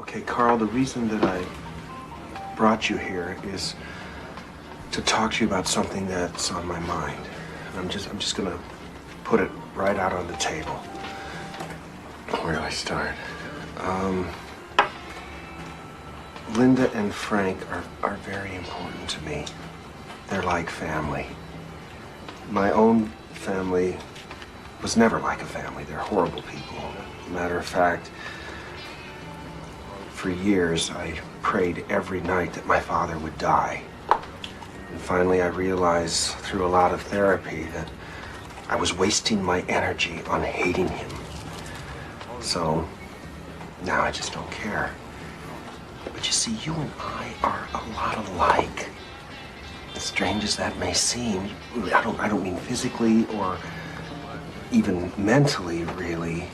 Okay, Carl, the reason that I brought you here is to talk to you about something that's on my mind. I'm just gonna put it right out on the table. Where do I start? Linda and Frank are very important to me. They're like family. My own family was never like a family. They're horrible people. Matter of fact, for years I prayed every night that my father would die. And finally I realized through a lot of therapy that I was wasting my energy on hating him. So now I just don't care. But you see, you and I are a lot alike. As strange as that may seem, I don't mean physically or even mentally, really,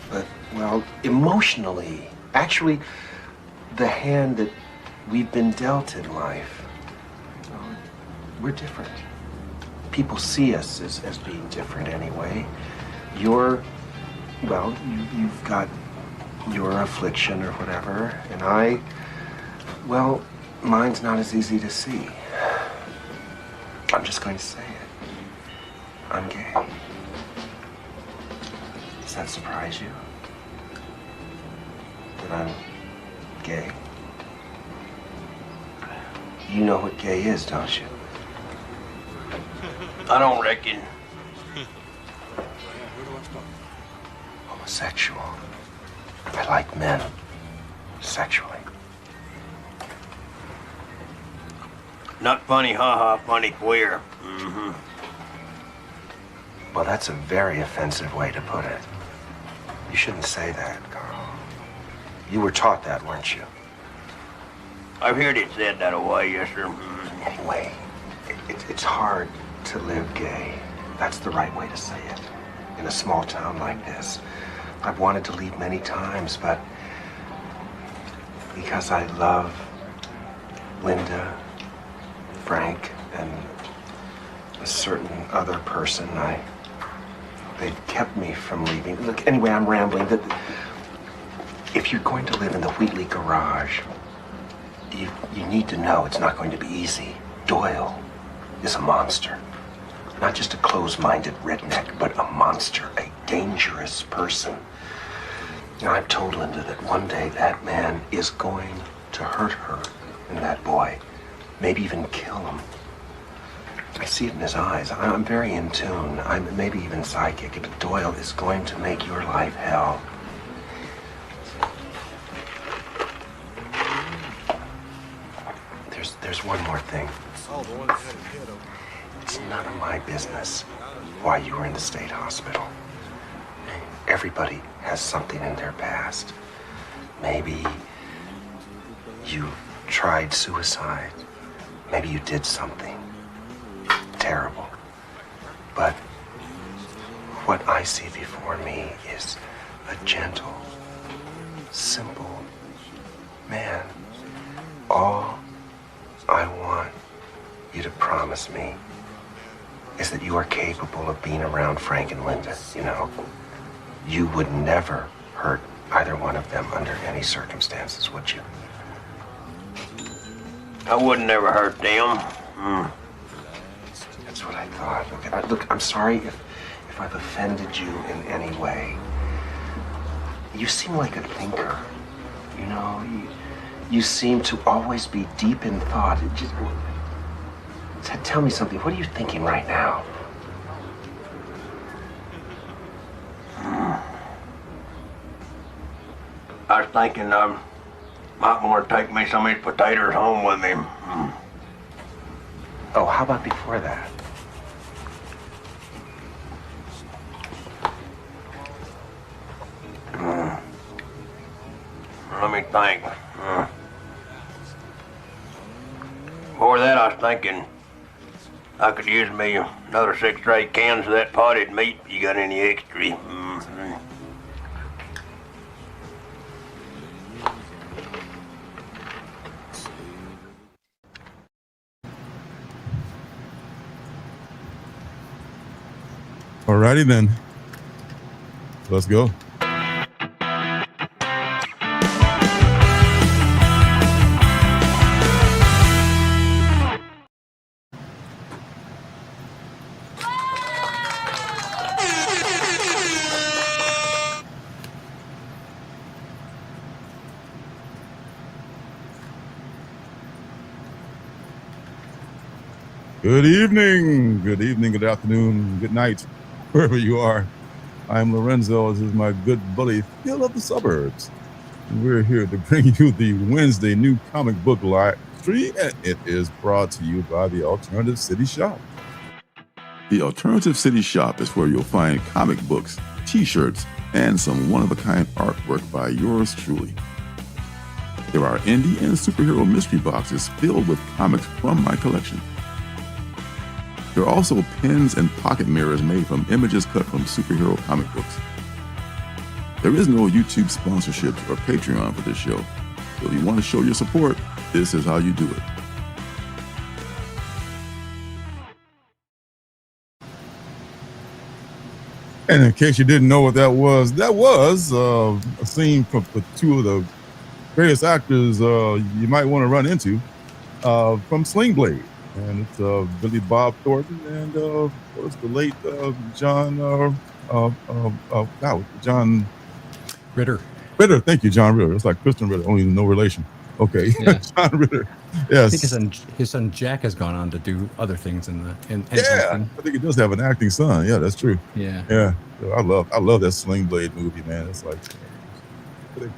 but, well, emotionally. Actually, the hand that we've been dealt in life, we're different. People see us as being different anyway. You've got your affliction or whatever, and I, well, mine's not as easy to see. I'm just going to say it. I'm gay. Does that surprise you? That I'm gay? You know what gay is, don't you? I don't reckon. Homosexual. I like men. Sexually. Not funny, ha-ha, funny queer. Mm-hmm. Well, that's a very offensive way to put it. You shouldn't say that, Carl. You were taught that, weren't you? I've heard it said that way, yes, sir. Mm-hmm. Anyway, it's hard to live gay. That's the right way to say it. In a small town like this. I've wanted to leave many times, but because I love Linda, Frank, and a certain other person, they've kept me from leaving. Look, anyway, I'm rambling. If you're going to live in the Wheatley garage, you need to know it's not going to be easy. Doyle is a monster. Not just a closed-minded redneck, but a monster, a dangerous person. And I've told Linda that one day that man is going to hurt her and that boy. Maybe even kill him. I see it in his eyes. I'm very in tune. I'm maybe even psychic. But Doyle is going to make your life hell. There's one more thing. It's none of my business why you were in the state hospital. Everybody has something in their past. Maybe you tried suicide. Maybe you did something terrible. But what I see before me is a gentle, simple man. All I want you to promise me is that you are capable of being around Frank and Linda, you know. You would never hurt either one of them under any circumstances, would you? I would never hurt them. That's what I thought. Okay, look, I'm sorry if I've offended you in any way. You seem like a thinker, you know. You seem to always be deep in thought. Tell me something. What are you thinking right now? I was thinking I might want to take me some of these potatoes home with me. Oh, how about before that? Let me think. Before that, I was thinking I could use me another 6 or 8 cans of that potted meat if you got any extra. Alrighty then. Let's go. Good evening, good afternoon, good night, wherever you are. I'm Lorenzo. This is my good buddy, Phil of the Suburbs. And we're here to bring you the Wednesday new comic book live stream, and it is brought to you by the Alternative City Shop. The Alternative City Shop is where you'll find comic books, t-shirts, and some one-of-a-kind artwork by yours truly. There are indie and superhero mystery boxes filled with comics from my collection. There are also pins and pocket mirrors made from images cut from superhero comic books. There is no YouTube sponsorship or Patreon for this show, so if you want to show your support, this is how you do it. And in case you didn't know what that was a scene from two of the greatest actors you might want to run into from Sling Blade. And it's Billy Bob Thornton and what's the late John Ritter. Ritter, thank you, John Ritter. It's like Kristen Ritter, only no relation. Okay, Yeah. John Ritter. Yes. I think his son Jack has gone on to do other things in yeah, acting. I think he does have an acting son. Yeah, that's true. Yeah. Yeah, I love that Sling Blade movie, man. It's like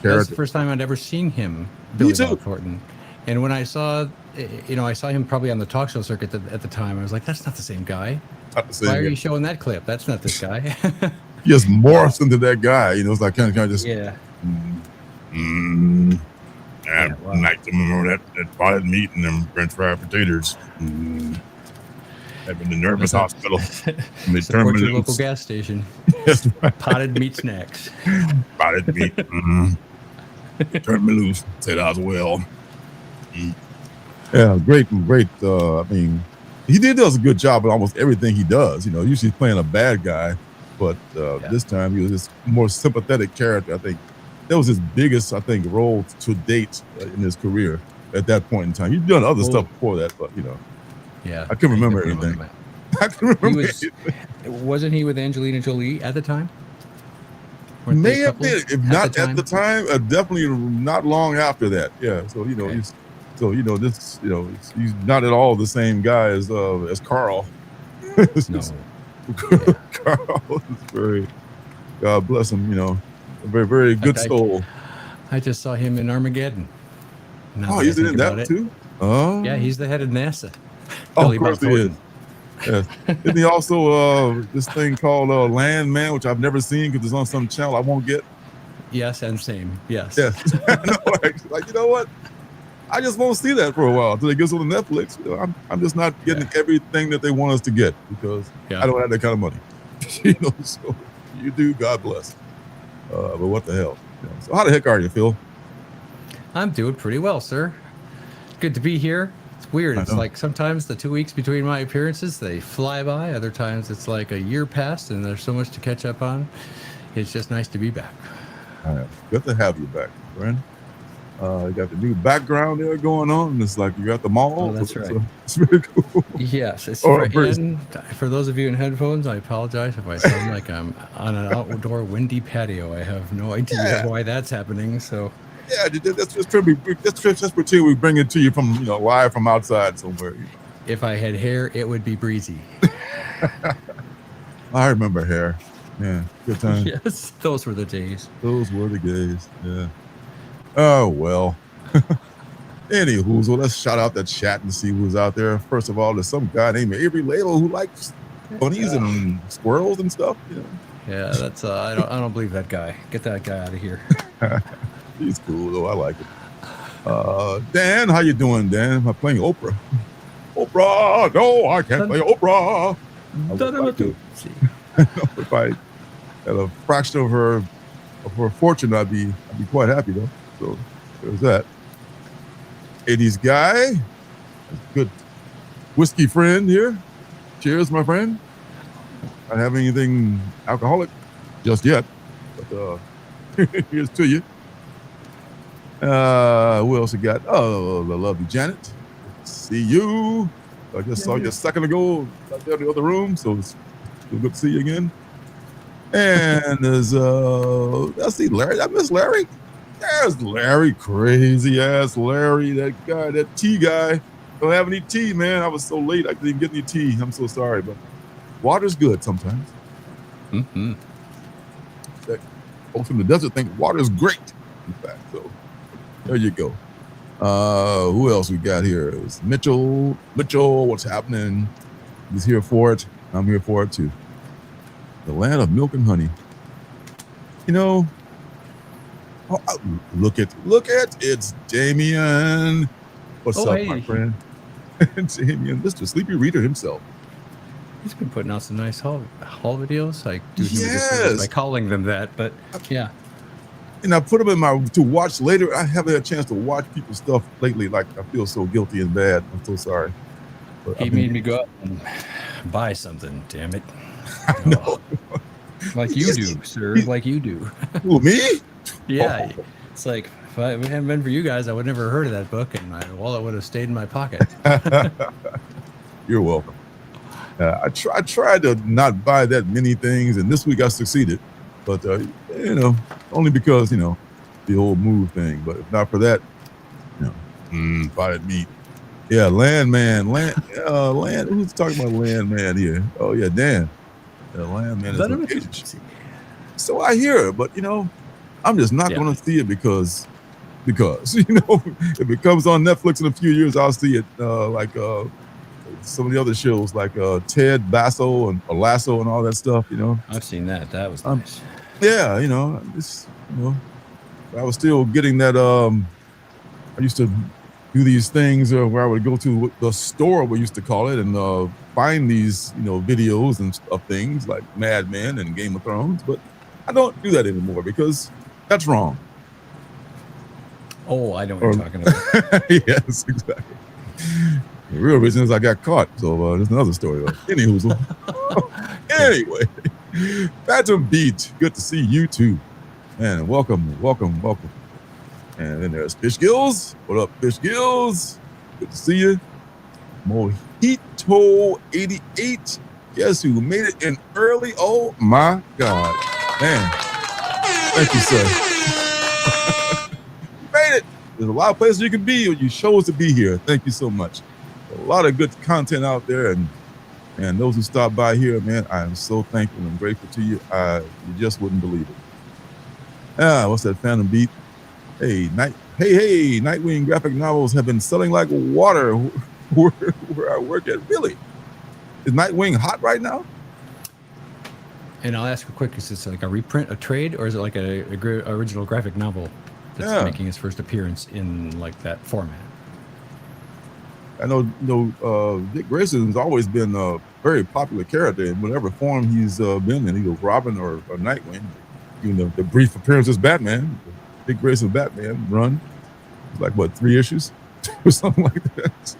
That's the first time I'd ever seen him, Billy Bob Thornton. And when I saw him probably on the talk show circuit at the time. I was like, that's not the same guy. Not the same Why are guy. you showing that clip? That's not this guy. He just morphs into that guy. It's like kind of just. Yeah. Wow. Like remember that potted meat and them French fried potatoes. I've been in the nervous hospital. Support your local gas station. Yes, right. Potted meat snacks. Potted meat. Turn me loose. Said I was well. Yeah, great. I mean, he does a good job at almost everything he does. Usually he's playing a bad guy, but this time he was this more sympathetic character. I think that was his biggest, role to date in his career at that point in time. He'd done other stuff before that, but yeah, I couldn't remember anything. I couldn't remember anything. Wasn't he with Angelina Jolie at the time? May have been, if not at the time, definitely not long after that. Yeah, so he's not at all the same guy as Carl. No. Carl is very, God bless him, a very, very good soul. I just saw him in Armageddon. He's in that too? Oh. Yeah, he's the head of NASA. Of course he is. Yes. Isn't he also this thing called Landman, which I've never seen because it's on some channel I won't get? Yes, and same. Yes. Yes. Like, you know what? I just won't see that for a while until it gets on Netflix. I'm just not getting everything that they want us to get because I don't have that kind of money. So you do, God bless. But what the hell? So how the heck are you, Phil? I'm doing pretty well, sir. Good to be here. It's weird. It's like sometimes the 2 weeks between my appearances, they fly by. Other times it's like a year passed and there's so much to catch up on. It's just nice to be back. Good to have you back, friend. You got the new background there going on. It's like you're at the mall. Oh, that's right. It's very cool. Yes. And for those of you in headphones, I apologize if I sound like I'm on an outdoor windy patio. I have no idea why that's happening. So. Yeah, let's just pretend we bring it to you from live from outside somewhere. If I had hair, it would be breezy. I remember hair. Yeah, good time. Yes, those were the days. Those were the days. Yeah. Oh well. Anywho, so let's shout out the chat and see who's out there. First of all, there's some guy named Avery Ladle who likes bunnies and squirrels and stuff. Yeah, that's I don't believe that guy. Get that guy out of here. He's cool though. I like it. Dan, how you doing, Dan? I'm playing Oprah. Oprah! No, I can't play Oprah. If I had a fraction of her fortune, I'd be quite happy though. So there's that. 80s guy, good whiskey friend here. Cheers, my friend. Not having anything alcoholic just yet, but here's to you. Who else we got? Oh, the lovely Janet. See you. I just saw you a second ago out there in the other room, so it's good to see you again. And there's let's see, Larry. I miss Larry. There's Larry, crazy ass Larry, that guy, that T guy. Don't have any tea, man. I was so late. I didn't get any tea. I'm so sorry, but water's good sometimes. Mm-hmm. Folks from the desert think water's great, in fact. So there you go. Who else we got here? It's Mitchell. Mitchell, what's happening? He's here for it. I'm here for it too. The land of milk and honey. You know, look at it's Damien. What's up, my friend? Damien, Mr. Sleepy Reader himself. He's been putting out some nice haul videos. I do him a disservice by calling them that, but yeah. And I put them in my to watch later. I haven't had a chance to watch people's stuff lately. Like I feel so guilty and bad. I'm so sorry. But he made me go out and buy something. Damn it! I know. Like you do, sir. Like you do. Who, me? Yeah. Oh. It's like if it hadn't been for you guys, I would never have heard of that book, and my wallet would have stayed in my pocket. You're welcome. I tried to not buy that many things, and this week I succeeded. But you know, only because the whole move thing. But if not for that, potted meat. Yeah, Landman. Land. Who's talking about Landman here? Oh yeah, Dan. Yeah, Landman is engaged. So I hear, but I'm just not going to see it because if it comes on Netflix in a few years, I'll see it like some of the other shows like Ted Lasso and Lasso and all that stuff. I've seen that. That was nice. Yeah, I was still getting that. I used to do these things where I would go to the store, we used to call it, and find these videos and of things like Mad Men and Game of Thrones, but I don't do that anymore because that's wrong. Oh, I know what you're talking about. Yes, exactly. The real reason is I got caught, so there's another story. Anywho, anyway, Phantom Beat, good to see you too, and welcome. And then there's Fish Gills. What up, Fish Gills? Good to see you. Mojito 88. Guess who made it in early? Oh my God, man! Thank you, sir. You made it. There's a lot of places you can be, or you chose to be here. Thank you so much. A lot of good content out there, and those who stop by here, man, I am so thankful and grateful to you. You just wouldn't believe it. What's that Phantom Beat? Hey, Nightwing graphic novels have been selling like water where I work at. Really? Is Nightwing hot right now? And I'll ask real quick, is this like a reprint, a trade, or is it like a original graphic novel that's making its first appearance in like that format? I know Dick Grayson's always been a very popular character in whatever form he's been in, either Robin or Nightwing. The brief appearance as Batman, Dick Grayson Batman run, it's like what, 3 issues or something like that.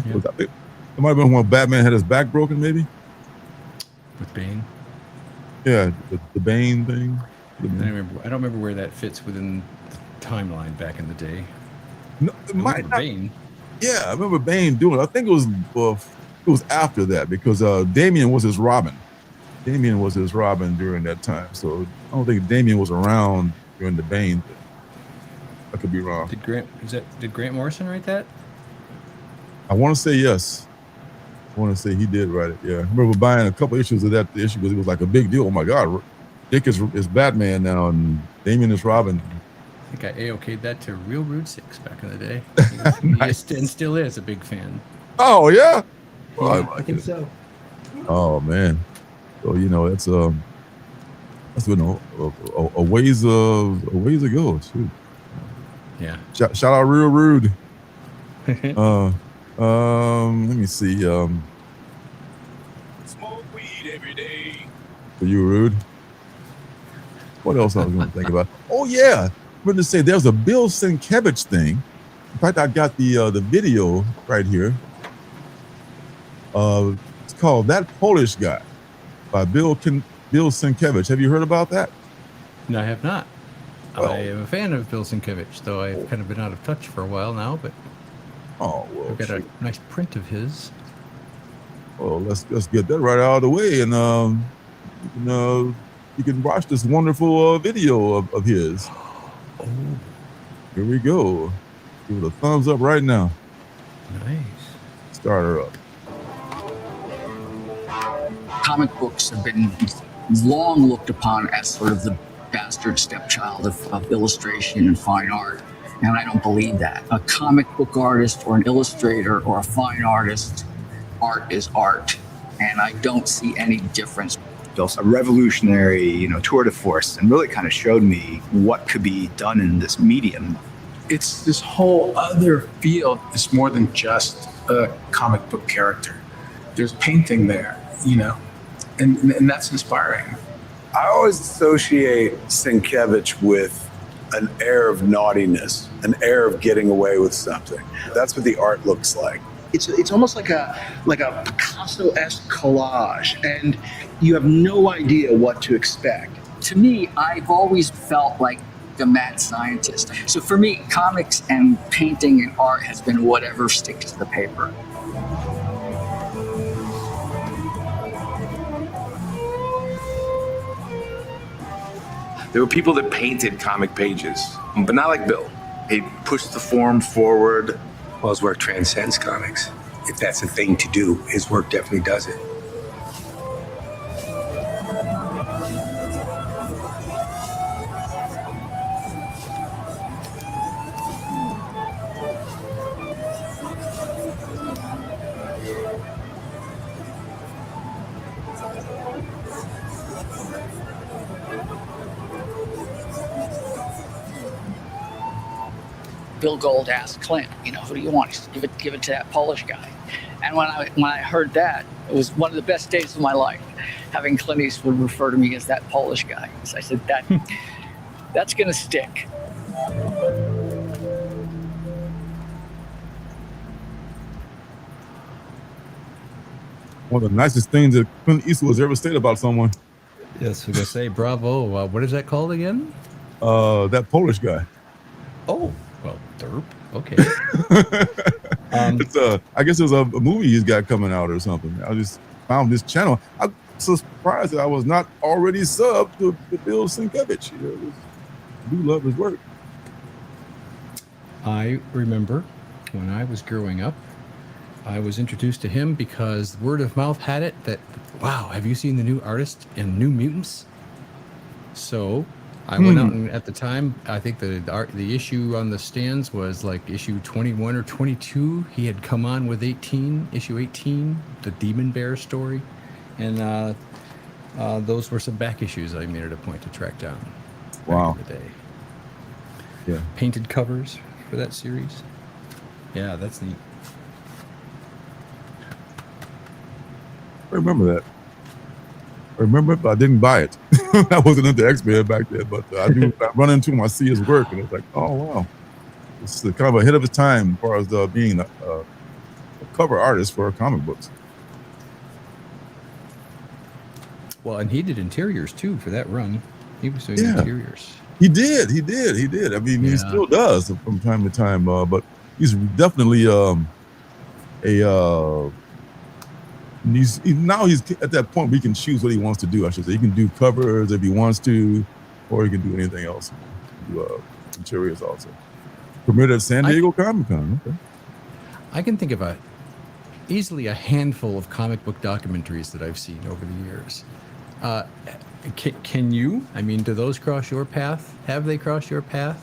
Yeah. I think it might have been when Batman had his back broken, maybe. With Bane. Yeah, the Bane thing. I don't remember where that fits within the timeline back in the day. No, it might not. Bane. Yeah, I remember Bane doing it. I think it was after that because Damian was his Robin. Damian was his Robin during that time, so I don't think Damian was around during the Bane thing. I could be wrong. Did Grant Morrison write that? I want to say yes. I want to say he did write it. Yeah, I remember buying a couple issues of that issue because it was like a big deal. Oh my God, Dick is Batman now, and Damian is Robin. I think I A-okayed that to Real Rude 6 back in the day. Nice. And still is a big fan. Oh yeah. Well, I think so. Oh man. So that's been a ways ago. Shoot. Yeah. Shout out Real Rude. Let me see. Smoke weed every day. For you, Rude. What else I was going to think about? Oh yeah, I'm going to say there's a Bill Sienkiewicz thing. In fact, I got the video right here. It's called That Polish Guy by Bill Sienkiewicz. Have you heard about that? No, I have not. Well, I am a fan of Bill Sienkiewicz, though I've kind of been out of touch for a while now. But I've got a nice print of his. Well, let's get that right out of the way, and you can watch this wonderful video of his. Oh, here we go. Give it a thumbs up right now. Nice. start her up. Comic books have been long looked upon as sort of the bastard stepchild of illustration and fine art. And I don't believe that. A comic book artist or an illustrator or a fine artist, art is art. And I don't see any difference. A revolutionary, tour de force, and really kind of showed me what could be done in this medium. It's this whole other field. It's more than just a comic book character. There's painting there, and that's inspiring. I always associate Sienkiewicz with an air of naughtiness, an air of getting away with something. That's what the art looks like. It's almost like a Picasso-esque collage, and you have no idea what to expect. To me, I've always felt like a mad scientist. So for me, comics and painting and art has been whatever sticks to the paper. There were people that painted comic pages, but not like Bill. He pushed the form forward. Well, his work transcends comics. If that's a thing to do, his work definitely does it. Bill Gold asked Clint, who do you want? He said, give it to that Polish guy. And when I heard that, it was one of the best days of my life, having Clint Eastwood refer to me as that Polish guy. So I said, that's going to stick. One of the nicest things that Clint Eastwood has ever said about someone. Yes, we're going to say bravo. What is that called again? That Polish guy. Oh, well, derp. Okay. It's I guess there's a movie he's got coming out or something. I just found this channel. I'm so surprised that I was not already subbed to Bill Sienkiewicz. I do love his work. I remember when I was growing up, I was introduced to him because word of mouth had it that, wow, have you seen the new artist in New Mutants? So I went out, and at the time, I think the issue on the stands was like issue 21 or 22. He had come on with issue 18, the Demon Bear story. And those were some back issues I made it a point to track down. Wow. Back in the day. Yeah. Painted covers for that series. Yeah, that's neat. I remember that. I remember it, but I didn't buy it. I wasn't into X-Men back then, but I run into him, I see his work, and it's like, oh, wow. This is kind of ahead of his time as far as being a cover artist for comic books. Well, and he did interiors, too, for that run. He was doing interiors. He did. I mean, he still does from time to time, but he's definitely he's at that point where he can choose what he wants to do. I should say he can do covers if he wants to, or he can do anything else. Do interiors also. Premiered at San Diego Comic-Con. Okay. I can think of easily a handful of comic book documentaries that I've seen over the years. Can you? I mean, do those cross your path? Have they crossed your path?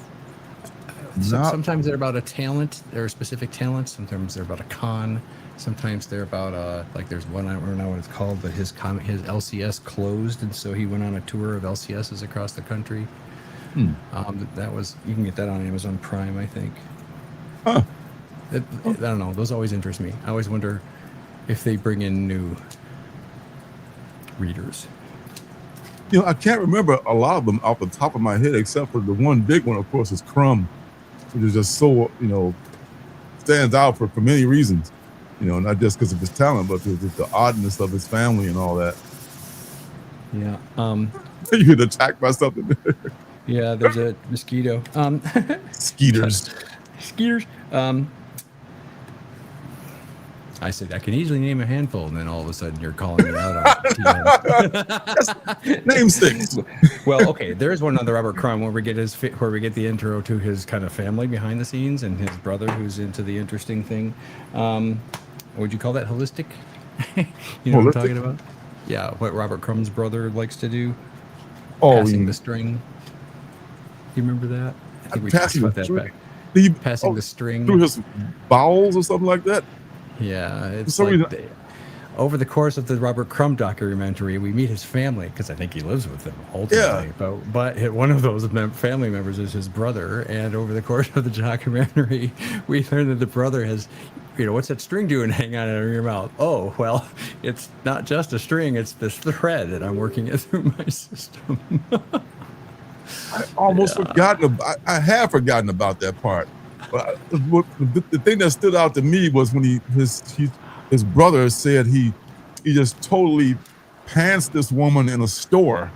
Sometimes they're about a talent, they're a specific talent. Sometimes they're about a con. Sometimes they're about like there's one, I don't know what it's called, but his LCS closed, and so he went on a tour of LCSs across the country. That was, you can get that on Amazon Prime, I think. Huh. I don't know. Those always interest me. I always wonder if they bring in new readers. I can't remember a lot of them off the top of my head, except for the one big one, of course, is Crumb, which is just so, stands out for many reasons. Not just because of his talent, but the oddness of his family and all that. Yeah. You get attacked by something. Yeah, there's a mosquito. Skeeters. Skeeters. I said, I can easily name a handful, and then all of a sudden you're calling me out on it. Name six. Well, okay, there is one on the Robert Crumb where we get the intro to his kind of family behind the scenes and his brother who's into the interesting thing. would you call that holistic? You know what I'm talking about? Yeah, what Robert Crumb's brother likes to do. Passing the string. Do you remember that? I think we talked about that back. Passing the string through his bowels or something like that. Yeah, it's like over the course of the Robert Crumb documentary, we meet his family because I think he lives with them ultimately. Yeah. But one of those family members is his brother, and over the course of the documentary, we learn that the brother has, what's that string doing hanging out of your mouth? Oh, well, it's not just a string; it's this thread that I'm working it through my system. I almost forgotten. I have forgotten about that part. But the thing that stood out to me was when his brother said he just totally pantsed this woman in a store,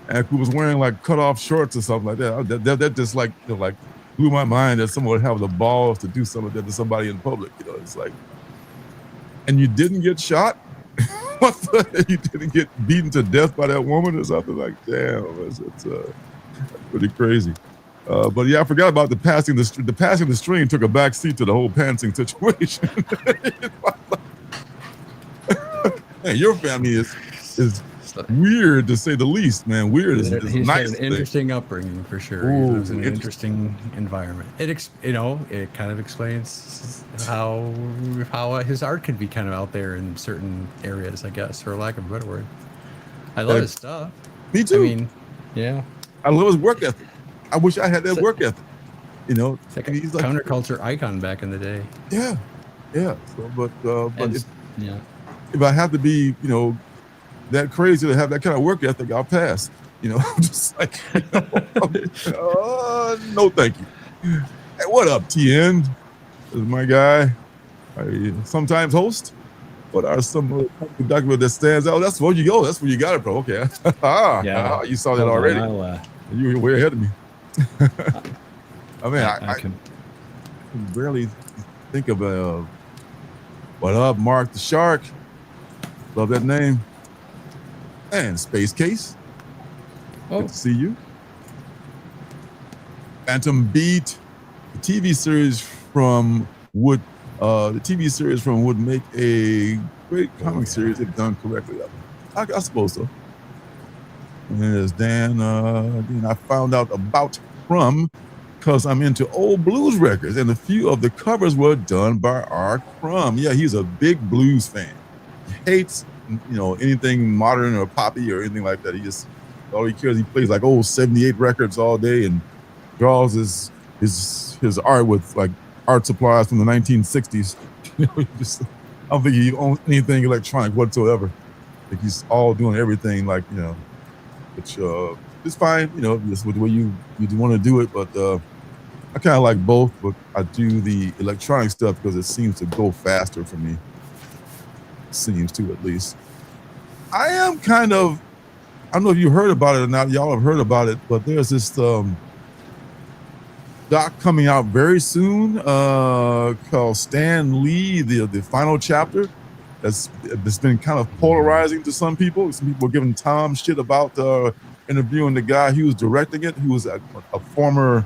and who was wearing like cut off shorts or something like that. That just like blew my mind that someone would have the balls to do something like that to somebody in public. It's like, and you didn't get shot. You didn't get beaten to death by that woman or something? Like, damn, it's pretty crazy. But yeah, I forgot about the passing the string took a back seat to the whole pantsing situation. Hey, your family is weird to say the least, man. Weird is he's nice. Had an interesting upbringing for sure. He lives in an interesting environment. It kind of explains how his art can be kind of out there in certain areas, I guess, for lack of a better word. I love his stuff. Me too. I mean, yeah. I love his work ethic. I wish I had that work ethic. It's like he's like counterculture icon back in the day. Yeah. So, but if I have to be, that crazy to have that kind of work ethic, I'll pass. Just like, no, thank you. Hey, what up, TN? This is my guy. I sometimes host. What are some documents that stands out? That's where you go. That's where you got it, bro. Okay. You saw that already. You were way ahead of me. I mean, I can barely think of what up, Mark the Shark. Love that name. And Space Case. Good to see you. Phantom Beat. The TV series from Wood make a great comic series if done correctly. I suppose so. And there's Dan. I found out about Crumb because I'm into old blues records, and a few of the covers were done by R. Crumb. Yeah, he's a big blues fan. He hates, anything modern or poppy or anything like that. All he cares, he plays like old 78 records all day and draws his art with like art supplies from the 1960s. I don't think he owns anything electronic whatsoever. I think he's all doing everything like, which is fine, just with the way you want to do it. But I kind of like both, but I do the electronic stuff because it seems to go faster for me. Seems to, at least. I am kind of, I don't know if you heard about it or not. Y'all have heard about it, but there's this doc coming out very soon called Stan Lee, the final chapter. That's been kind of polarizing to some people. Some people are giving Tom shit about interviewing the guy who was directing it, who was a former,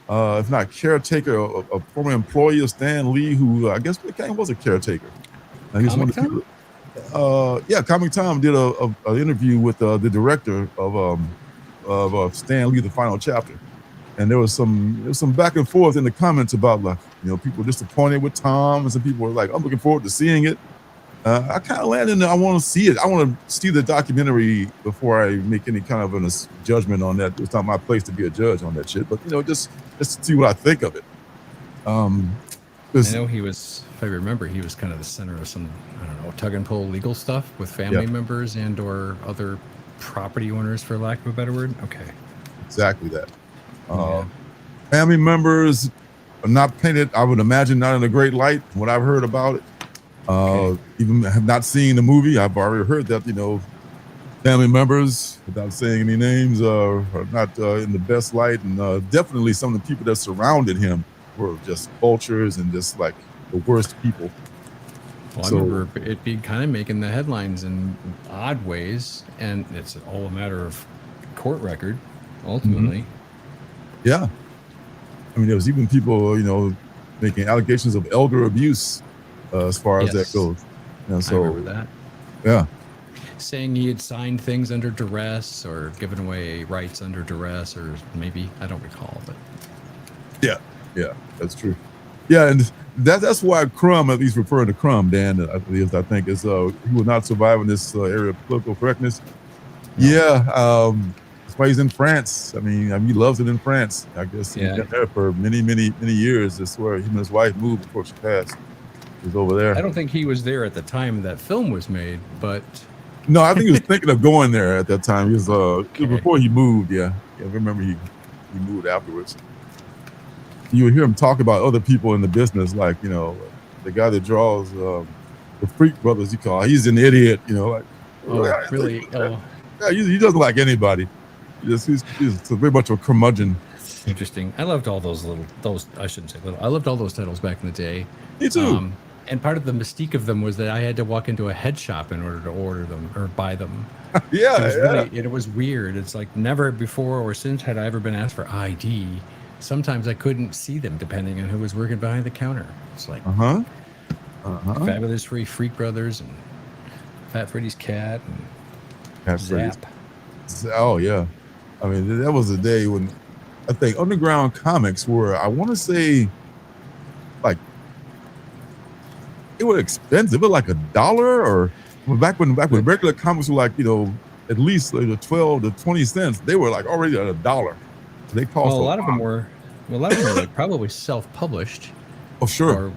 if not caretaker, a former employee of Stan Lee, who I guess kind of was a caretaker. Comic Tom? Comic Tom did an interview with the director of Stan Lee, the final chapter. And there was some back and forth in the comments about people disappointed with Tom, and some people were like, I'm looking forward to seeing it. I kind of landed in I want to see it. I want to see the documentary before I make any kind of a judgment on that. It's not my place to be a judge on that shit, but just see what I think of it. I know he was, if I remember, he was kind of the center of some, tug and pull legal stuff with family members and or other property owners, for lack of a better word. Okay. Exactly that. Family members are not painted, I would imagine, not in a great light, from what I've heard about it. Even have not seen the movie. I've already heard that, family members, without saying any names, are not in the best light. And definitely some of the people that surrounded him were just vultures and just like the worst people. Well, I remember it being kind of making the headlines in odd ways, and it's all a matter of court record, ultimately. Mm-hmm. Yeah. I mean, there was even people, making allegations of elder abuse as far as that Yes. goes. And I so, remember that. yeah, Saying he had signed things under duress or given away rights under duress, or maybe, I don't recall, but yeah, that's true. Yeah, and that's why Crumb, at least referring to Crumb, Dan, I think is he will not survive in this area of political correctness. No. Yeah, that's why he's in France. I mean, he loves it in France. I guess he's been there for many years. That's where him and his wife moved before she passed. He was over there. I don't think he was there at the time that film was made, but No, I think he was thinking of going there at that time. He was before he moved. Yeah, I remember he moved afterwards. You would hear him talk about other people in the business, like, you know, the guy that draws the Freak Brothers. He's an idiot. You know, like, really? Yeah, he doesn't like anybody. He's very much a curmudgeon. Interesting. I loved all those I shouldn't say little. I loved all those titles back in the day. Me too. And part of the mystique of them was that I had to walk into a head shop in order to order them or buy them. It was weird. It's like never before or since had I ever been asked for ID. Sometimes I couldn't see them depending on who was working behind the counter. It's like Fabulous Freak Brothers and Fat Freddy's Cat and Zap. Oh yeah, I mean that was a day when I think underground comics were, I want to say, like, it was expensive. It was like $1, or back when regular comics were like, you know, at least like 12 to 20 cents. They were like already at $1. They cost a lot of them were like probably self-published. Oh sure.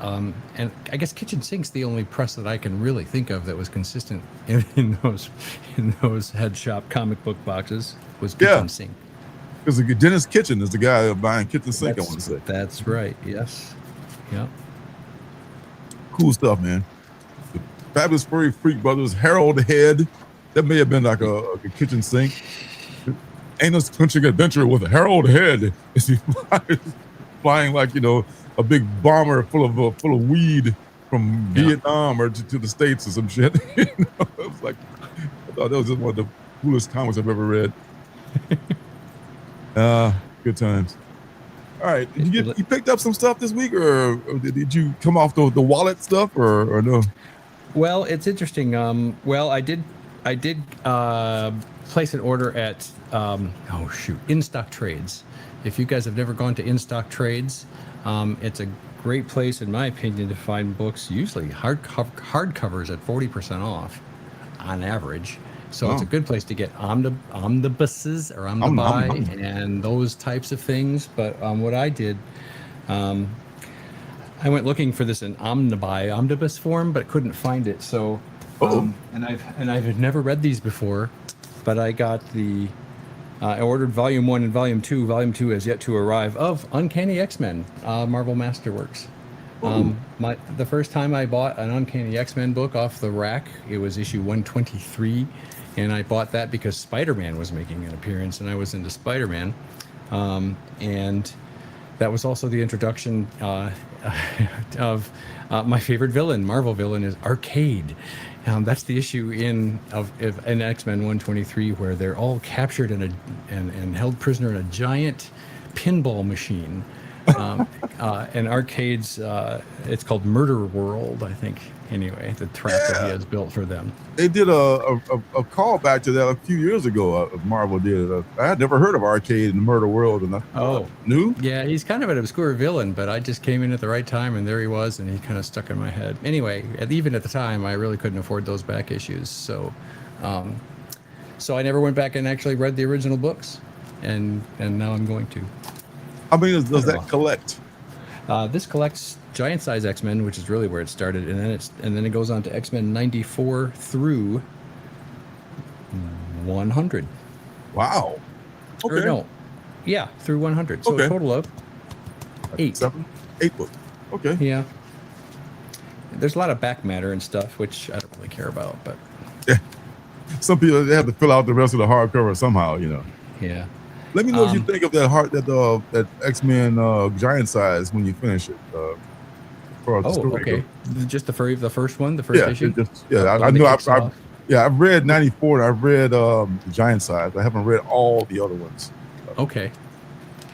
Or, and I guess Kitchen Sink's the only press that I can really think of that was consistent in those head shop comic book boxes was Kitchen Sink. Because Dennis Kitchen is the guy buying Kitchen Sink. I want to say that's right. Yes. Yeah. Cool stuff, man. The Fabulous Furry Freak Brothers, Harold Head. That may have been like a Kitchen Sink. Anus Clinching Adventure with Harold Head. Is he flying like, you know, a big bomber full of weed from Vietnam or to the States or some shit. You know, it was like, I thought that was just one of the coolest comics I've ever read. Good times. All right, you picked up some stuff this week, or did you come off the wallet stuff, or no? Well, it's interesting. I did place an order at In Stock Trades. If you guys have never gone to In Stock Trades, it's a great place, in my opinion, to find books, usually hardcovers at 40% off on average. So it's a good place to get omnibuses or omnibuy and those types of things. But what I did, I went looking for this in omnibus form, but couldn't find it. So, and I've never read these before, but I got I ordered Volume 1 and Volume 2. Volume 2 has yet to arrive of Uncanny X-Men, Marvel Masterworks. The first time I bought an Uncanny X-Men book off the rack, it was issue 123. And I bought that because Spider-Man was making an appearance, and I was into Spider-Man. And that was also the introduction of my favorite villain, Marvel villain, is Arcade. That's the issue in X-Men 123 where they're all captured and held prisoner in a giant pinball machine. And Arcade's, it's called Murder World, I think. Anyway, the trap that he has built for them. They did a callback to that a few years ago. Marvel did. I had never heard of Arcade in the Murder World, and new. Yeah, he's kind of an obscure villain, but I just came in at the right time, and there he was, and he kind of stuck in my head. Anyway, even at the time, I really couldn't afford those back issues, so I never went back and actually read the original books, and now I'm going to. How many does that collect? This collects Giant Size X-Men, which is really where it started, and then it goes on to X-Men 94 through 100. Wow. Okay. Or no, yeah, through 100. So a total of 8. 8 books. Okay. Yeah. There's a lot of back matter and stuff, which I don't really care about, but yeah, some people they have to fill out the rest of the hardcover somehow, you know. Yeah. Let me know what you think of that X-Men Giant Size when you finish it. Okay. Just the first one, the first issue. I know. I've read 94. And I've read Giant Size. I haven't read all the other ones. Okay.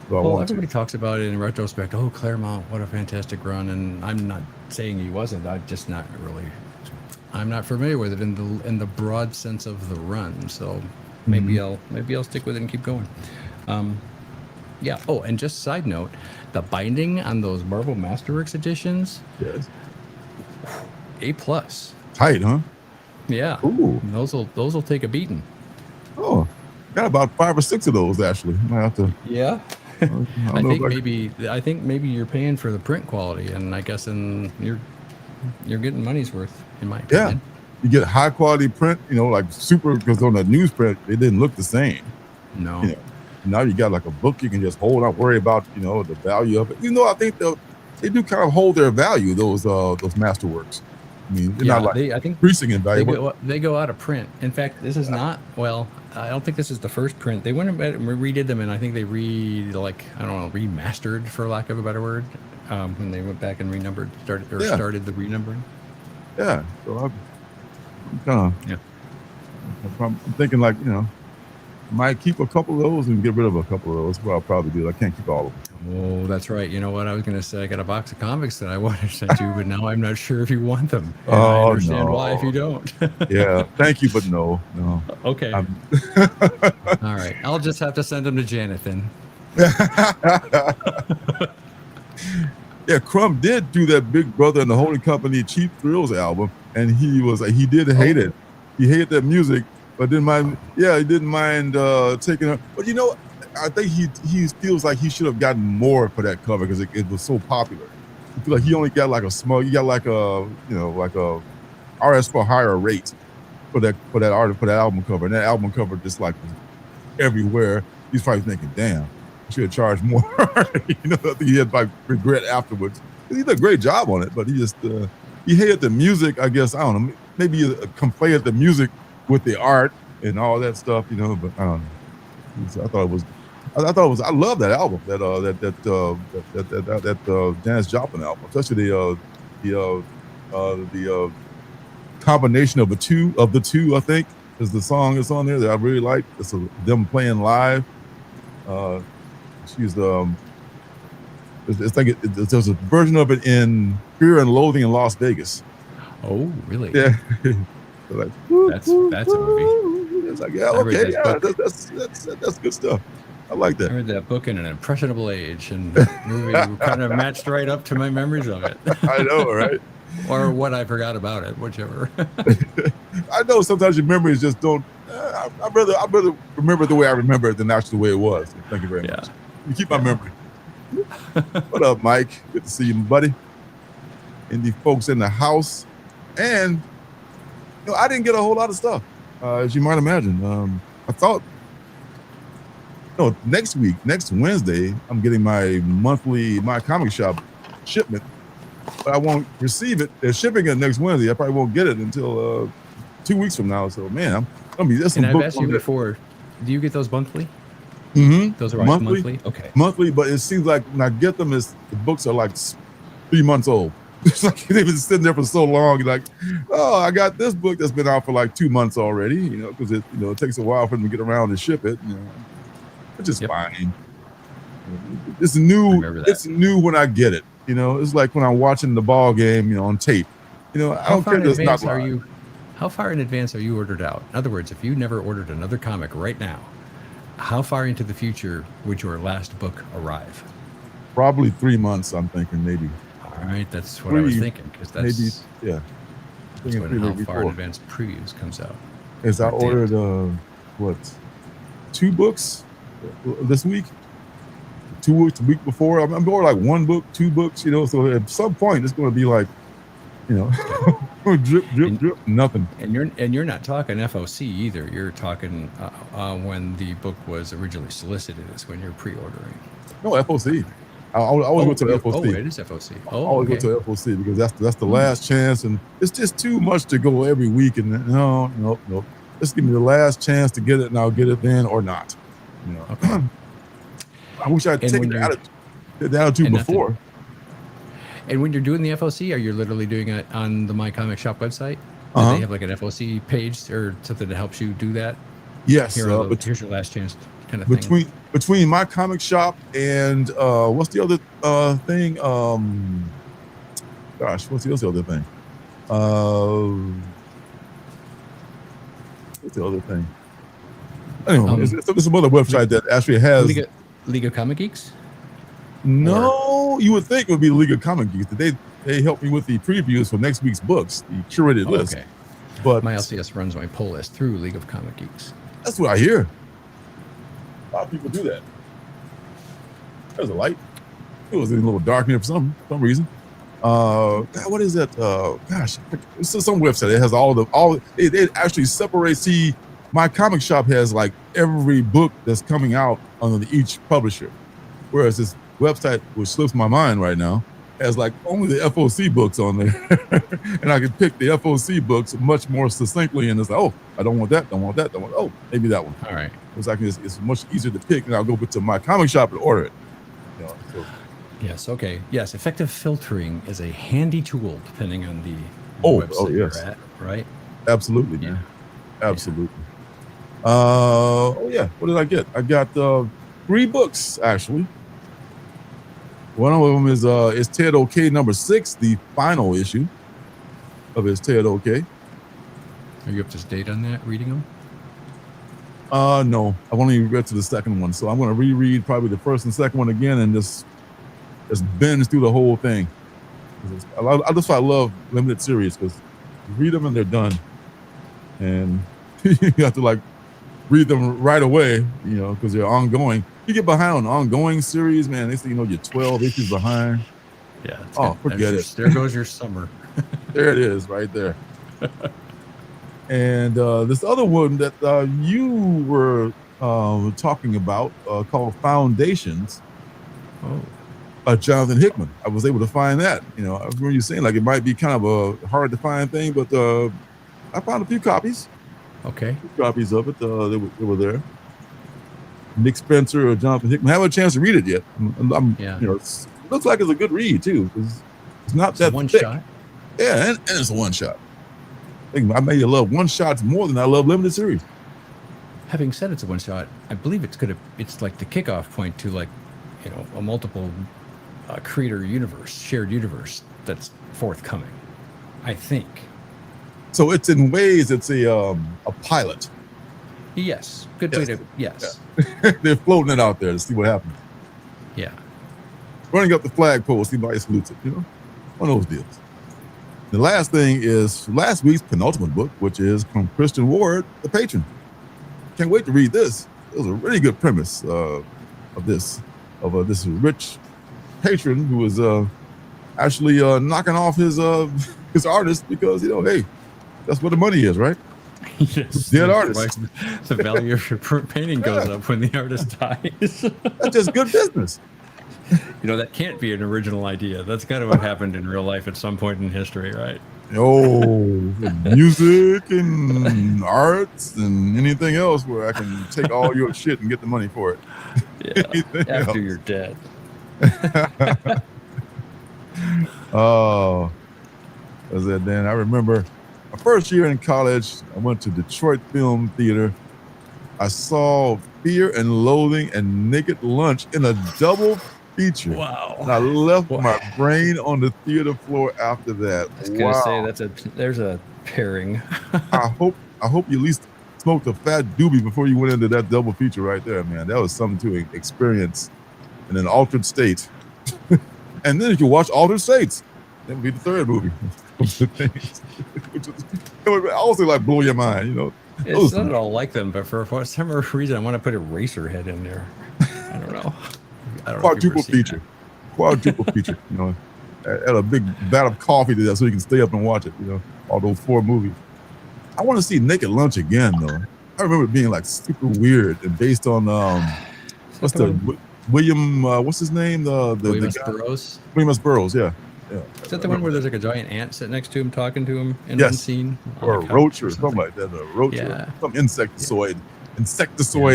So everybody talks about it in retrospect. Oh, Claremont, what a fantastic run! And I'm not saying he wasn't. I'm not familiar with it in the broad sense of the run. So maybe I'll stick with it and keep going. Yeah. Oh, and just side note, the binding on those Marvel Masterworks editions. Yes. A+. Tight, huh? Yeah. Ooh. Those will take a beating. Oh, got about 5 or 6 of those actually. Might have to. Yeah. I think maybe you're paying for the print quality, and I guess you're getting money's worth, in my opinion. Yeah. You get high quality print, like super, because on the newsprint it didn't look the same. No. Now you got like a book you can just hold, not worry about the value of it. I think they do kind of hold their value, those masterworks. I mean, they're not like I think increasing in value. They go out of print. In fact, this is not, I don't think this is the first print. They went and redid them, and I think they remastered, for lack of a better word, when they went back and started the renumbering. Yeah. So I'm kind of I'm thinking like, might keep a couple of those and get rid of a couple of those. What I'll probably do. I can't keep all of them. Oh, that's right. You know what? I was going to say I got a box of comics that I want to send you, but now I'm not sure if you want them. And I understand why if you don't. Yeah, thank you, but no. Okay. All right. I'll just have to send them to Janet then. Yeah, Crumb did do that Big Brother and the Holy Company Cheap Thrills album, and he did hate it. He hated that music, but didn't mind. Yeah, he didn't mind taking it. But I think he feels like he should have gotten more for that cover because it was so popular. I feel like he only got like a small. He got like a RS for higher rate for that album cover, and that album cover just like was everywhere. He's probably thinking, "Damn, I should have charged more." I think he had like regret afterwards. He did a great job on it, but he just he hated the music. I guess I don't know. Maybe he conflated the music with the art and all that stuff, but I don't know. I thought it was. I love that album. That Janis Joplin album, especially the combination of the two. I think is the song that's on there that I really like. It's them playing live. There's a version of it in Fear and Loathing in Las Vegas. Oh, really? Yeah. Like, that's a movie. It's like, okay, that's good stuff. I like that. I read that book in an impressionable age, and the movie kind of matched right up to my memories of it. I know, right? Or what I forgot about it, whichever. I know sometimes your memories just don't. I'd rather remember it the way I remember it than actually the way it was. Thank you very much. You keep my memory. What up, Mike? Good to see you, buddy. And the folks in the house, and I didn't get a whole lot of stuff, as you might imagine. I thought. Next Wednesday, I'm getting my monthly My Comic Shop shipment, but I won't receive it. They're shipping it next Wednesday. I probably won't get it until 2 weeks from now. So, man, I'm gonna be. And I've asked you before. Do you get those monthly? Mm-hmm. Those are monthly. Okay. Monthly, but it seems like when I get them, the books are like 3 months old. It's like they've been sitting there for so long. You're like, oh, I got this book that's been out for like 2 months already. Because it takes a while for them to get around and ship it. Which is fine. It's new. It's new when I get it. It's like when I'm watching the ball game, on tape. I don't care. It's not live. How far in advance are you ordered out? In other words, if you never ordered another comic right now, how far into the future would your last book arrive? Probably 3 months. I'm thinking maybe. All right, that's what I was thinking because that's maybe That's when how far in advance previews comes out. As I ordered 2 books this week, 2 weeks the week before. I'm ordering like 1 book, 2 books, so at some point it's going to be like, drip, nothing. And you're not talking FOC either. You're talking when the book was originally solicited is when you're pre-ordering. No, FOC. I always go to the FOC. Oh, it is FOC. Oh, I always go to FOC because that's the last chance, and it's just too much to go every week. And no. Just give me the last chance to get it, and I'll get it then or not. Okay. I wish I'd taken the attitude before. And when you're doing the FOC, are you literally doing it on the My Comic Shop website? Do they have like an FOC page or something that helps you do that? Yes. Here's your last chance kind of thing. Between My Comic Shop and what's the other thing? Gosh, what's the other thing? What's the other thing? Anyway, it's some other website that actually has League of Comic Geeks. No, you would think it would be the League of Comic Geeks. They helped me with the previews for next week's books, the curated list. Okay. But my LCS runs my pull list through League of Comic Geeks. That's what I hear. A lot of people do that. There's a light. It was a little dark in here for some reason. God, what is that? Gosh, it's some website. It has it actually separates. See, my comic shop has like every book that's coming out under each publisher, whereas this website, which slips my mind right now, has like only the FOC books on there, and I can pick the FOC books much more succinctly. And it's like, oh, I don't want that, don't want that, don't want. Oh, maybe that one. All right, because it's much easier to pick, and I'll go to my comic shop and order it. So. Yes. Okay. Yes. Effective filtering is a handy tool depending on the website yes. you're at. Right. Absolutely. Yeah. Absolutely. Oh yeah. What did I get? I got 3 books actually. One of them is Ted OK #6, the final issue of his Ted OK. Are you up to date on that? Reading them? No, I've only read to the second one, so I'm going to reread probably the first and second one again and just binge through the whole thing. I love limited series because you read them and they're done, and you have to like read them right away, because they're ongoing. You get behind on ongoing series, man. They say you're 12 issues behind. Yeah. Forget it. There goes your summer. There it is, right there. And this other one that you were talking about called Foundations. Jonathan Hickman. I was able to find that. I remember you saying like it might be kind of a hard to find thing, but I found a few copies. Okay. A few copies of it. They were there. Nick Spencer or Jonathan Hickman. I haven't had a chance to read it yet. It looks like it's a good read too. It's not that one thick. shot. Yeah, and it's a one shot. I may love one shots more than I love limited series. Having said it's a one shot, I believe it's like the kickoff point to like, a multiple creator universe, shared universe that's forthcoming. I think. So it's in ways it's a pilot. Yes. Good way to yes. Yeah. They're floating it out there to see what happens. Yeah. Running up the flagpole, see somebody salutes it, one of those deals. The last thing is last week's penultimate book, which is from Christian Ward, The Patron. Can't wait to read this. It was a really good premise of this rich patron who was actually knocking off his artist because hey, that's where the money is, right? Yes, dead artist. The value of your painting goes up when the artist dies. That's just good business. That can't be an original idea. That's got to have happened in real life at some point in history, right? Music and arts and anything else where I can take all your shit and get the money for it. Yeah, after you're dead. Oh, was that then? I remember my first year in college, I went to Detroit Film Theater. I saw Fear and Loathing and Naked Lunch in a double feature. Wow. And I left my brain on the theater floor after that. I was gonna say there's a pairing. I hope you at least smoked a fat doobie before you went into that double feature right there, man. That was something to experience in an altered state. And then if you watch Altered States, that would be the third movie. It would also like blow your mind, It's not at all like them, but for some reason I want to put Eraserhead in there. I don't know. Quadruple feature. Quadruple feature, add a big vat of coffee to that so you can stay up and watch it, all those 4 movies. I want to see Naked Lunch again, though. I remember it being like super weird and based on William, what's his name? William S. Burroughs? William S. Burroughs, yeah. Is that the one where there's like a giant ant sitting next to him talking to him in one scene? Or a roach or something like that. A roach or some insectoid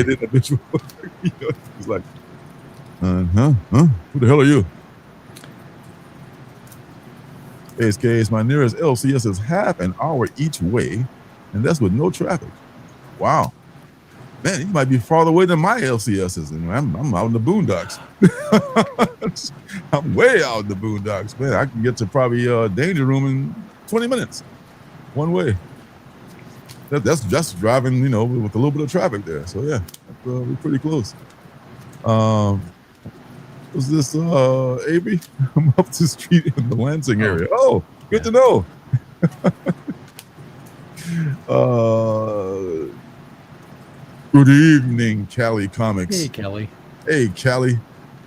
individual. He's like, huh? Who the hell are you? ASK, my nearest LCS is half an hour each way, and that's with no traffic. Wow. Man, you might be farther away than my LCSs, and I'm out in the boondocks. I'm way out in the boondocks, man. I can get to probably Danger Room in 20 minutes, one way. That's just driving, you know, with a little bit of traffic there. So yeah, we're pretty close. Was this Avery? I'm up the street in the Lansing area. Oh, good to know. Good evening, Cali Comics. Hey, Kelly. Hey, Cali.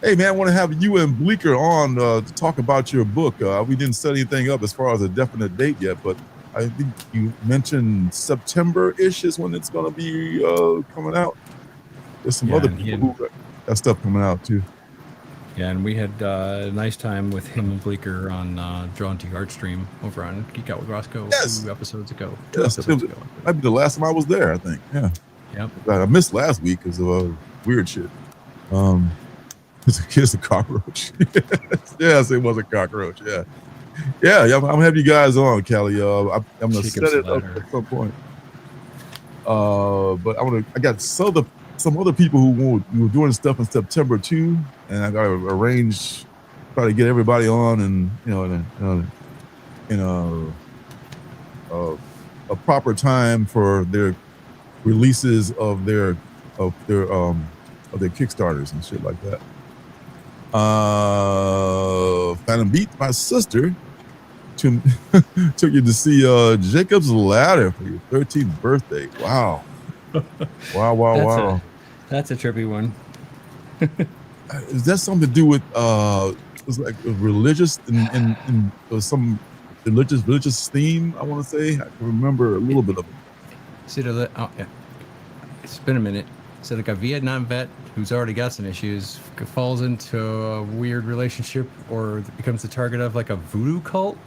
Hey, man, I want to have you and Bleecker on to talk about your book. We didn't set anything up as far as a definite date yet, but I think you mentioned September-ish is when it's going to be coming out. There's some other people who got stuff coming out, too. Yeah, and we had a nice time with him and Bleecker on Drawn to Art Stream over on Geek Out with Roscoe 2 episodes ago. Yes, it might be the last time I was there, I think. Yeah. Yep. I missed last week because of weird shit. It's a cockroach. Yes, it was a cockroach. Yeah. Yeah, I'm gonna have you guys on, Callie. I'm gonna set it up at some point. But I got some other people who were doing stuff in September too, and I gotta arrange, try to get everybody on, and you know, a proper time for their releases of their Kickstarters and shit like that. Phantom Beat, my sister, took you to see Jacob's Ladder for your 13th birthday. Wow. Wow. That's a trippy one. Is that something to do with it's like religious and some religious theme? I want to say I can remember a little bit of it. It's been a minute. So like a Vietnam vet who's already got some issues falls into a weird relationship or becomes the target of like a voodoo cult.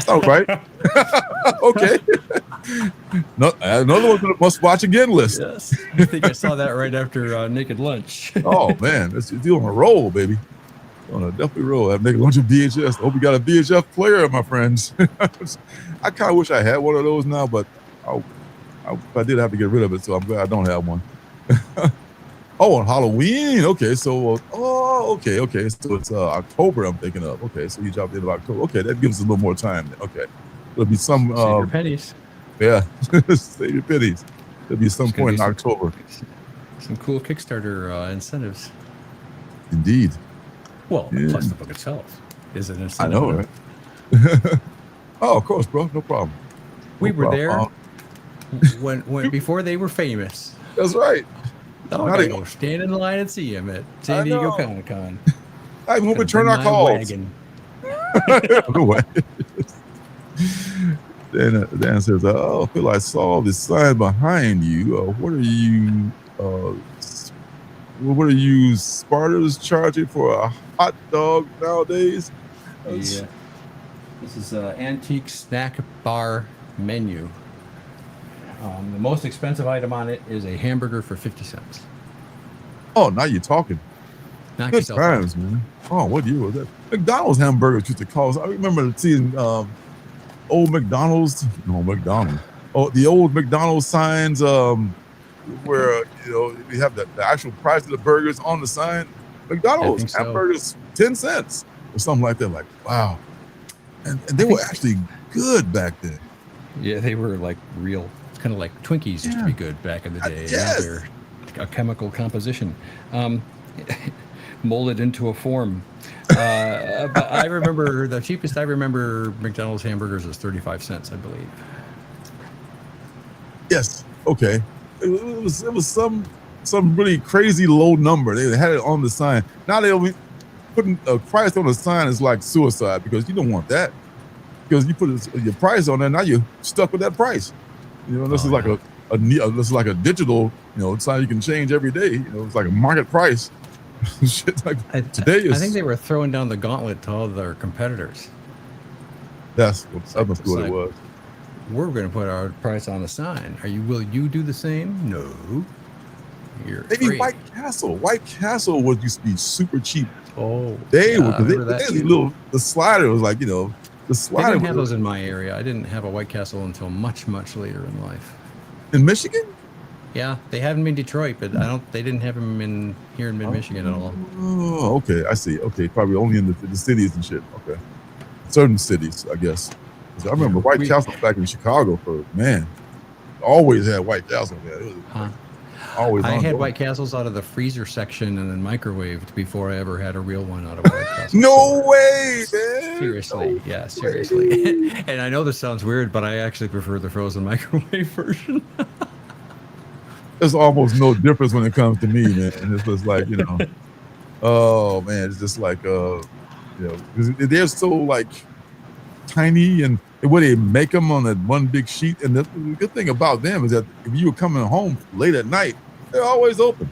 All right. Okay. No, another one on the must watch again list. Yes. I think I saw that right after Naked Lunch. Oh man, you're on a roll, baby. On a definitely roll. I have Naked Lunch of VHS. I hope you got a VHF player, my friends. I kind of wish I had one of those now, but I did have to get rid of it, so I'm glad I don't have one. Oh, on Halloween. Okay, so okay. So it's October. I'm thinking of. Okay, so you dropped in October. Okay, that gives us a little more time. Okay, there'll be some. Save your pennies. Yeah, save your pennies. There'll be some point in October. Some cool Kickstarter incentives. Indeed. Well, plus the book itself is an incentive. I know, right? Oh, of course, bro. No problem. We were there when before they were famous. That's right. Oh, I go stand in line and see him at San Diego Comic Con. I'm home to return our calls. No way. Dan says, "Oh, Phil, I saw the sign behind you. What are you Spartans charging for a hot dog nowadays?" Yeah. This is an antique snack bar menu. The most expensive item on it is a hamburger for 50 cents. Oh, now you're talking. Knock Good yourself times, out. man. Oh, what year was that? McDonald's hamburgers used to cost. I remember seeing old McDonald's. No, McDonald's. Oh, the old McDonald's signs where you have the actual price of the burgers on the sign. McDonald's hamburgers 10 cents or something like that. Like, wow. And they were actually good back then. Yeah, they were like real. It's kind of like Twinkies used to be good back in the day. Yes. They're a chemical composition, molded into a form. But I remember the cheapest I remember McDonald's hamburgers was 35 cents, I believe. Yes. Okay. It was some really crazy low number. They had it on the sign. Now they'll be putting a price on the sign is like suicide because you don't want that. Because you put your price on there, now you're stuck with that price. This is like this is like a digital, sign you can change every day. It's like a market price. Shit like today is. I think they were throwing down the gauntlet to all their competitors. That must be what it was. We're going to put our price on the sign. Will you do the same? No. Maybe free. White Castle. White Castle used to be super cheap. Oh, they were the slider was like the slider. They didn't have those in my area. I didn't have a White Castle until much, much later in life. In Michigan? Yeah, they have him in Detroit, but they didn't have him in here in mid-Michigan at all. Oh, okay, I see. Okay, probably only in the cities and shit. Okay, certain cities, I guess. 'Cause I remember White Castle back in Chicago always had White Castle there. It was always. I had ongoing. White Castles out of the freezer section and then microwaved before I ever had a real one out of White Castle. No way, man. Seriously, yeah, seriously. And I know this sounds weird, but I actually prefer the frozen microwave version. There's almost no difference when it comes to me, man. And it's just like, oh man, it's just like, 'cause they're so like tiny, and the way they make them on that one big sheet. And the good thing about them is that if you were coming home late at night, they're always open.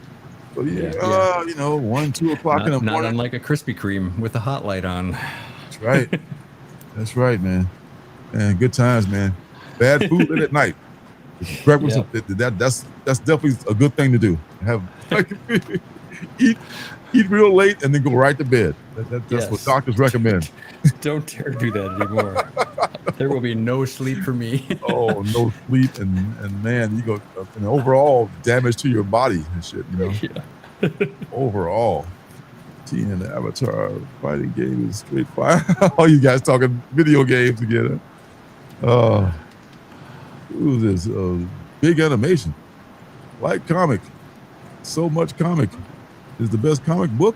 So 1, 2 o'clock in the morning. Not unlike a Krispy Kreme with the hot light on. That's right. That's right, man. And good times, man. Bad food late at night. Breakfast, that's definitely a good thing to do. Have eat real late and then go right to bed. That's what doctors recommend. Don't dare do that anymore. There will be no sleep for me. Oh, no sleep, and man, you go and overall damage to your body and shit. Yeah. Overall, T and the Avatar fighting game is straight fire. All you guys talking video games together. Who's this? Big animation. Light comic. So much comic. Is the best comic book?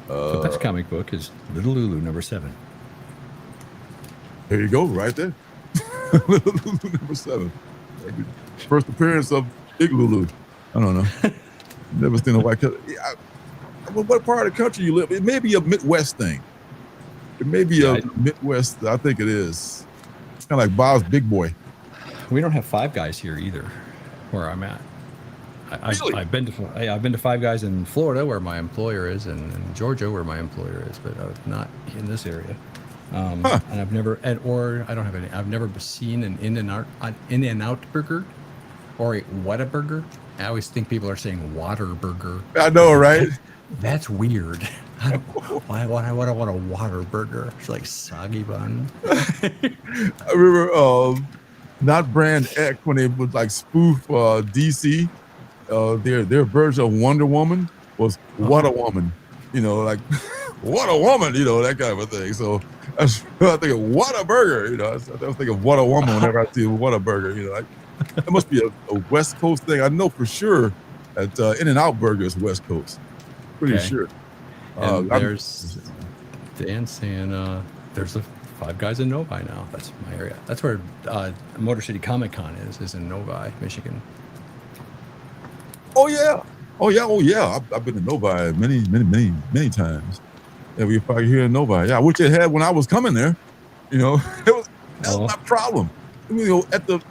The best comic book is Little Lulu #7. There you go, right there. Little Lulu #7. First appearance of Big Lulu. I don't know. Never seen a white color. What part of the country you live? It may be a Midwest thing. It may be a Midwest. I think it is. Kind of like Bob's Big Boy. We don't have Five Guys here either, where I'm at. Really? I've been to Five Guys in Florida, where my employer is, and in Georgia, where my employer is, but not in this area. And I've never, I don't have any. I've never seen an In-N-Out burger or a Whataburger. I always think people are saying water burger. I know, right? That's weird. Why would I want a water burger? It's like soggy bun. I remember not Brand X when they would like spoof DC. Their version of Wonder Woman was What a Woman. Like what a woman, that kind of a thing. So I was thinking, what a burger, I was thinking what a woman whenever I see what a burger, like that must be a West Coast thing. I know for sure that In-N-Out Burger is West Coast. Pretty sure. There's Dan saying there's a Five Guys in Novi now. That's my area. That's where Motor City Comic Con is in Novi, Michigan. Oh yeah. I've been to Novi many times. Yeah, we probably here in Novi. Yeah, I wish they had when I was coming there. That was my problem. At the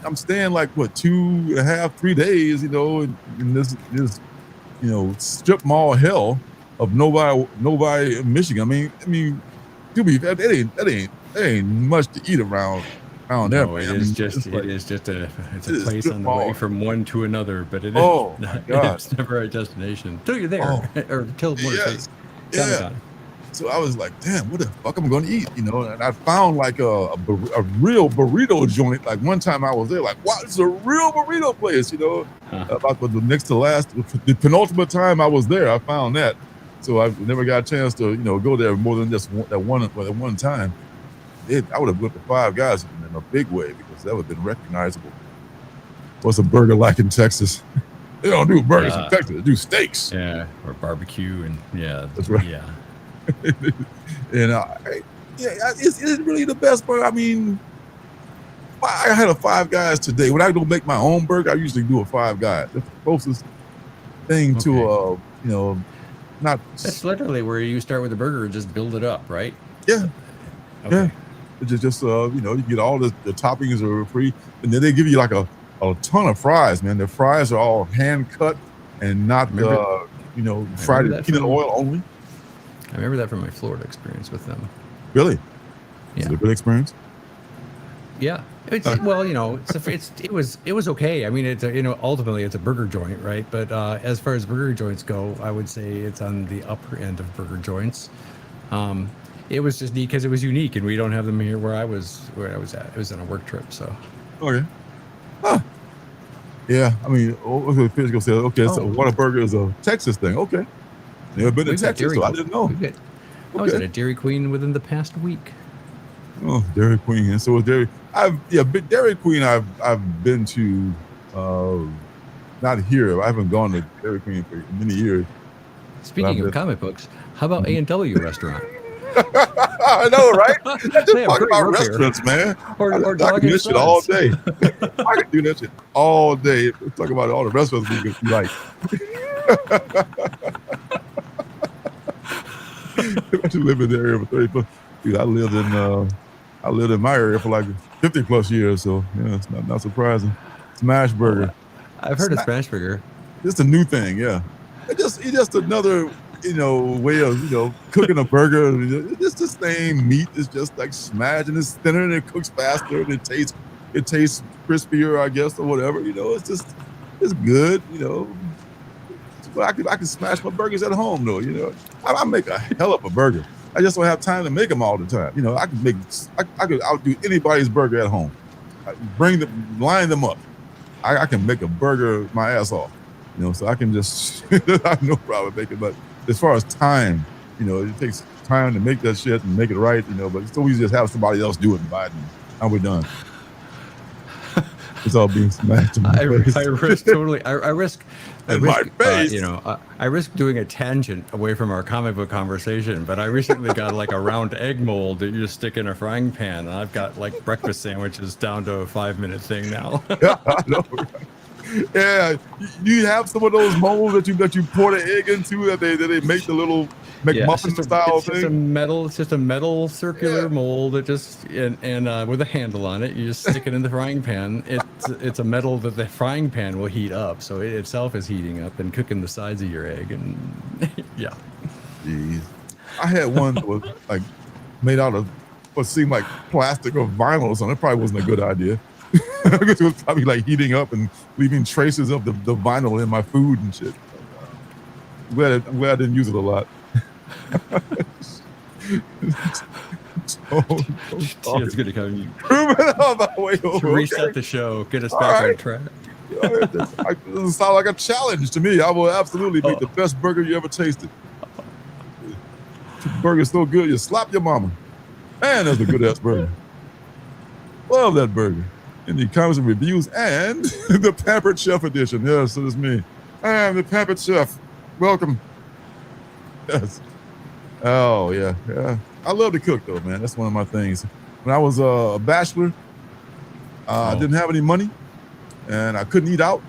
I'm staying like 2.5, 3 days. In this strip mall hell of Novi, Michigan. I mean, to be fair, that ain't much to eat around there. No, it is just a place on the way from one to another, but it is. Oh my God. It's never a destination till you're there, or till Motor City. Yeah. So I was like, damn, what the fuck am I going to eat? And I found like a real burrito joint. Like one time I was there, like, wow, this is a real burrito place. About the next to last, the penultimate time I was there, I found that. So I never got a chance to, go there more than just at one time. I would have went to Five Guys in a big way because that would have been recognizable. What's a burger like in Texas? They don't do burgers in Texas. They do steaks. Yeah, or barbecue, and that's right. Yeah. And is it really the best burger? I mean, I had a Five Guys today. When I don't make my own burger, I usually do a Five Guys. That's the closest thing to not. That's literally where you start with a burger and just build it up, right? Yeah. Okay. Yeah. It's just you get all the toppings are free, and then they give you like a ton of fries, man. The fries are all hand cut and not fried in peanut oil only. I remember that from my Florida experience with them. Really? Yeah. Is it a good experience? Yeah. It was okay. I mean, ultimately it's a burger joint, right? But as far as burger joints go, I would say it's on the upper end of burger joints. It was just neat because it was unique, and we don't have them here where I was at. It was on a work trip, so. Okay. Huh. Yeah, I mean, okay, physical says, okay, so Oh. Whataburger is a Texas thing. Okay. Never been to We've got Texas, Dairy so I didn't know. I was at a Dairy Queen within the past week. Oh, Dairy Queen. And so is Dairy. But Dairy Queen I've been to, not here. I haven't gone to Dairy Queen for many years. Speaking of comic books, how about A&W restaurant? I know, right? That's just talking about restaurants, man. Or I Dog can do and that shit all Sons. day. I can do that shit all day. Talk about all the restaurants we like. I should live in the area for 30 plus. Dude, I lived in my area for like 50 plus years, so yeah, it's not surprising. Smash Burger. I've heard of Smash Burger. It's a new thing, yeah. It's just another, way of, cooking a burger. It's the same meat. It's just like smashed, and it's thinner, and it cooks faster, and it tastes crispier, I guess, or whatever. It's good, But I can smash my burgers at home, though. I make a hell of a burger. I just don't have time to make them all the time. I could outdo anybody's burger at home. Line them up. I can make a burger my ass off. So I can just, I have no problem making it. But as far as time, it takes time to make that shit and make it right, but it's so easy to just have somebody else do it and buy it, and we're done. It's all being smashed in my face. I risk totally. I risk. My face. I risk doing a tangent away from our comic book conversation. But I recently got like a round egg mold that you just stick in a frying pan, and I've got like breakfast sandwiches down to a 5-minute thing now. Yeah, I know. Yeah, you have some of those molds that you pour the egg into that they make the little McMuffin style thing. It's just a metal circular mold that just and with a handle on it. You just stick it in the frying pan. It's a metal that the frying pan will heat up, so it itself is heating up and cooking the sides of your egg. And yeah. Jeez, I had one that was like made out of what seemed like plastic or vinyl or something. It probably wasn't a good idea. It was probably like heating up and leaving traces of the vinyl in my food and shit. I'm glad I didn't use it a lot. It's gonna come to reset the show, get us back on track. It doesn't sound like a challenge to me. I will absolutely make the best burger you ever tasted. The burger's so good, you slap your mama. Man, that's a good ass burger. Love that burger. And the comments and reviews and the Pampered Chef edition. Yes, that is me. I am the Pampered Chef. Welcome. Yes. Oh, yeah. I love to cook, though, man. That's one of my things. When I was a bachelor, I didn't have any money, and I couldn't eat out,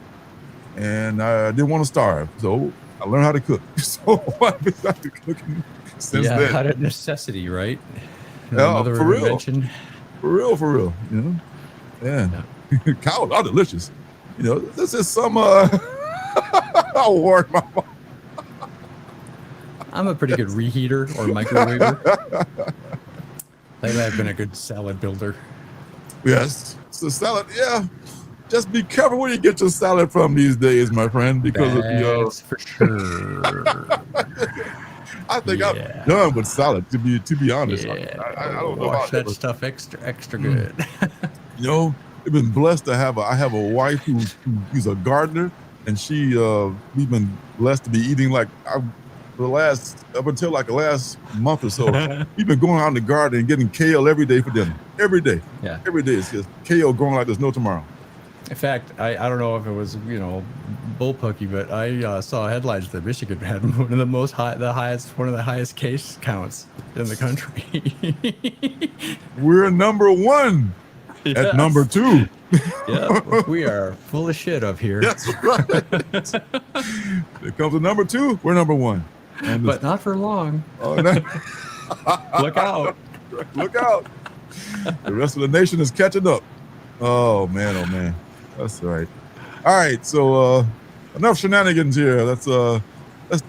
and I didn't want to starve. So I learned how to cook. So I've been back to cooking since then. Out of necessity, right? For real. For real. Yeah. Cows are delicious. This is some award my mom. I'm a pretty good reheater or microwaver. Lately, I've been a good salad builder. Yes, so salad. Yeah, just be careful where you get your salad from these days, my friend, because That's for sure. I think I'm done with salad. To be honest, I don't know Wash about that stuff extra good. I've been blessed to have a wife who's a gardener, and we've been blessed to be eating up until the last month or so. We've been going out in the garden and getting kale every day for dinner. Every day. Yeah. Every day it's just kale growing like there's no tomorrow. In fact, I don't know if it was bullpucky, but I saw headlines that Michigan had one of the highest case counts in the country. We're number one. Yes. At number 2. Yeah, we are full of shit up here. That's right. It comes to number 2. We're number 1. But not for long. Look out. Look out. The rest of the nation is catching up. Oh, man. That's right. All right, so enough shenanigans here. Let's do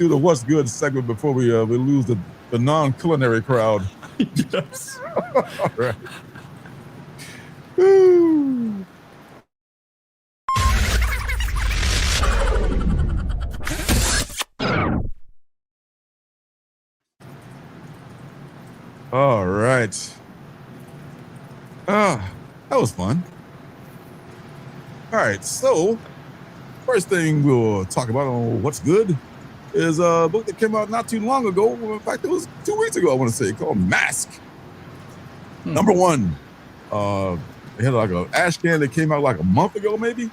the What's Good segment before we lose the non-culinary crowd. Yes. All right. Woo. All right. That was fun. All right, so first thing we'll talk about on What's Good is a book that came out not too long ago. In fact, it was 2 weeks ago, I want to say, called Mask. Number one. They had like an ash can that came out like a month ago, maybe.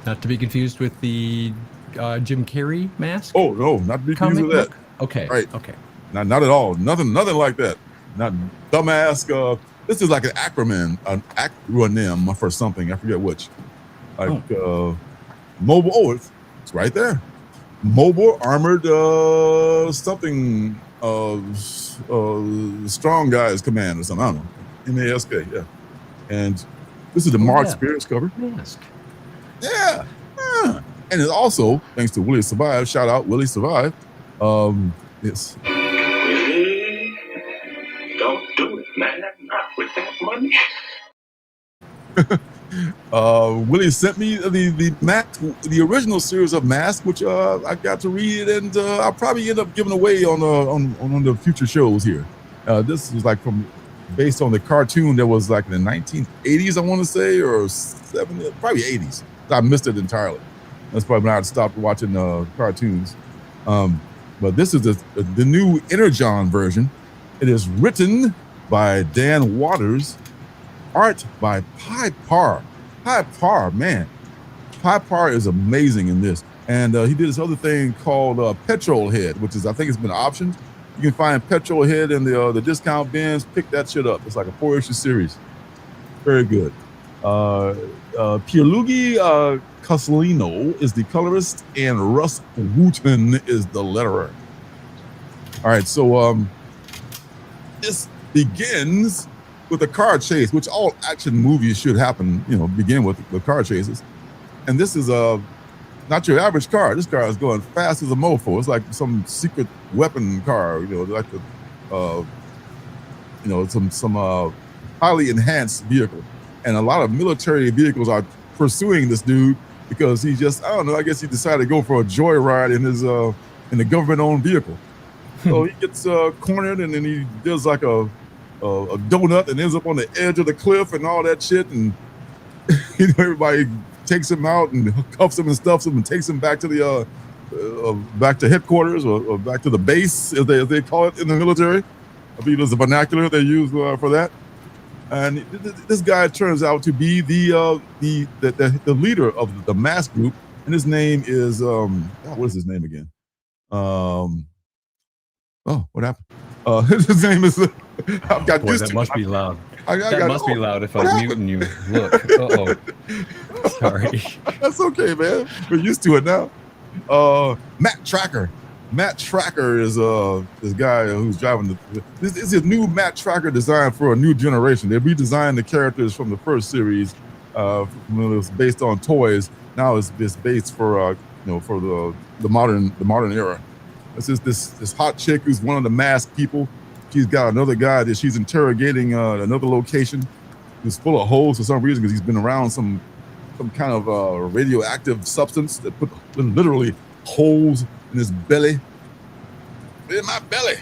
Not to be confused with the Jim Carrey mask. Oh no, not to be confused with that. Okay. Right. Okay. Not at all. Nothing like that. Not dumbass. This is like an acronym for something. I forget which. Like mobile. Oh, it's right there. Mobile armored something. Strong guys command or something. I don't know. MASK. Yeah. And this is the Mark Spears cover. Mask. Yeah. And it's also thanks to Willie Survive. Shout out Willie Survive. Yes. Don't do it, man. Not with that money. Willie sent me the original series of Mask, which I got to read, and I'll probably end up giving away on the future shows here. This is like based on the cartoon that was like in the 1980s, I want to say, or 70s, probably 80s. I missed it entirely. That's probably when I stopped watching cartoons. But this is the new Energon version. It is written by Dan Waters, art by Pi Par. Pi Par, man. Pi Par is amazing in this. And he did this other thing called Petrol Head, which is, I think it's been optioned. You can find Petrol Head in the discount bins. Pick that shit up. It's like a 4-issue series. Very good. Pierluigi Castellino is the colorist, and Russ Wooten is the letterer. All right, so this begins with a car chase, which all action movies should happen, begin with car chases. And this is not your average car. This car is going fast as a mofo. It's like some secret weapon car, like some highly enhanced vehicle. And a lot of military vehicles are pursuing this dude because he just, I don't know, I guess he decided to go for a joyride in his in the government-owned vehicle. So he gets cornered, and then he does like a donut and ends up on the edge of the cliff and all that shit. And everybody takes him out and cuffs him and stuffs him and takes him back to the back to headquarters or back to the base, as they call it in the military. I believe there's a vernacular they use for that. And this guy turns out to be the leader of the mask group, and his name is what is his name again? What happened? His name is. I've got Boy, that must be loud. That must be loud if I'm muting you. Look. Sorry. That's okay, man. We're used to it now. Matt Tracker. Matt Tracker is this guy who's driving this is a new Matt Tracker designed for a new generation. They redesigned the characters from the first series. When it was based on toys. Now it's based for for the modern era. This is this hot chick who's one of the masked people. She's got another guy that she's interrogating another location who's full of holes for some reason because he's been around some kind of radioactive substance that put literally holes in his belly. In my belly.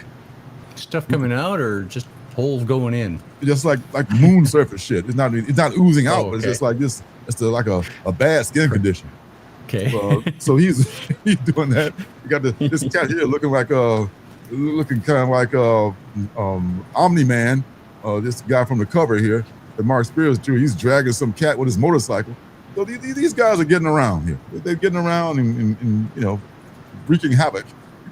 Stuff coming out or just holes going in? Just like moon surface shit. It's not oozing out, but it's just like this. It's like a bad skin condition. Okay. So he's doing that. You got this cat here looking kind of like Omni-Man. This guy from the cover here, that Mark Spears drew. He's dragging some cat with his motorcycle. So these guys are getting around here. They're getting around and wreaking havoc.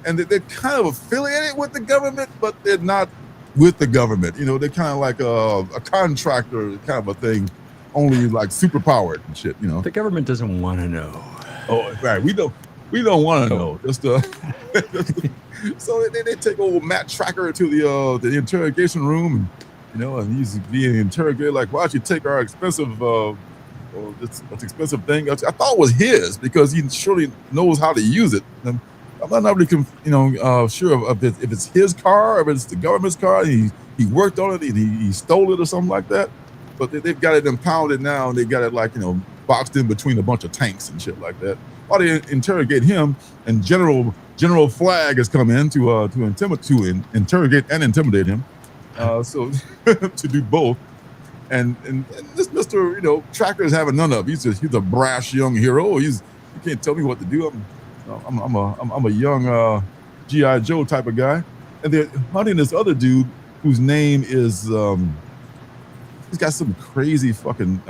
And they're kind of affiliated with the government, but they're not with the government. They're kind of like a contractor kind of a thing, only like super powered and shit. The government doesn't want to know. Oh, right. We don't want to know. Just so they take old Matt Tracker to the interrogation room, and he's being interrogated like, why'd you take our expensive this expensive thing? I thought it was his because he surely knows how to use it. And I'm not really sure if it's his car or if it's the government's car. He worked on it and he stole it or something like that. But they've got it impounded now, and they got it boxed in between a bunch of tanks and shit like that. While they interrogate him, and General Flag has come in to interrogate and intimidate him. So to do both. And this Mr. Tracker is having none of it. He's a brash young hero. You can't tell me what to do. I'm a young G.I. Joe type of guy, and they're hunting this other dude whose name is he's got some crazy fucking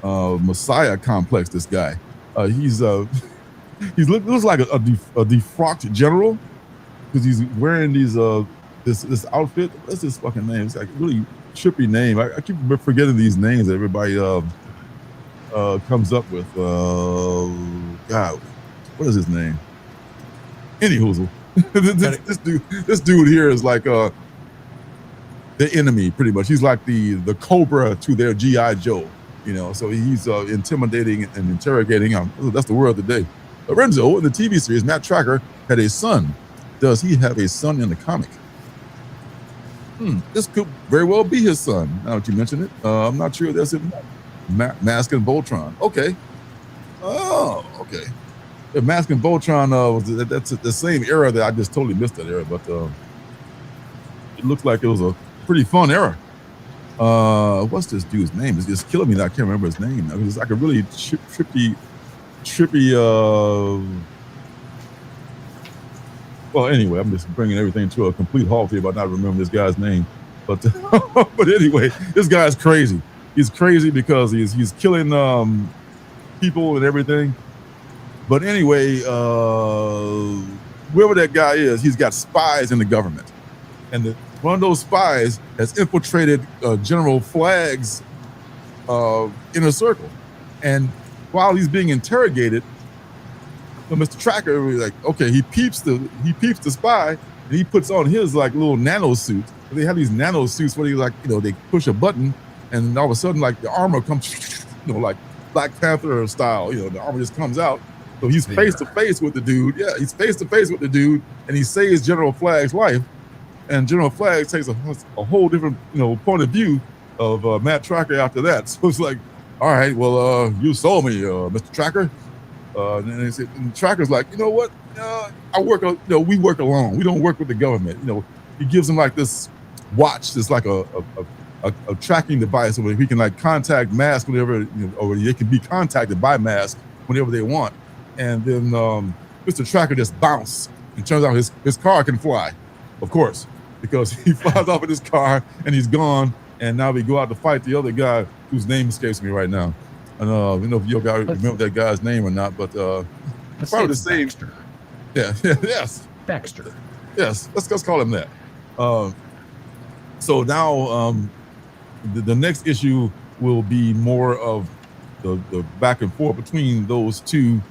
Messiah complex. This guy, he looks like a defrocked general because he's wearing these this outfit. What's his fucking name? It's like a really trippy name. I keep forgetting these names that everybody comes up with. God, what is his name? Anywho, this dude here is like the enemy, pretty much. He's like the Cobra to their G.I. Joe, So he's intimidating and interrogating. That's the word of the day. Lorenzo in the TV series, Matt Tracker had a son. Does he have a son in the comic? This could very well be his son. Now that you mention it, I'm not sure. That's him. Mask and Voltron. Okay. Oh, okay. If Mask and Voltron that's the same era that I just totally missed that era, but it looks like it was a pretty fun era. What's this dude's name? It's just killing me that I can't remember his name. It's like a really trippy. Well, anyway, I'm just bringing everything to a complete halt here about not remembering this guy's name. But but anyway, this guy's crazy. He's crazy because he's killing people and everything. But anyway, whoever that guy is, he's got spies in the government, and one of those spies has infiltrated General Flagg's inner circle. And while he's being interrogated, Mr. Tracker was like, okay, he peeps the spy, and he puts on his like little nano suit. They have these nano suits where they push a button, and all of a sudden like the armor comes, like Black Panther style. The armor just comes out. So he's face to face with the dude. Yeah, he's face to face with the dude, and he saves General Flagg's life. And General Flagg takes a whole different point of view of Matt Tracker after that. So it's like, all right, well, you sold me, Mr. Tracker. And Tracker's like, you know what? I work. We work alone. We don't work with the government. He gives him like this watch. That's like a tracking device where he can like contact Mask whenever, or they can be contacted by Mask whenever they want. And then Mr. Tracker just bounced. It turns out his car can fly, of course, because he flies off in his car and he's gone. And now we go out to fight the other guy whose name escapes me right now. And if you guys remember that guy's name or not, but probably the same. Baxter. Yeah, yes. Baxter. Yes, let's call him that. So now the next issue will be more of the back and forth between those two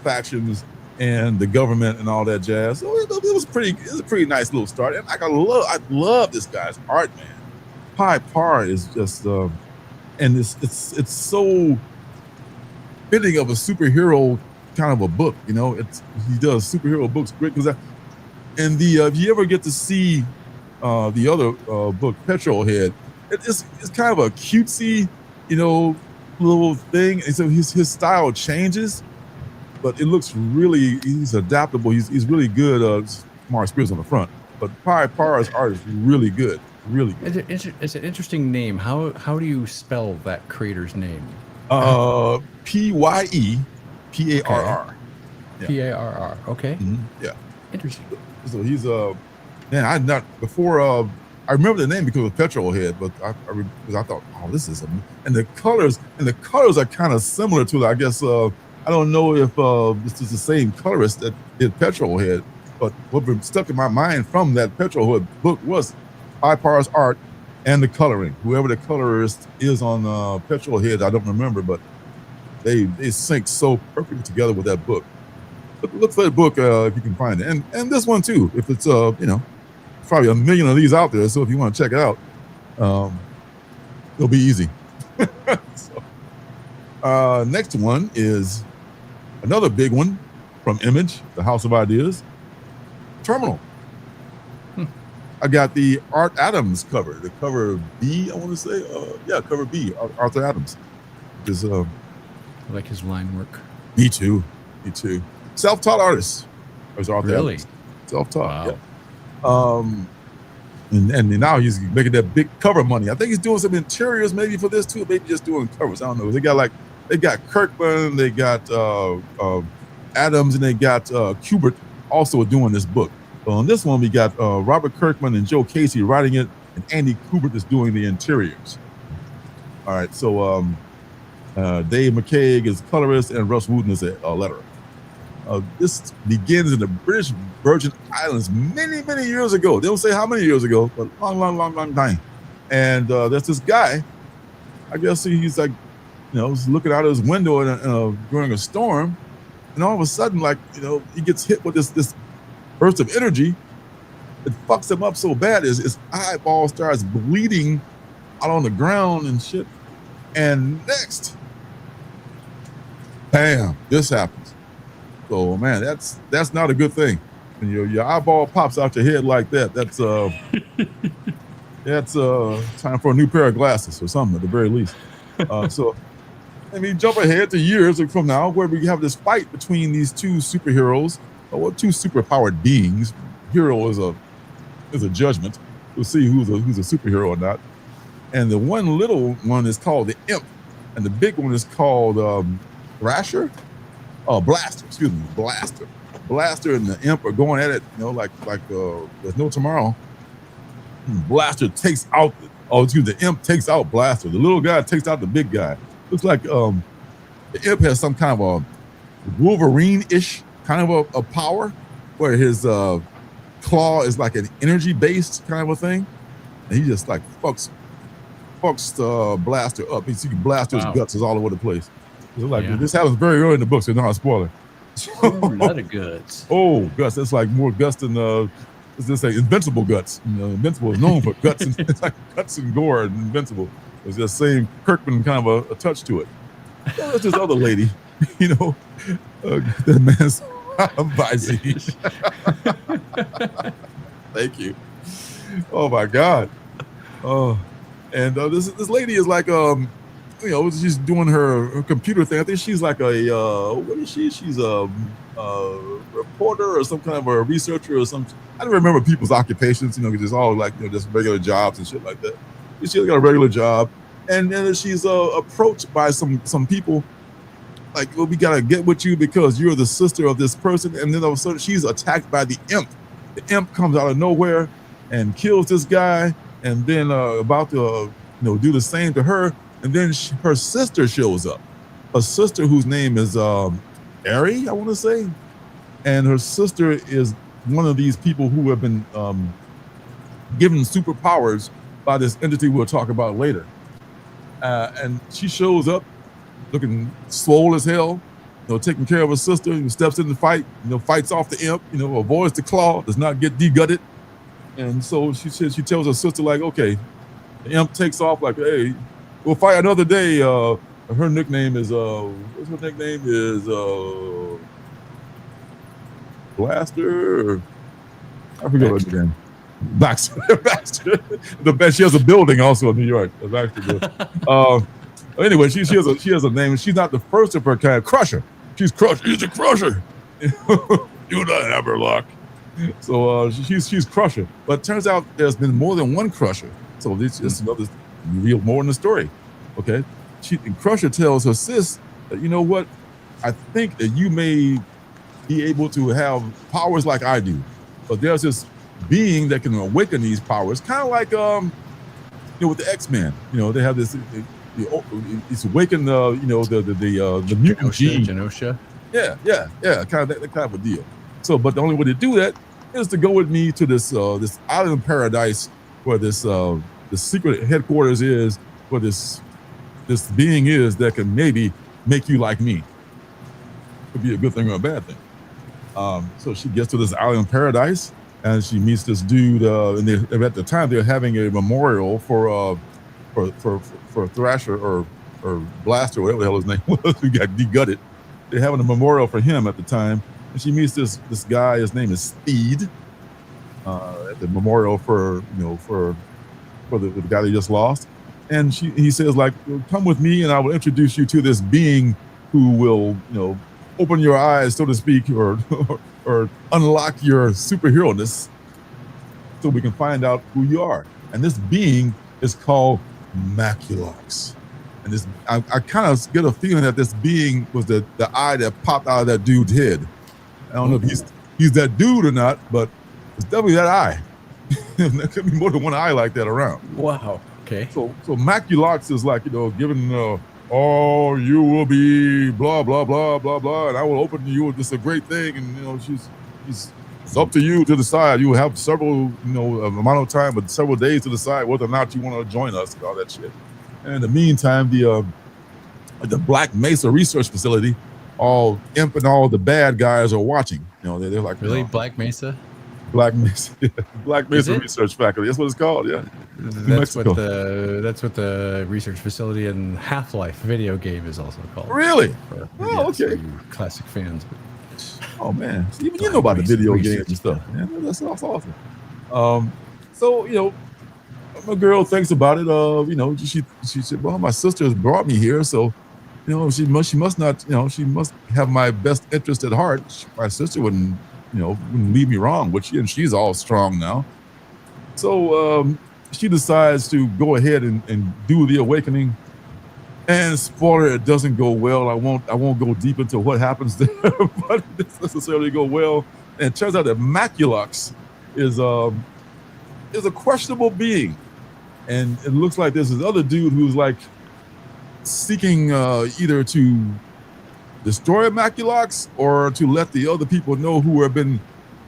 factions and the government and all that jazz. So it was a pretty nice little start. And I love this guy's art, man. Pi Par is just and it's so fitting of a superhero kind of a book, he does superhero books great because and if you ever get to see the other book, Petrol Head, it's kind of a cutesy, little thing. And so his style changes, but it looks really, he's adaptable. He's really good. Mark Spears on the front, but Pi Par's art is really good. Really good. It's an interesting name. How do you spell that creator's name? Pye Parr. Yeah. Parr. Okay. Mm-hmm. Yeah. Interesting. So he's man. I not before. I remember the name because of Petrol Head, but I thought, oh, this is and the colors are kind of similar to it. I guess I don't know if this is the same colorist that did Petrol Head, but what stuck in my mind from that Petrol Head book was Pi Par's art and the coloring. Whoever the colorist is on Petrol Head, I don't remember, but they sync so perfectly together with that book. But look for that book if you can find it, and this one too. If it's probably a million of these out there, so if you want to check it out, it'll be easy. So, next one is another big one from Image, the House of Ideas, Terminal. I got the Art Adams cover, the cover B, I want to say. Cover B, Arthur Adams. I like his line work. Me too. Self-taught artist. There's Arthur Really? Adams. Self-taught, wow. yeah. And now he's making that big cover money. I think he's doing some interiors maybe for this too, maybe just doing covers. I don't know. They got Kirkman, they got Adams, and they got Kubert also doing this book. So on this one, we got Robert Kirkman and Joe Casey writing it, and Andy Kubert is doing the interiors. All right, so Dave McCaig is colorist, and Russ Wooten is a letterer. This begins in the British Virgin Islands many, many years ago. They don't say how many years ago, but long time. And there's this guy, I guess he's like, he's looking out of his window during a storm, and all of a sudden, like, he gets hit with this burst of energy. It fucks him up so bad, his eyeball starts bleeding out on the ground and shit. And next, bam, this happens. So man, that's not a good thing. When your eyeball pops out your head like that, that's time for a new pair of glasses or something at the very least. So let me jump ahead to years from now, where we have this fight between these two superheroes, or two superpowered beings. Hero is a judgment. We'll see who's a superhero or not. And the one little one is called the Imp, and the big one is called Thrasher. Oh, Blaster, excuse me, Blaster. Blaster and the Imp are going at it, like there's no tomorrow. Blaster takes out, the Imp takes out Blaster. The little guy takes out the big guy. Looks like the Imp has some kind of a Wolverine-ish kind of a power, where his claw is like an energy-based kind of a thing. And he just like fucks Blaster up. You see Blaster's guts is all over the place. This happens very early in the book, so not a spoiler. A lot of guts. Oh, guts. That's like more guts than let's just say Invincible guts. Invincible is known for guts and it's like guts and gore and Invincible. It's the same Kirkman kind of a touch to it. So there's this other lady, that man's Visine. Thank you. Oh my God. Oh, and this lady is like she's doing her computer thing. I think she's like what is she? She's a reporter or some kind of a researcher or some. I don't remember people's occupations. Just all like just regular jobs and shit like that. She's got a regular job, and then she's approached by some people. Like, well, we gotta get with you because you're the sister of this person, and then all of a sudden she's attacked by the Imp. The Imp comes out of nowhere and kills this guy, and then about to do the same to her. And then her sister shows up, a sister whose name is Ari, I want to say. And her sister is one of these people who have been given superpowers by this entity we'll talk about later. And she shows up looking swole as hell, taking care of her sister, and steps in the fight, fights off the Imp, avoids the claw, does not get degutted. And so she tells her sister, like, okay, the Imp takes off like, hey, we'll fight another day. Her nickname is what's her nickname is Blaster. Or, I forget what her name. Baxter. She has a building also in New York. Anyway, she has a name, and she's not the first of her kind. Crusher. She's Crusher. She's a Crusher. You don't have her luck. So she's Crusher. But it turns out there's been more than one Crusher. So this is another real more in the story. Okay, Crusher tells her sis that, you know what, I think that you may be able to have powers like I do, but there's this being that can awaken these powers, kind of like with the X-Men. They have this it's awakened the mutant gene. Genosha. Yeah, kind of that kind of a deal. So, but the only way to do that is to go with me to this island paradise where this the secret headquarters is, where this being is that can maybe make you like me. Could be a good thing or a bad thing. So she gets to this island paradise and she meets this dude. And at the time they're having a memorial for Thrasher or Blaster, whatever the hell his name was, who got degutted. They're having a memorial for him at the time, and she meets this guy. His name is Speed. At the memorial for the guy they just lost. And he says, like, come with me and I will introduce you to this being who will, open your eyes, so to speak, or unlock your superhero-ness. so we can find out who you are. And this being is called Maculox. And this, I kind of get a feeling that this being was the eye that popped out of that dude's head. I don't know if he's that dude or not, but it's definitely that eye. There could be more than one eye like that around. Wow. Okay. So Maculox is like, giving, oh, you will be blah, blah, blah, blah, blah, and I will open to you with just a great thing. And, it's up to you to decide. You will have several, amount of time, but several days to decide whether or not you want to join us and all that shit. And in the meantime, the Black Mesa Research Facility, all imp and all the bad guys are watching. They're like, really, Black Mesa? Black Mesa Research Faculty. That's what it's called. Yeah, that's what the research facility in Half-Life video game is also called. Really? Okay. You classic fans. Oh man, even you know about the video games and stuff. Man, that's awesome. So my girl thinks about it. She said, well, my sister has brought me here, so she must not, she must have my best interest at heart. My sister wouldn't leave me wrong, but she's all strong now. So she decides to go ahead and do the awakening. And spoiler, it doesn't go well. I won't go deep into what happens there, but it doesn't necessarily go well. And it turns out that Maculox is a questionable being. And it looks like there's this other dude who's like seeking either to destroy Maculox or to let the other people know who have been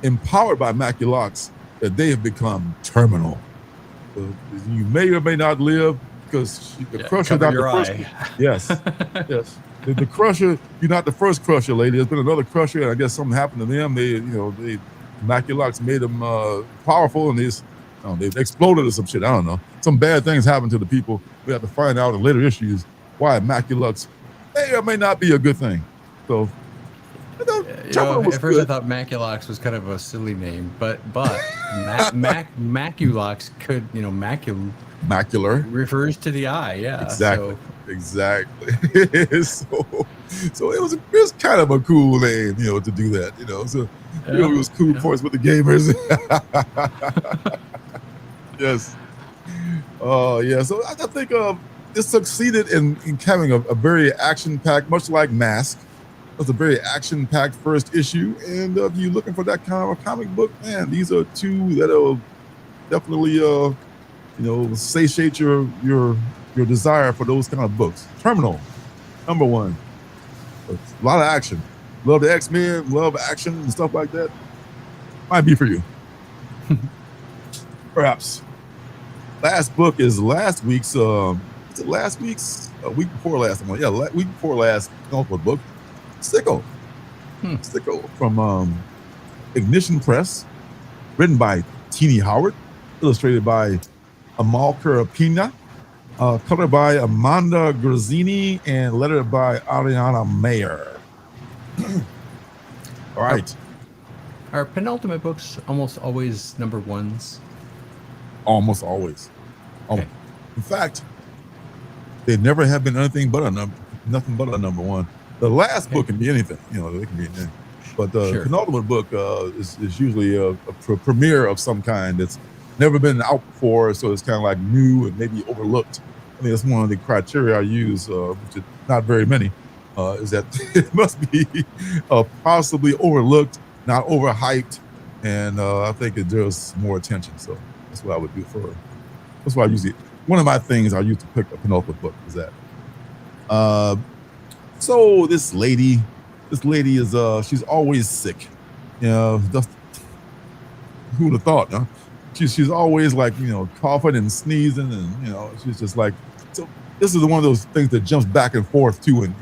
empowered by Maculox that they have become terminal. You may or may not live because the Crusher not the first. Yes, yes. The Crusher, you're not the first Crusher, lady. There's been another Crusher, and I guess something happened to them. Maculox made them powerful, and they've exploded or some shit. I don't know. Some bad things happened to the people. We have to find out in later issues why Maculox may or may not be a good thing. So, at first I thought Maculox was kind of a silly name, but Maculox could, macular refers to the eye. Yeah, exactly. So it was kind of a cool name, to do that. So it was cool for us with the gamers. Yes. Yeah. So I think this succeeded in having a very action-packed, much like Mask. It's a very action-packed first issue, and if you're looking for that kind of a comic book, man, these are two that'll definitely, satiate your desire for those kind of books. Terminal, #1. A lot of action. Love the X-Men, love action and stuff like that. Might be for you. Perhaps. Last book is last week's. Is it last week's? Week before last one. Yeah, week before last Penultimate Book. Sicko. Sicko from Ignition Press. Written by Teeny Howard. Illustrated by Amalcur Pina. Colored by Amanda Grazzini and lettered by Ariana Mayer. All right. Are penultimate books almost always #1s? Almost always. Okay. In fact, they never have been nothing but a #1. The last book can be anything, they can be anything. But the penultimate book is usually a premiere of some kind that's never been out before, so it's kind of like new and maybe overlooked. I mean, that's one of the criteria I use, which is not very many, is that it must be possibly overlooked, not overhyped, and I think it deserves more attention. So that's what I would do that's why I usually, one of my things I use to pick a penultimate book is that. So this lady is, she's always sick. Just, who would have thought, huh? She's always like, coughing and sneezing and, she's just like, so this is one of those things that jumps back and forth too. And,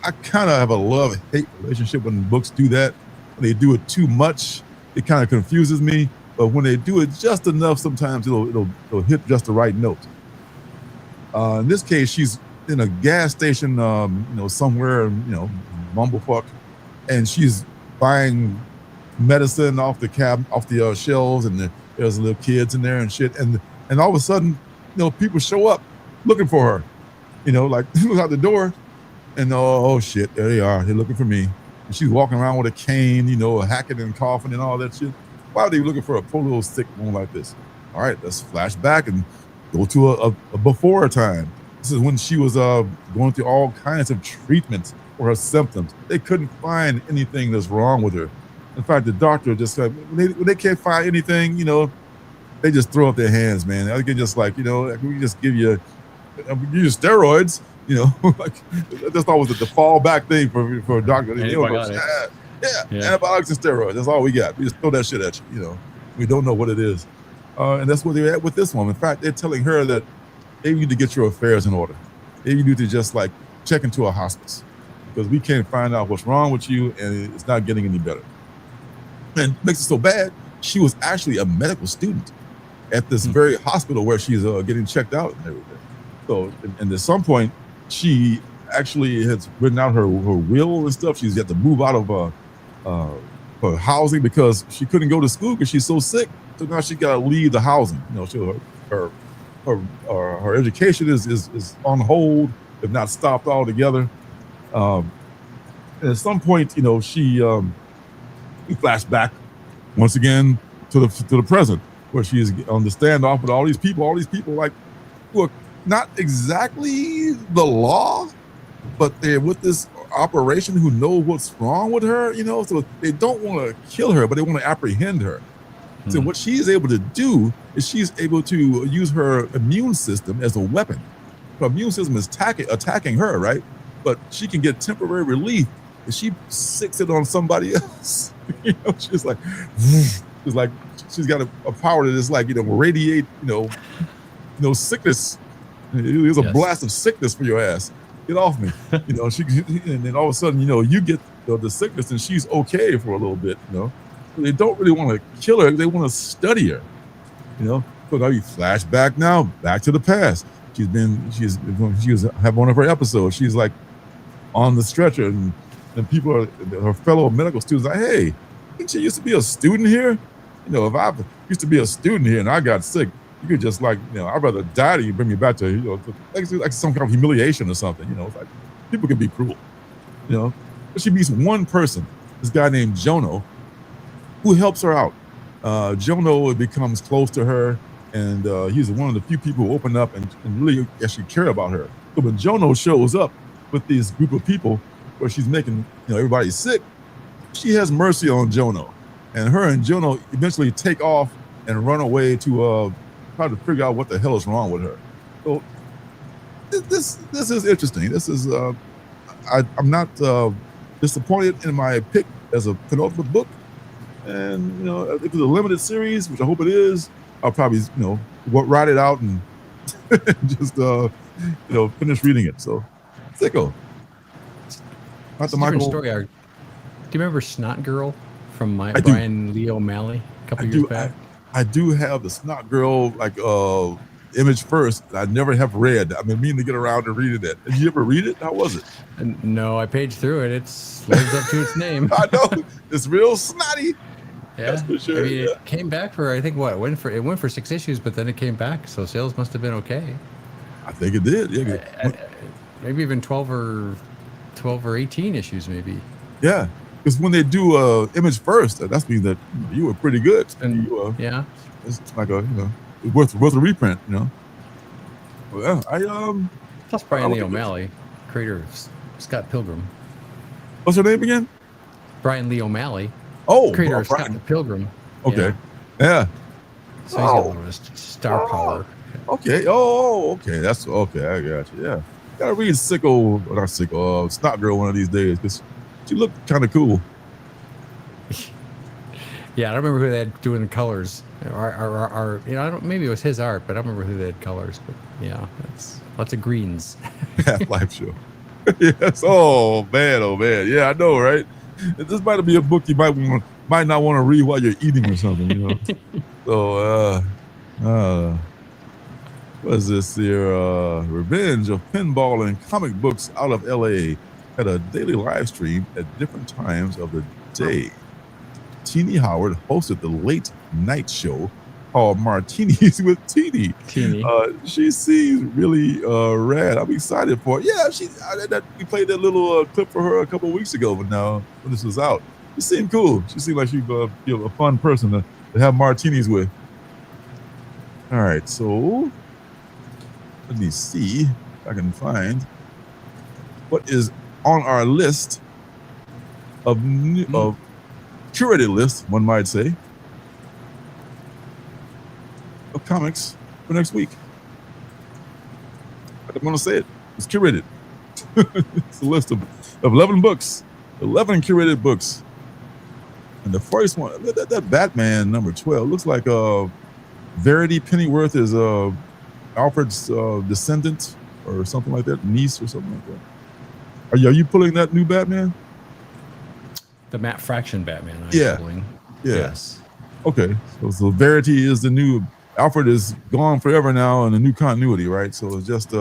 I kind of have a love-hate relationship when books do that. When they do it too much, it kind of confuses me. But when they do it just enough, sometimes it'll hit just the right note. In this case, she's in a gas station, somewhere, bumblefuck, and she's buying medicine off the shelves, and there's little kids in there and shit, and all of a sudden, people show up looking for her, like look out the door, and oh shit, there they are, they're looking for me, and she's walking around with a cane, hacking and coughing and all that shit. Why are they looking for a poor little sick woman like this? All right, let's flash back and go to a before time. This is when she was going through all kinds of treatments for her symptoms. They couldn't find anything that's wrong with her. In fact, the doctor just said, when they can't find anything, they just throw up their hands, man. They can just we just give you steroids, like that's always the fallback thing for a doctor. Antibiotics and steroids. That's all we got. We just throw that shit at you. We don't know what it is. And that's where they're at with this one. In fact, they're telling her that maybe you need to get your affairs in order. Maybe you need to just check into a hospice because we can't find out what's wrong with you and it's not getting any better. And it makes it so bad, she was actually a medical student at this very hospital where she's getting checked out and everything. So, and at some point, she actually has written out her will and stuff. She's got to move out of her housing because she couldn't go to school because she's so sick. So now she got to leave the housing. Her education is on hold, if not stopped altogether. And at some point, we flash back once again to the present, where she is on the standoff with all these people who are not exactly the law, but they're with this operation who know what's wrong with her, so they don't want to kill her, but they want to apprehend her. So what she's able to do is she's able to use her immune system as a weapon. Her immune system is attacking her, right? But she can get temporary relief if she sicks it on somebody else. She's got a power to just radiate, sickness. There's a blast of sickness for your ass. Get off me. And then all of a sudden, you get the sickness and she's okay for a little bit, They don't really want to kill her. They want to study her, So now you flash back back to the past. She was have one of her episodes. She's on the stretcher and people her fellow medical students are hey, didn't you used to be a student here? If I used to be a student here and I got sick, you could just I'd rather die than you bring me back to, like some kind of humiliation or something, people can be cruel, But she meets one person, this guy named Jono, who helps her out. Jono becomes close to her, and he's one of the few people who open up and really actually care about her. So when Jono shows up with this group of people where she's making everybody sick, she has mercy on Jono, and her and Jono eventually take off and run away to try to figure out what the hell is wrong with her. So this is interesting. This is I'm not disappointed in my pick as a penultimate book. And if it's a limited series, which I hope it is, I'll probably ride it out and just finish reading it. So sicko. Not the Michael story arc. Do you remember Snot Girl from Brian Lee O'Malley a couple years back? I do have the Snot Girl image first. I never have read. I've been meaning to get around to reading it. Did you ever read it? How was it? No, I paged through it. It lives up to its name. I know. It's real snotty. Yeah, that's for sure. It came back for it went for 6 issues, but then it came back, so sales must have been okay. I think it did. Yeah, maybe even 12 or 18 issues, maybe. Yeah, because when they do image first, that means that you were pretty good. And yeah, it's like worth a reprint. Well, plus Brian Lee O'Malley, creator of Scott Pilgrim. What's her name again? Brian Lee O'Malley. Oh, creator of Scott Pilgrim. Okay. Yeah. So he's got a little star power. Okay. Oh, okay. That's okay. I got you. Yeah. Gotta read Snot Girl one of these days because she looked kind of cool. Yeah, I don't remember who they had doing the colors. Or I don't. Maybe it was his art, but I don't remember who they had colors. But yeah, that's lots of greens. Life show. Yes. Oh man. Yeah, I know, right? This might be a book you might not want to read while you're eating or something, So, what is this here? Revenge of Pinball and Comic Books out of LA had a daily live stream at different times of the day. Teenie Howard hosted the late night show called Martinis with Teenie. She seems really rad. I'm excited for it. Yeah, we played that little clip for her a couple of weeks ago, but now when this was out, she seemed cool. She seemed like she'd be a fun person to to have martinis with. All right, so let me see if I can find what is on our list of curated list, one might say, of comics for next week. I'm going to say it. It's curated. It's a list of 11 books, 11 curated books. And the first one, that Batman number 12 looks like Verity Pennyworth is Alfred's descendant or something like that, niece or something like that. Are you pulling that new Batman? The Matt Fraction Batman. I'm pulling. Yeah. Yes. Okay. So Verity is the new. Alfred is gone forever now in the new continuity, right? So it's just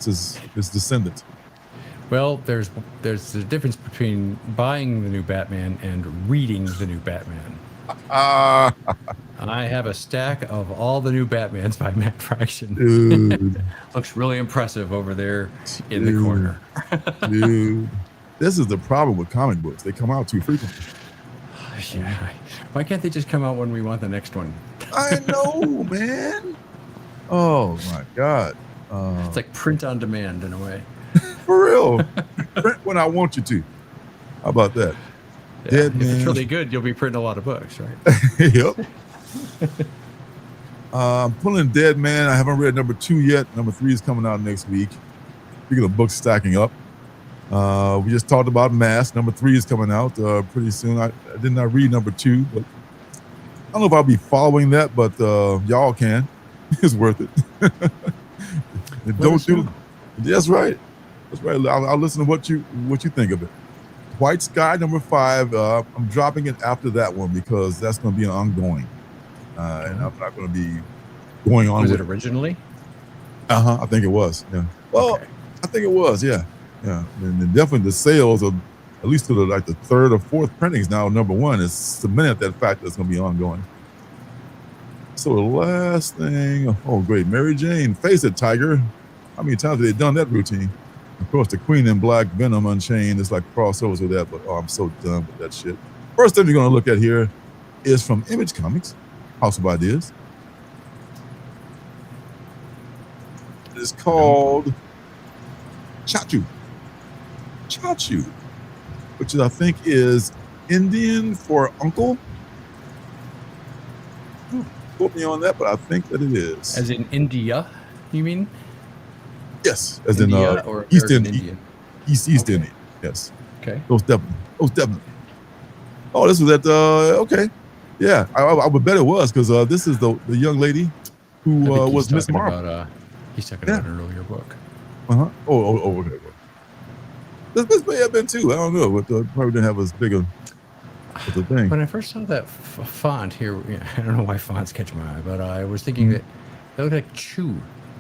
his descendant. Well, there's a difference between buying the new Batman and reading the new Batman. I have a stack of all the new Batmans by Matt Fraction. Dude. Looks really impressive over there in the corner. Dude. This is the problem with comic books. They come out too frequently. Yeah. Why can't they just come out when we want the next one? I know, man. Oh, my God. It's like print on demand in a way. For real. Print when I want you to. How about that? Yeah, Dead if Man. it's really good, you'll be printing a lot of books, right? Yep. I'm pulling Dead Man. I haven't read number 2 yet. Number 3 is coming out next week. Speaking of books stacking up, we just talked about Mask. Number 3 is coming out pretty soon. I did not read number 2, but I don't know if I'll be following that, but y'all can. It's worth it. Don't do. That's right. That's right. I'll listen to what you think of it. White Sky number 5. I'm dropping it after that one because that's going to be an ongoing, and I'm not going to be going on. Was with it originally? I think it was. Yeah. Well, okay. I think it was. Yeah. Yeah. And definitely the sales of at least to the 3rd or 4th printings now. Number 1 is cemented that fact that it's going to be ongoing. So the last thing. Oh, great. Mary Jane. Face it, Tiger. How many times have they done that routine? Of course, the Queen in Black, Venom Unchained, it's like crossovers with that, but I'm so done with that shit. First thing we're going to look at here is from Image Comics, House of Ideas. It's called Chachu, which I think is Indian for uncle. Quote me on that, but I think that it is. As in India, you mean? Yes, as India in or East Indian. East Okay. Indian. Yes. Okay. Most definitely. Oh, this was at okay. Yeah, I would bet it was because this is the young lady who was Miss Marvel. He's talking about an earlier book. Oh, okay. This may have been too. I don't know, but probably didn't have as big a thing. When I first saw that font here, I don't know why fonts catch my eye, but I was thinking that it looked like Chew.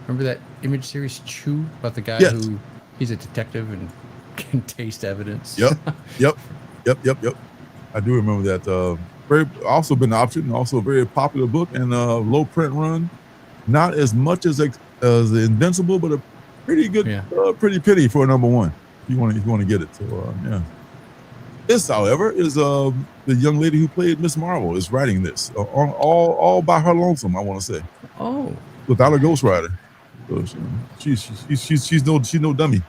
Remember that Image series Chew about the guy who he's a detective and can taste evidence? Yep. I do remember that. Very also been an option, also a very popular book and low print run. Not as much as Invincible, but a pretty good, pretty penny for a number 1. If you want to get it. So yeah. This, however, is the young lady who played Miss Marvel is writing this all by her lonesome. I want to say. Oh. Without a ghostwriter. So she's no dummy.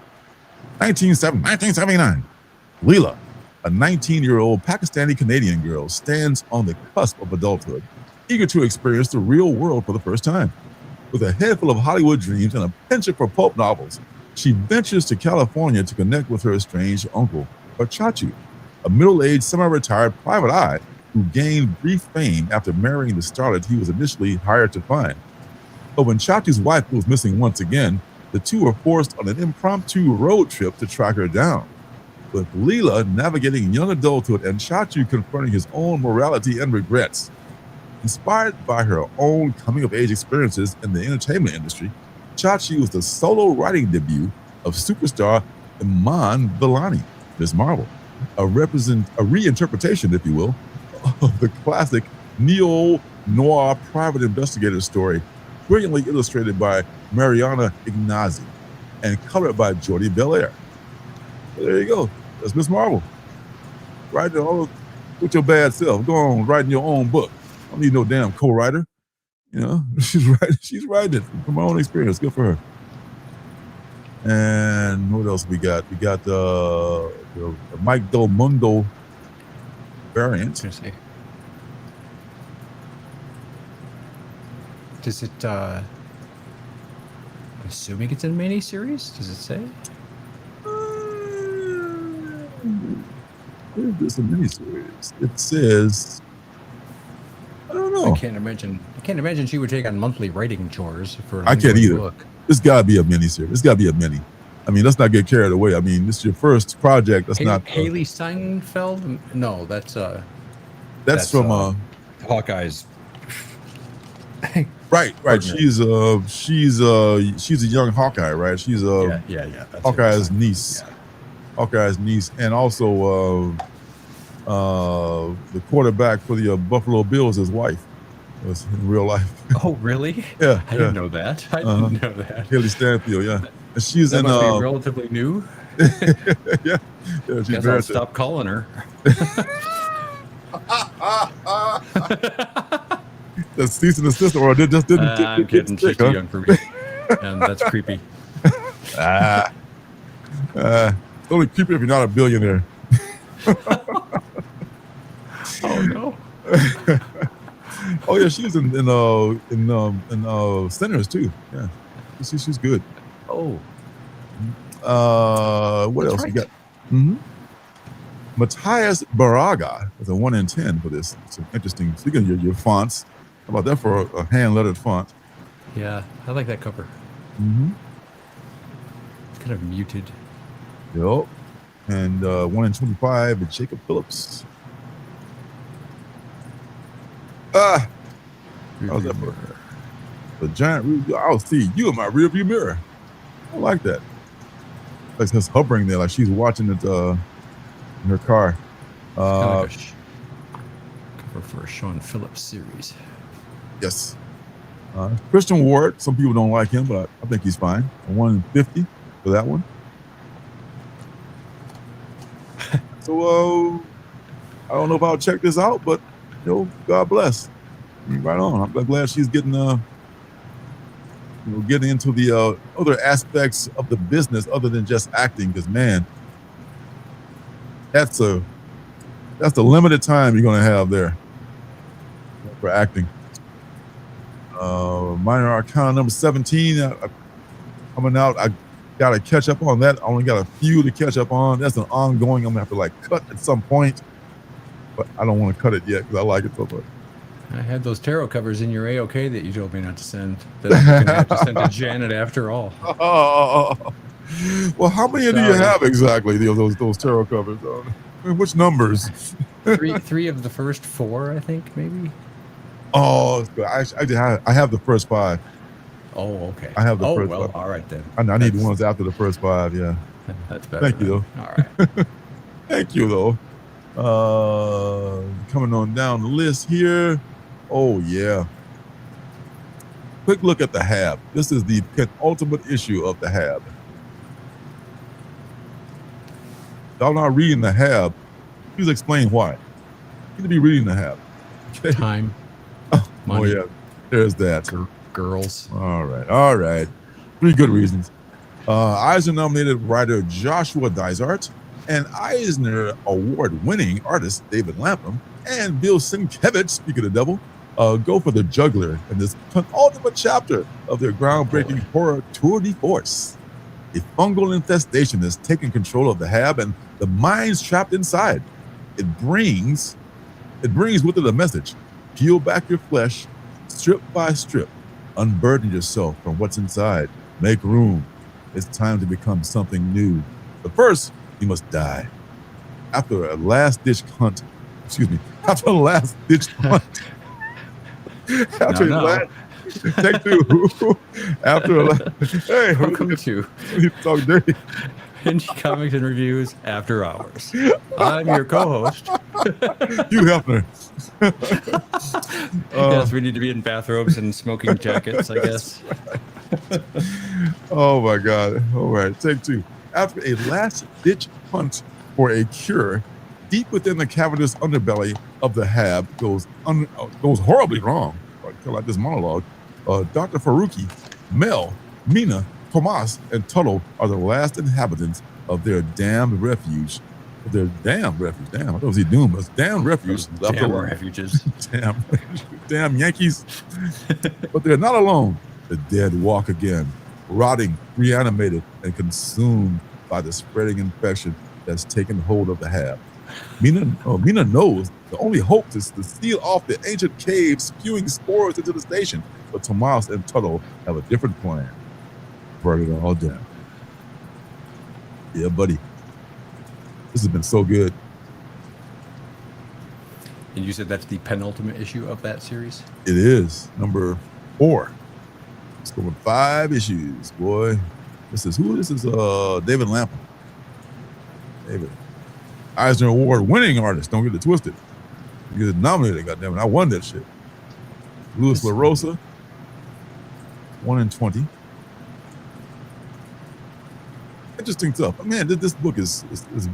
1979. Leela, a 19-year-old Pakistani Canadian girl, stands on the cusp of adulthood, eager to experience the real world for the first time. With a head full of Hollywood dreams and a penchant for pulp novels, she ventures to California to connect with her estranged uncle, Chachu, a middle-aged, semi-retired private eye who gained brief fame after marrying the starlet he was initially hired to find. But when Chachu's wife goes missing once again, the two are forced on an impromptu road trip to track her down. With Leela navigating young adulthood and Chachu confronting his own morality and regrets. Inspired by her own coming-of-age experiences in the entertainment industry, Chachu was the solo writing debut of superstar Iman Vellani, Miss Marvel, a reinterpretation, if you will, of the classic neo-noir private investigator story, brilliantly illustrated by Mariana Ignazi and colored by Jordi Belair. So there you go. That's Miss Marvel. Right? with your bad self. Go on writing your own book. I don't need no damn co-writer. You know, she's writing it from her own experience. Good for her. And what else we got? We got the Mike Del Mundo variant. Let's see. Does it, I'm assuming it's a mini-series? Does it say? Is this a mini-series? It says, I don't know. I can't imagine she would take on monthly writing chores for an I can't either. book. This got to be a mini-series. It's got to be a mini. I mean, let's not get carried away. I mean, this is your first project. That's not Haley Steinfeld. No, that's from Hawkeye's. Right. Partner. She's a young Hawkeye, right? She's Yeah. Hawkeye's niece. Yeah. Hawkeye's niece, and also the quarterback for the Buffalo Bills, his wife, was in real life. Oh, really? Yeah. I didn't know that. I didn't know that. Haley Stanfield, yeah. And she's that in must be relatively new. yeah. She's Guess I'll stop calling her. The cease and desist, or it just didn't. I'm kidding. She's too young for me, and that's creepy. It's only creepy if you're not a billionaire. Oh no. Oh yeah, she's in Sinners too. Yeah, she's good. Oh. What That's else right. we got? Mm-hmm. Matthias Baraga is a 1 in 10 for this. Some interesting. Speaking of your fonts, how about that for a hand-lettered font? Yeah, I like that cover. Mm-hmm. It's kind of muted. Yep. And 1 in 25 with Jacob Phillips. How's that for? The giant. I'll see you in my rearview mirror. I like that. Like just hovering there, like she's watching it in her car. Like a cover for a Sean Phillips series. Yes. Christian Ward. Some people don't like him, but I think he's fine. A 1 in 50 for that one. So I don't know if I'll check this out, but God bless. Right on. I'm glad she's getting getting into the other aspects of the business other than just acting. Because man, that's the limited time you're gonna have there for acting. Minor Arcana number 17 coming out. I gotta catch up on that. I only got a few to catch up on. That's an ongoing. I'm gonna have to cut at some point, but I don't want to cut it yet because I like it so much. I had those tarot covers in your A-OK that you told me not to send. That I'm going to have to send to Janet after all. Well, how many do you have exactly? Those tarot covers. Which numbers? Three of the first 4, I think, maybe. Oh, I have the first 5. Oh, okay. I have the first 5. All right then. I need the ones after the first 5. Yeah. That's better. Thank you, though. All right. Thank you, though. Coming on down the list here. Oh yeah. Quick look at the Hab. This is the penultimate issue of the Hab. Y'all not reading the Hab. Please explain why. You need to be reading the Hab. Okay. Time. Oh Money. yeah. There's that. Girls. All right. 3 good reasons. Eisner-nominated writer Joshua Dysart and Eisner Award-winning artist David Lapham and Bill Sienkiewicz, speak of the devil, go for the juggler in this penultimate chapter of their groundbreaking horror tour de force. A fungal infestation has taken control of the Hab and the minds trapped inside. It brings with it a message. Peel back your flesh, strip by strip. Unburden yourself from what's inside. Make room. It's time to become something new. But first, you must die. After a last-ditch hunt. Take 2. Hey, welcome to Talk Dirty. Indie Comics and Reviews After Hours. I'm your co-host. Hugh Hefner. Yes, we need to be in bathrobes and smoking jackets, I guess. Right. Oh my God. All right, take 2. After a last-ditch hunt for a cure, deep within the cavernous underbelly of the Hab goes horribly wrong. I feel like this monologue. Dr. Faruqi, Mel, Mina, Tomas, and Tuttle are the last inhabitants of their damned refuge. Damn, I thought it was Doom. It's damn refuge. Damn refuges. damn Yankees. But they're not alone. The dead walk again, rotting, reanimated, and consumed by the spreading infection that's taken hold of the Hab. Mina knows the only hope is to seal off the ancient cave, spewing spores into the station. But Tomas and Tuttle have a different plan. Burn it all down. Yeah, buddy. This has been so good. And you said that's the penultimate issue of that series? It is number 4. It's going 5 issues, boy. This is David Lapham. David. Eisner Award winning artist. Don't get it twisted. You get nominated, goddammit. I won that shit. Louis LaRosa. 1 in 20. Interesting stuff. Man, this book is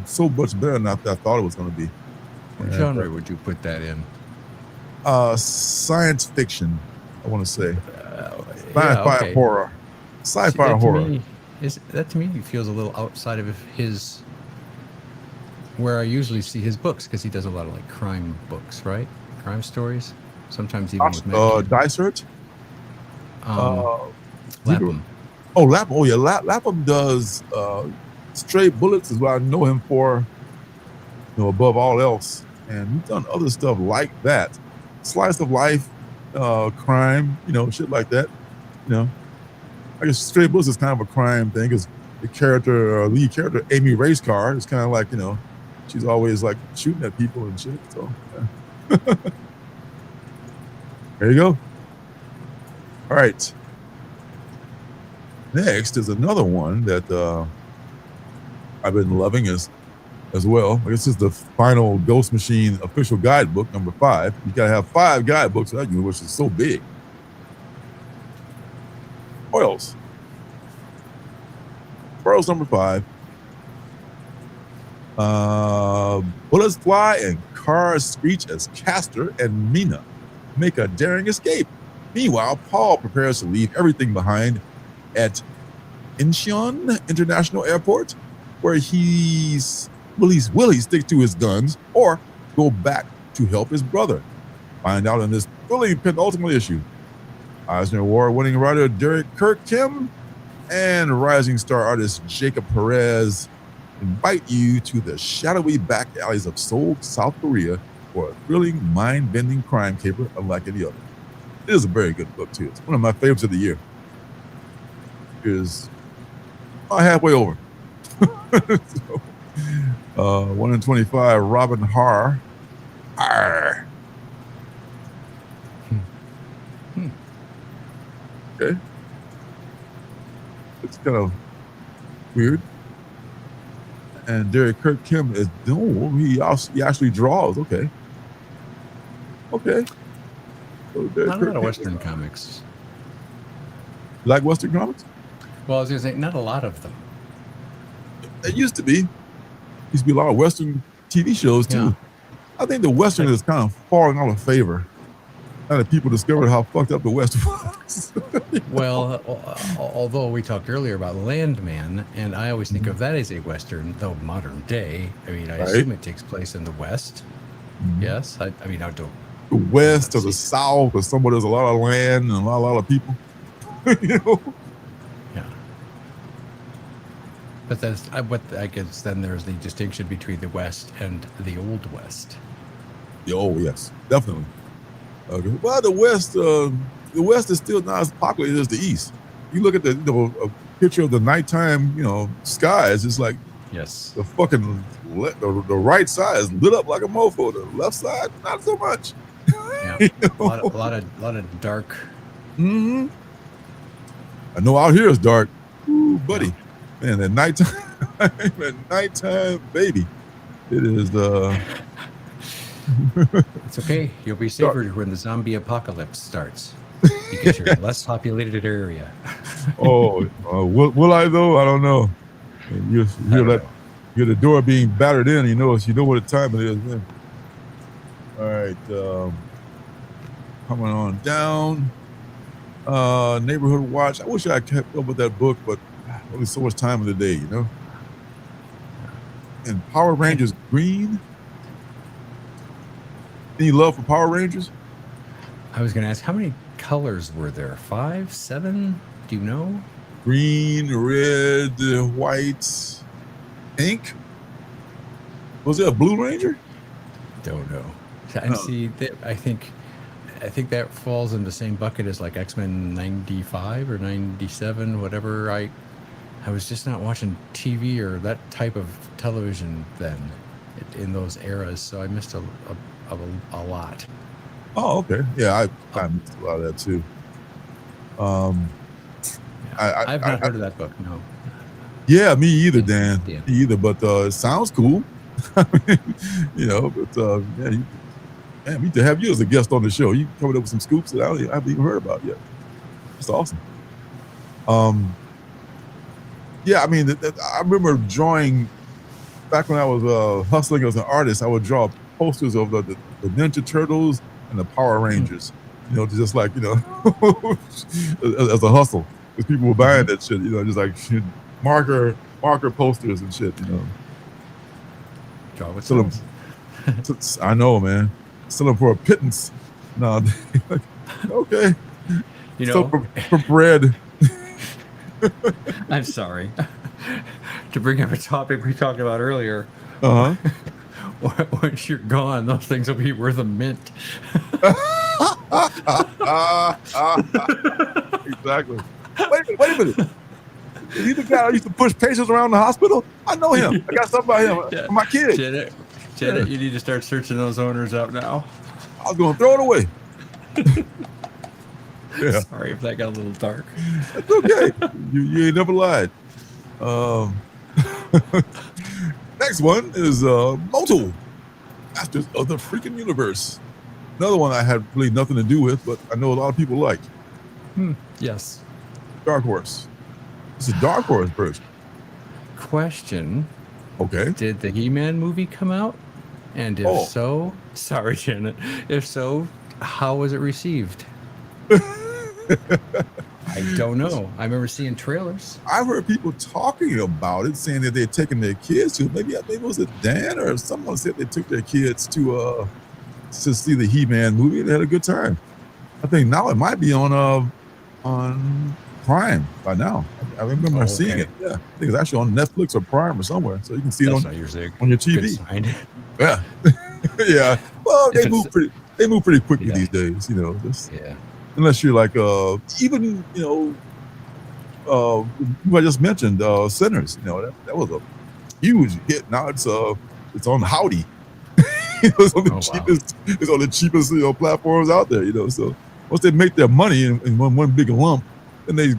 so much better than I thought it was going to be. What genre would you put that in? Science fiction, I want to say. Sci-fi horror. Sci-fi horror. That to me feels a little outside of his, where I usually see his books, because he does a lot of like crime books, right? Crime stories. Sometimes even with Dysart. Lapham. Oh, Lapham. Oh, yeah. Lapham does Stray Bullets is what I know him for, above all else. And he's done other stuff like that. Slice of life, crime, shit like that. I guess Stray Bullets is kind of a crime thing because the lead character, Amy Racecar, is kind of like, she's always like shooting at people and shit. So, yeah. There you go. All right. Next is another one that I've been loving as well. This is the final Ghost Machine official guidebook, number 5. You gotta have 5 guidebooks for that universe, which is so big. Oils number 5. Bullets fly and cars screech as Castor and Mina make a daring escape. Meanwhile, Paul prepares to leave everything behind at Incheon International Airport, where will he stick to his guns or go back to help his brother? Find out in this thrilling penultimate issue. Eisner Award-winning writer Derek Kirk Kim and rising star artist Jacob Perez invite you to the shadowy back alleys of Seoul, South Korea, for a thrilling, mind-bending crime caper unlike any other. It is a very good book, too. It's one of my favorites of the year. It is halfway over. 1 in 25, Robin Har. Arr. Okay. It's kind of weird. And Derek Kirk Kim is he actually draws. Okay. So not a lot of Western comics. You like Western comics? Well, I was going to say, not a lot of them. It used to be. Used to be a lot of Western TV shows, too. Yeah. I think the Western is kind of falling out of favor now that people discovered how fucked up the West was. Well, although we talked earlier about Landman, and I always think of that as a Western, though modern day. I mean, I assume it takes place in the West. Mm-hmm. Yes. I mean, I don't. The West or the South or somewhere there's a lot of land and a lot of people. Yeah. But I guess then there's the distinction between the West and the Old West. Oh, yes, definitely. Okay. Well, the West is still not as populated as the East. You look at a picture of the nighttime, skies. It's like yes, the fucking the right side is lit up like a mofo. The left side, not so much. Yeah, a lot of dark. Mm-hmm. I know out here is dark. Ooh, buddy. Yeah. Man, at nighttime, baby. It is It's okay. You'll be safer when the zombie apocalypse starts. Because you're in a less populated area. Will I though? I don't know. You hear that? You hear the door being battered in, you know what time it is. Man. All right, coming on down. Neighborhood Watch. I wish I kept up with that book, but only so much time of the day, you know. And Power Rangers Green. Any love for Power Rangers? I was going to ask, how many colors were there? 5, 7? Do you know? Green, red, white, pink. Was there a Blue Ranger? Don't know. And see, I think that falls in the same bucket as like X-Men 95 or 97, whatever. I was just not watching TV or that type of television then in those eras, so I missed a lot. Oh, okay. Yeah, I missed a lot of that too. I've not heard of that book. No. Yeah, me either, Dan. Me either, but it sounds cool. You know, but yeah, we to have you as a guest on the show. You coming up with some scoops that I haven't even heard about yet. It's awesome. Yeah, I mean, I remember drawing back when I was hustling as an artist. I would draw posters of the Ninja Turtles and the Power Rangers. You know, just like, you know, as a hustle, because people were buying that shit. You know, just like marker posters and shit. You know, draw what I know, man. Selling for a pittance. No, okay. You know, for bread. I'm sorry to bring up a topic we talked about earlier. Once you're gone, those things will be worth a mint. Exactly. Wait a minute. Is he the guy that used to push patients around the hospital? I know him. I got something about him. My kid. Janet, you need to start searching those owners up now. I was going to throw it away. Yeah. Sorry if that got a little dark. That's okay. You ain't never lied. Next one is Motul, Masters of the Freaking Universe. Another one I had really nothing to do with, but I know a lot of people like. Yes. Dark Horse. It's a Dark Horse version. Question. Okay. Did the He-Man movie come out? And if so, sorry, Janet. If so, how was it received? I don't know. I remember seeing trailers. I've heard people talking about it, saying that they're taking their kids to. Maybe it was Dan or someone said they took their kids to see the He-Man movie and they had a good time. I think now it might be on Prime by now. I remember seeing it. Yeah, I think it's actually on Netflix or Prime or somewhere, so you can see it on your TV. Yeah, yeah. Well, they move pretty quickly these days. You know, unless you're like even who I just mentioned, Sinners. You know, that was a huge hit. Now it's on Howdy. It's on the cheapest platforms out there. You know, so once they make their money in one big lump, then they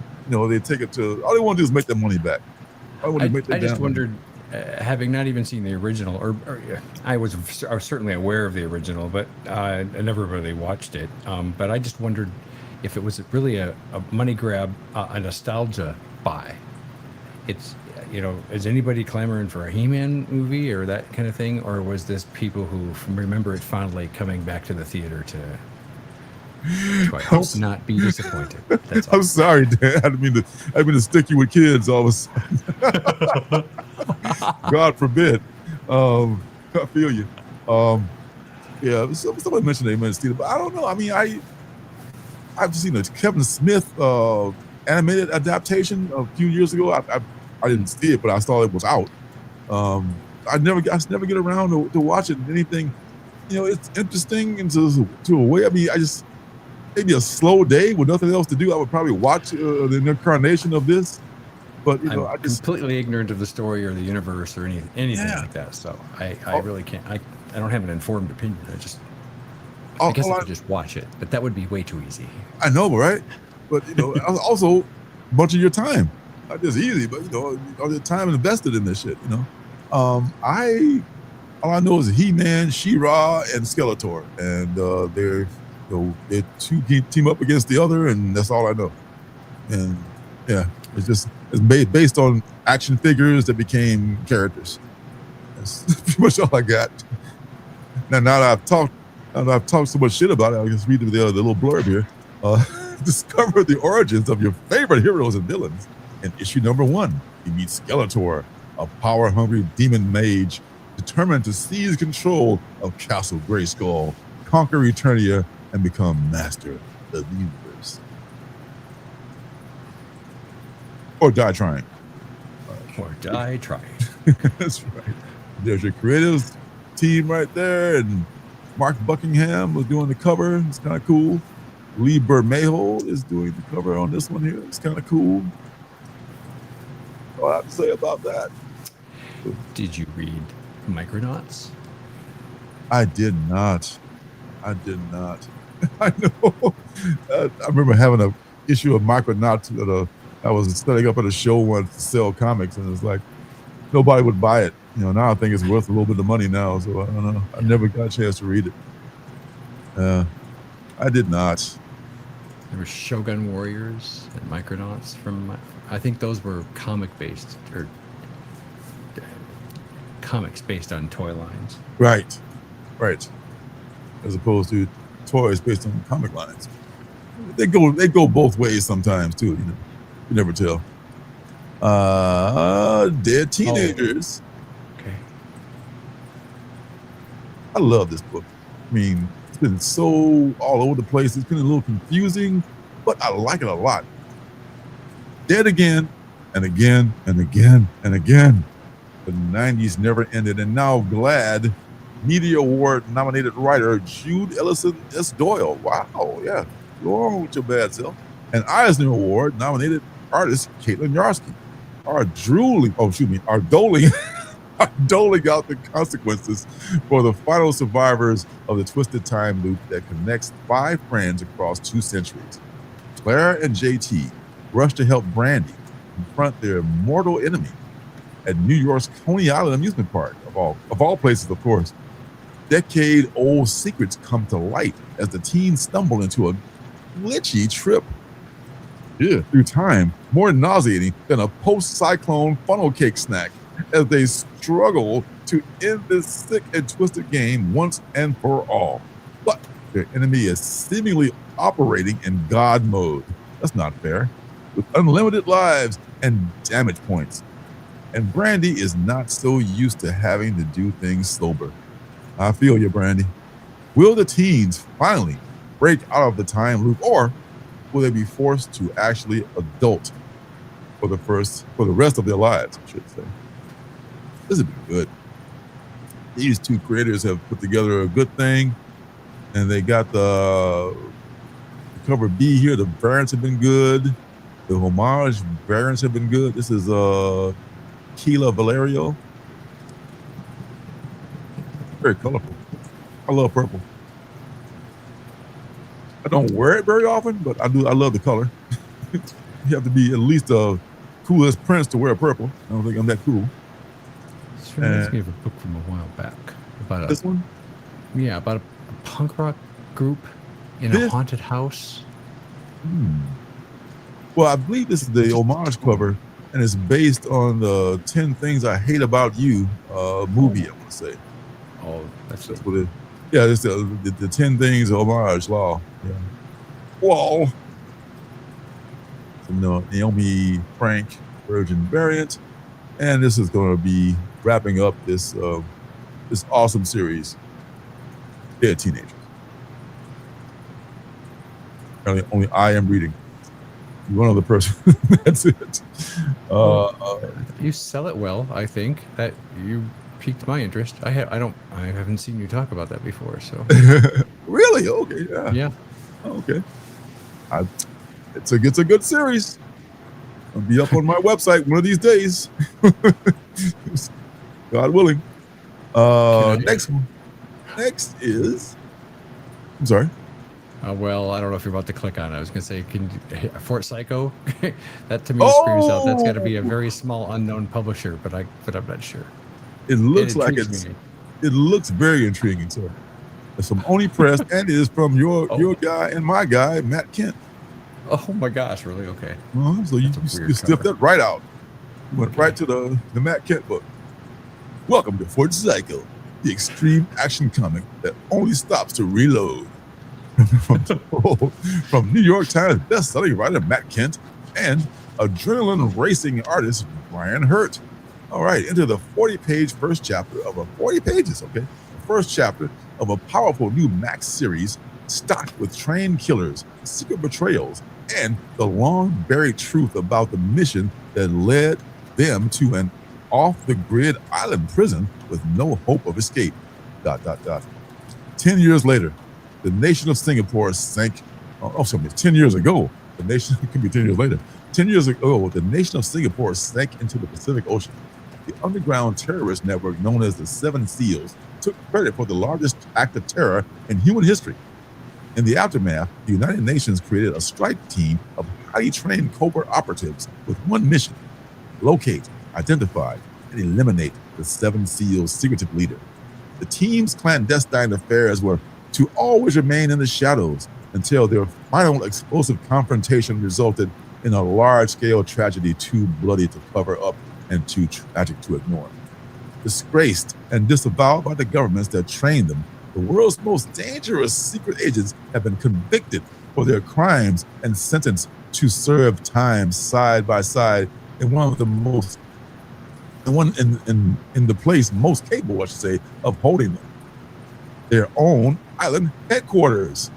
take it to all they want to do is make their money back. I just wondered, having not even seen the original, or I was certainly aware of the original, but I never really watched it. But I just wondered if it was really a money grab, a nostalgia buy. It's, is anybody clamoring for a He-Man movie or that kind of thing? Or was this people who remember it fondly coming back to the theater to I hope not be disappointed? That's all. I'm sorry, Dan. I didn't mean to stick you with kids all of a sudden. God forbid. I feel you. Yeah, somebody mentioned Amen Steel, but I don't know. I mean, I've seen a Kevin Smith animated adaptation a few years ago. I didn't see it, but I saw it was out. I never get around to watching anything. It's interesting and to a way. I mean, maybe a slow day with nothing else to do, I would probably watch the incarnation of this. But I'm completely ignorant of the story or the universe or anything like that. So I really can't. I don't have an informed opinion. I guess I could just watch it, but that would be way too easy. I know, right? But also a bunch of your time. Not just easy, but all the time invested in this shit. All I know is He-Man, She-Ra, and Skeletor, and they two team up against the other, and that's all I know. And yeah, it's based on action figures that became characters. That's pretty much all I got. Now that I've talked so much shit about it, I'll just read the little blurb here. Discover the origins of your favorite heroes and villains. In issue number 1, you meet Skeletor, a power-hungry demon mage determined to seize control of Castle Grayskull, conquer Eternia, and become master of the universe. Or die trying. Or die trying. That's right. There's your creative team right there, and Mark Buckingham was doing the cover. It's kind of cool. Lee Bermejo is doing the cover on this one here. It's kind of cool. All I have to say about that. Did you read Micronauts? I did not. I know. I remember having an issue of Micronauts I was setting up at a show once to sell comics, and it's like nobody would buy it. Now I think it's worth a little bit of money now, so I don't know. I never got a chance to read it. I did not. There were Shogun Warriors and Micronauts I think those were comic-based, or comics based on toy lines. Right. As opposed to toys based on comic lines. They go both ways sometimes too. You never tell. Dead Teenagers. Okay. I love this book. I mean, it's been so all over the place. It's been a little confusing, but I like it a lot. Dead again and again and again and again. The 90s never ended, and now Glad Media Award nominated writer Jude Ellison S. Doyle. Wow, yeah. Go on with your bad self. And Eisner Award nominated artist Caitlin Yarsky are doling out the consequences for the final survivors of the twisted time loop that connects 5 friends across 2 centuries. Claire and JT rush to help Brandy confront their mortal enemy at New York's Coney Island amusement park, of all places, of course. Decade-old secrets come to light as the teens stumble into a glitchy trip through time, more nauseating than a post-cyclone funnel cake snack, as they struggle to end this sick and twisted game once and for all. But their enemy is seemingly operating in God mode. That's not fair. With unlimited lives and damage points. And Brandy is not so used to having to do things sober. I feel you, Brandy. Will the teens finally break out of the time loop, or will they be forced to actually adult for the rest of their lives, I should say? This has been good. These 2 creators have put together a good thing, and they got the cover B here. The variants have been good. The homage variants have been good. This is Keila Valerio. Very colorful. I love purple. I don't wear it very often, but I do. I love the color. You have to be at least a cool as Prince to wear purple. I don't think I'm that cool. This reminds me of a book from a while back. About this one? Yeah, about a punk rock group in a haunted house. Well, I believe this is the homage cover, and it's based on the 10 Things I Hate About You movie, I want to say. Oh, that's what it is. Yeah, it's the 10 Things homage law. Yeah. Whoa. So, Naomi Frank Virgin variant. And this is going to be wrapping up this awesome series, Dead Teenagers. Apparently only I am reading. One other person. That's it. You sell it well, I think. That you piqued my interest. I haven't seen you talk about that before, so. Really? Okay, yeah. Yeah. Oh, okay. It's a good series. I'll be up on my website one of these days. God willing. Next one. Next is. I'm sorry. Well, I don't know if you're about to click on it. I was going to say, Fort Psycho? That to me screams out. That's got to be a very small unknown publisher, but I'm not sure. It looks like it looks very intriguing, sir. It's from Oni Press, and it is from your guy and my guy, Matt Kent. Oh my gosh, really? Okay. So you sniffed that right out. You went right to the Matt Kent book. Welcome to Fort Psycho, the extreme action comic that only stops to reload. From New York Times best-selling writer Matt Kent and adrenaline racing artist Brian Hurt. All right, into the 40-page first chapter of a 40 pages, okay? The first chapter of a powerful new Max series stocked with trained killers, secret betrayals, and the long-buried truth about the mission that led them to an off-the-grid island prison with no hope of escape. ... 10 years later, the nation of Singapore sank. 10 years ago, the nation could be 10 years later. 10 years ago, the nation of Singapore sank into the Pacific Ocean. The underground terrorist network known as the Seven Seals took credit for the largest act of terror in human history. In the aftermath, the United Nations created a strike team of highly trained covert operatives with one mission: locate, identify, and eliminate the Seven Seals' secretive leader. The team's clandestine affairs were to always remain in the shadows until their final explosive confrontation resulted in a large-scale tragedy too bloody to cover up and too tragic to ignore. Disgraced and disavowed by the governments that trained them, the world's most dangerous secret agents have been convicted for their crimes and sentenced to serve time side by side in the place most capable, I should say, of holding them. Their own island headquarters.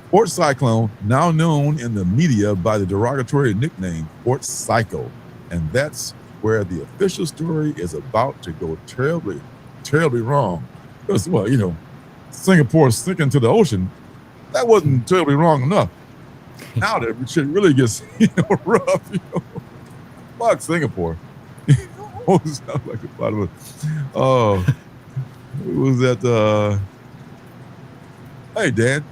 Fort Cyclone, now known in the media by the derogatory nickname Fort Psycho. And that's where the official story is about to go terribly, terribly wrong. Because, well, you know, Singapore sinking to the ocean, that wasn't terribly wrong enough. Now that shit really gets, rough, Fuck Singapore. Sounds like a lot of it. Oh, it was that, hey, Dan,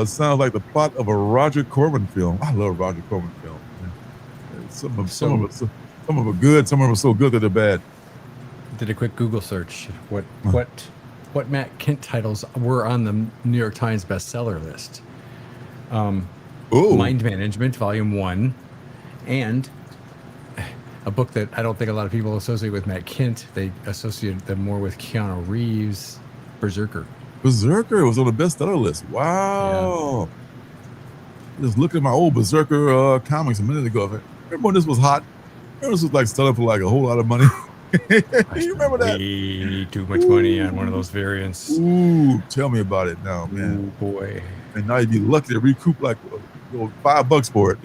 sounds like the plot of a Roger Corman film. I love Roger Corman films. Some of them are good, some of them are so good that they're bad. Did a quick Google search. What Matt Kent titles were on the New York Times bestseller list? Mind Management, Volume 1, and a book that I don't think a lot of people associate with Matt Kent. They associate them more with Keanu Reeves, Berserker. Berserker was on the bestseller list. Wow. Yeah. Just looking at my old Berserker comics a minute ago. Remember when this was hot? Remember this was like selling for like a whole lot of money? You remember that? Way too much money on one of those variants. Ooh, tell me about it now, man. Oh boy. And now you'd be lucky to recoup like $5 for it.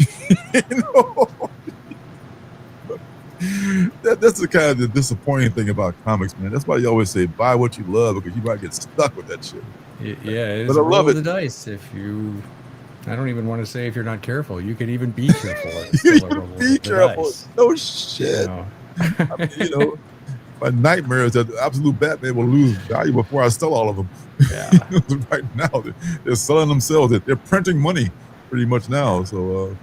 That's the kind of the disappointing thing about comics, man. That's why you always say buy what you love, because you might get stuck with that shit. Yeah, it's but I love it. The dice. I don't even want to say if you're not careful. You could even be careful. Be careful. No shit. I mean, my nightmare is that the absolute Batman will lose value before I sell all of them. Yeah. Right now, they're selling themselves. They're printing money pretty much now. So,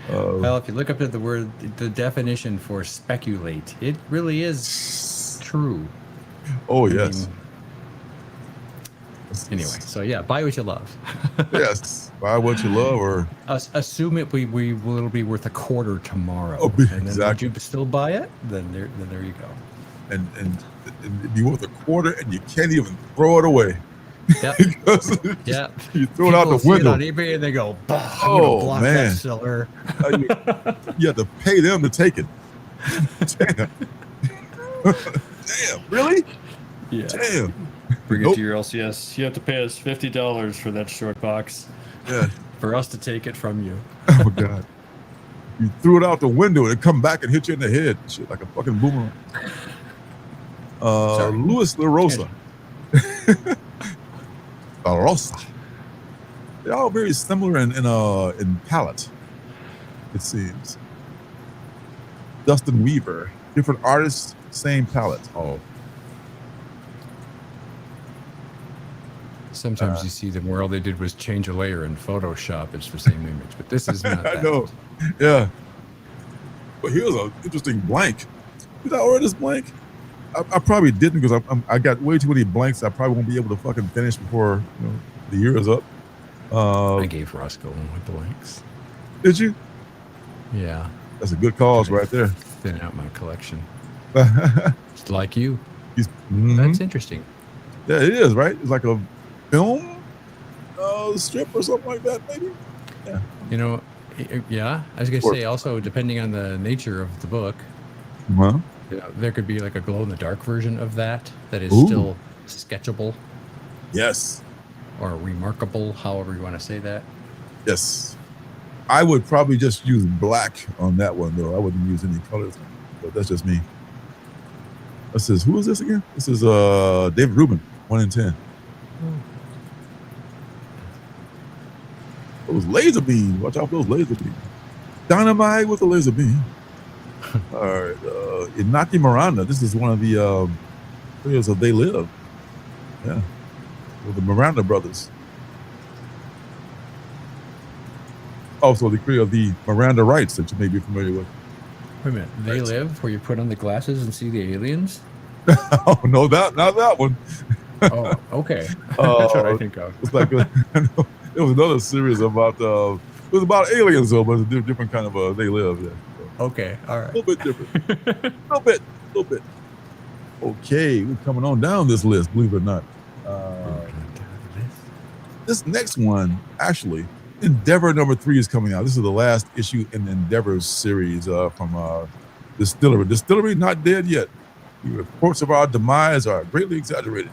well, if you look up at the definition for speculate, it really is true. Oh, yes. Anyway, so yeah, buy what you love. Yes, buy what you love, or assume it'll be worth $0.25 tomorrow. Oh, and exactly. Then would you still buy it? Then there you go. And it'd be worth $0.25, and you can't even throw it away. Yep. Yeah. You throw it out the window on eBay and they go, I'm gonna block that seller. You have to pay them to take it. Damn. Damn, really? Yeah. Damn. Bring it to your LCS. You have to pay us $50 for that short box. Yeah. For us to take it from you. Oh God. You threw it out the window and it come back and hit you in the head. Shit, like a fucking boomerang. Louis LaRosa. LaRosa. They're all very similar in palette, it seems. Dustin Weaver. Different artists, same palette. Oh. Sometimes you see them where all they did was change a layer in Photoshop. It's the same image, but this is not that. I know. Yeah. But here's an interesting blank. Did I order this blank? I probably didn't, because I got way too many blanks I probably won't be able to fucking finish before the year is up. I gave Roscoe one with blanks. Did you? Yeah. That's a good cause right there. Thin out my collection. Just like you. That's interesting. Yeah, it is, right? It's like a film strip or something like that, maybe. Yeah. You know, yeah. I was gonna say also, depending on the nature of the book, there could be like a glow in the dark version of that is still sketchable. Yes. Or remarkable, however you want to say that. Yes. I would probably just use black on that one, though. I wouldn't use any colors, but that's just me. This is, who is this again? This is David Rubin, 1 in 10. Those laser beams. Watch out for those laser beams. Dynamite with a laser beam. All right. Inaki Miranda. This is one of the players of They Live. Yeah. With the Miranda brothers. Also the creator of the Miranda Rights that you may be familiar with. Wait a minute. They Live, where you put on the glasses and see the aliens? Oh, no, not that one. Oh, okay. That's what I think of. It's like it was another series about it was about aliens though, but it's a different kind of They Live. Yeah. So, okay, all right. A little bit different. A little bit. Okay, we're coming on down this list, believe it or not. This next one, actually, Endeavor number 3 is coming out. This is the last issue in the Endeavor series from Distillery. Distillery not dead yet. The reports of our demise are greatly exaggerated.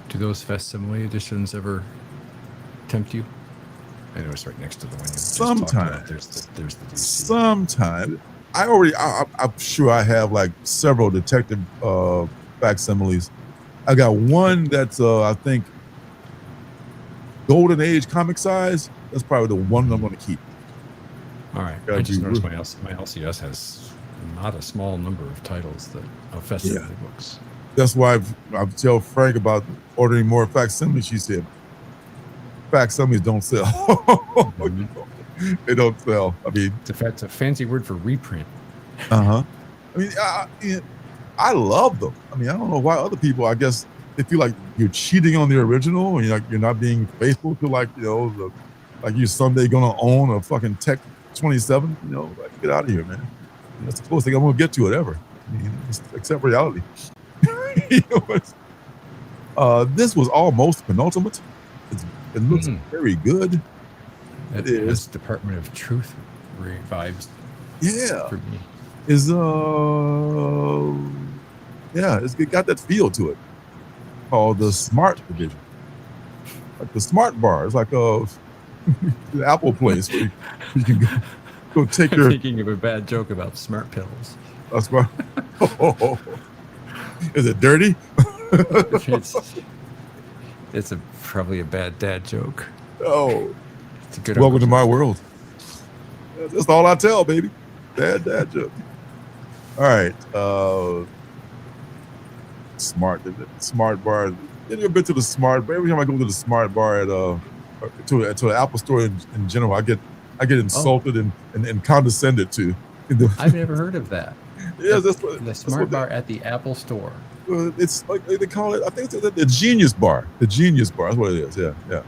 Do those facsimile editions ever tempt you? I know it's right next to the one you just talked about. There's the DC. Sometime. I'm sure I have like several detective facsimiles. I got one that's I think Golden Age comic size. That's probably the one I'm going to keep. All right. I just noticed my LCS has not a small number of titles of facsimile books. That's why I tell Frank about ordering more facsimiles. She said, facsimiles don't sell. They don't sell. I mean, it's a fancy word for reprint. I mean, I love them. I mean, I don't know why other people, I guess, they feel like you're cheating on the original and you're not being faithful to like you're someday gonna own a fucking Tech 27. Like, get out of here, man. That's the closest thing I'm gonna get to it ever. I mean, just accept reality. This was almost penultimate. It looks very good. It is Department of Truth vibes. Yeah, for me. It's got that feel to it. Called the Smart Division, like the Smart Bar. It's like the Apple place where you can go take your. Thinking of a bad joke about smart pills. That's why. Is it dirty? It's probably a bad dad joke. Oh, it's a good. Welcome to my world. That's all I tell, baby. Bad dad joke. All right. Smart Bar. Have you ever been to the Smart Bar? Every time I go to the Smart Bar to the Apple Store in general, I get insulted and condescended to. I've never heard of that. Yeah, the Smart Bar at the Apple Store. It's like they call it. I think it's the Genius Bar. The Genius Bar. That's what it is. Yeah.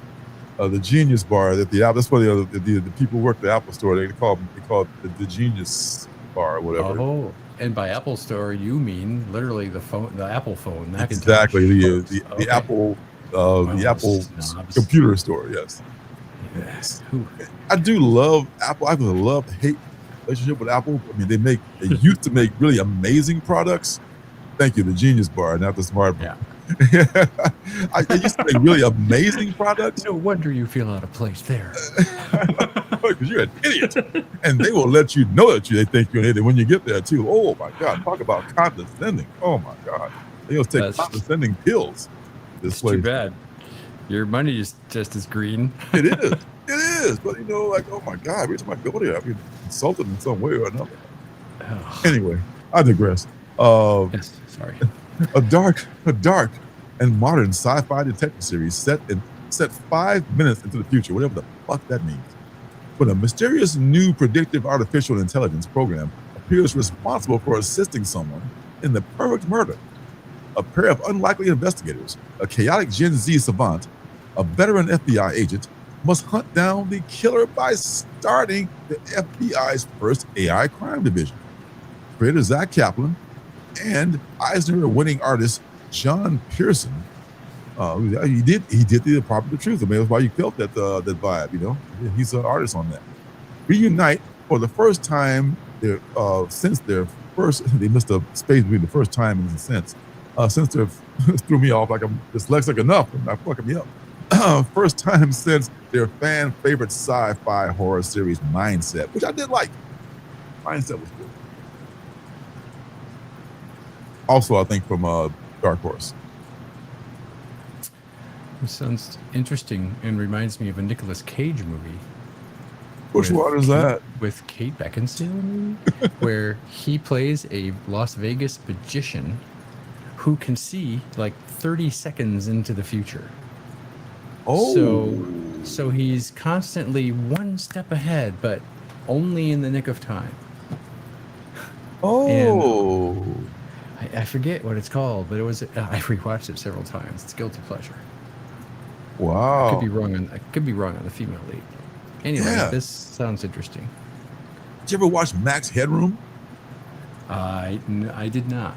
The Genius Bar at the Apple. That's what the people work at the Apple Store. They call it the Genius Bar or whatever. Oh. And by Apple Store, you mean literally the phone, the Apple phone. Macintosh exactly. The Apple, the Apple computer store. Yes. I do love Apple. I have a love-hate relationship with Apple. I mean, they used to make really amazing products. Thank you, the Genius Bar, not the Smart Bar. Yeah. They used to make really amazing products. No wonder you feel out of place there. Because you're an idiot. And they will let you know that they think you're an idiot when you get there, too. Oh, my God. Talk about condescending. Oh, my God. They will take condescending pills. It's too bad. Your money is just as green. It is. It is. But, like, oh, my God. Every time I go there, I get insulted in some way or another. Oh. Anyway, I digress. Yes, sorry. A dark and modern sci-fi detective series set 5 minutes into the future, whatever the fuck that means. When a mysterious new predictive artificial intelligence program appears responsible for assisting someone in the perfect murder. A pair of unlikely investigators, a chaotic Gen Z savant, a veteran FBI agent, must hunt down the killer by starting the FBI's first AI crime division. Creator Zach Kaplan, and Eisner-winning artist John Pearson. He did the Proper Truth. I mean, that's why you felt that vibe. You know, he's an artist on that. Reunite for the first time since their first. They missed a space between the first time and the since their threw me off like I'm dyslexic enough and not fucking me up. First time since their fan favorite sci-fi horror series Mindset, which I did like. Mindset was good. Also, I think from Dark Horse. It sounds interesting and reminds me of a Nicolas Cage movie. Which one is that? With Kate Beckinsale, maybe? Where he plays a Las Vegas magician who can see like 30 seconds into the future. Oh. So he's constantly one step ahead, but only in the nick of time. Oh. And I forget what it's called, but it was. I rewatched it several times. It's guilty pleasure. Wow. I could be wrong on the female lead. Anyway, This sounds interesting. Did you ever watch Max Headroom? I did not.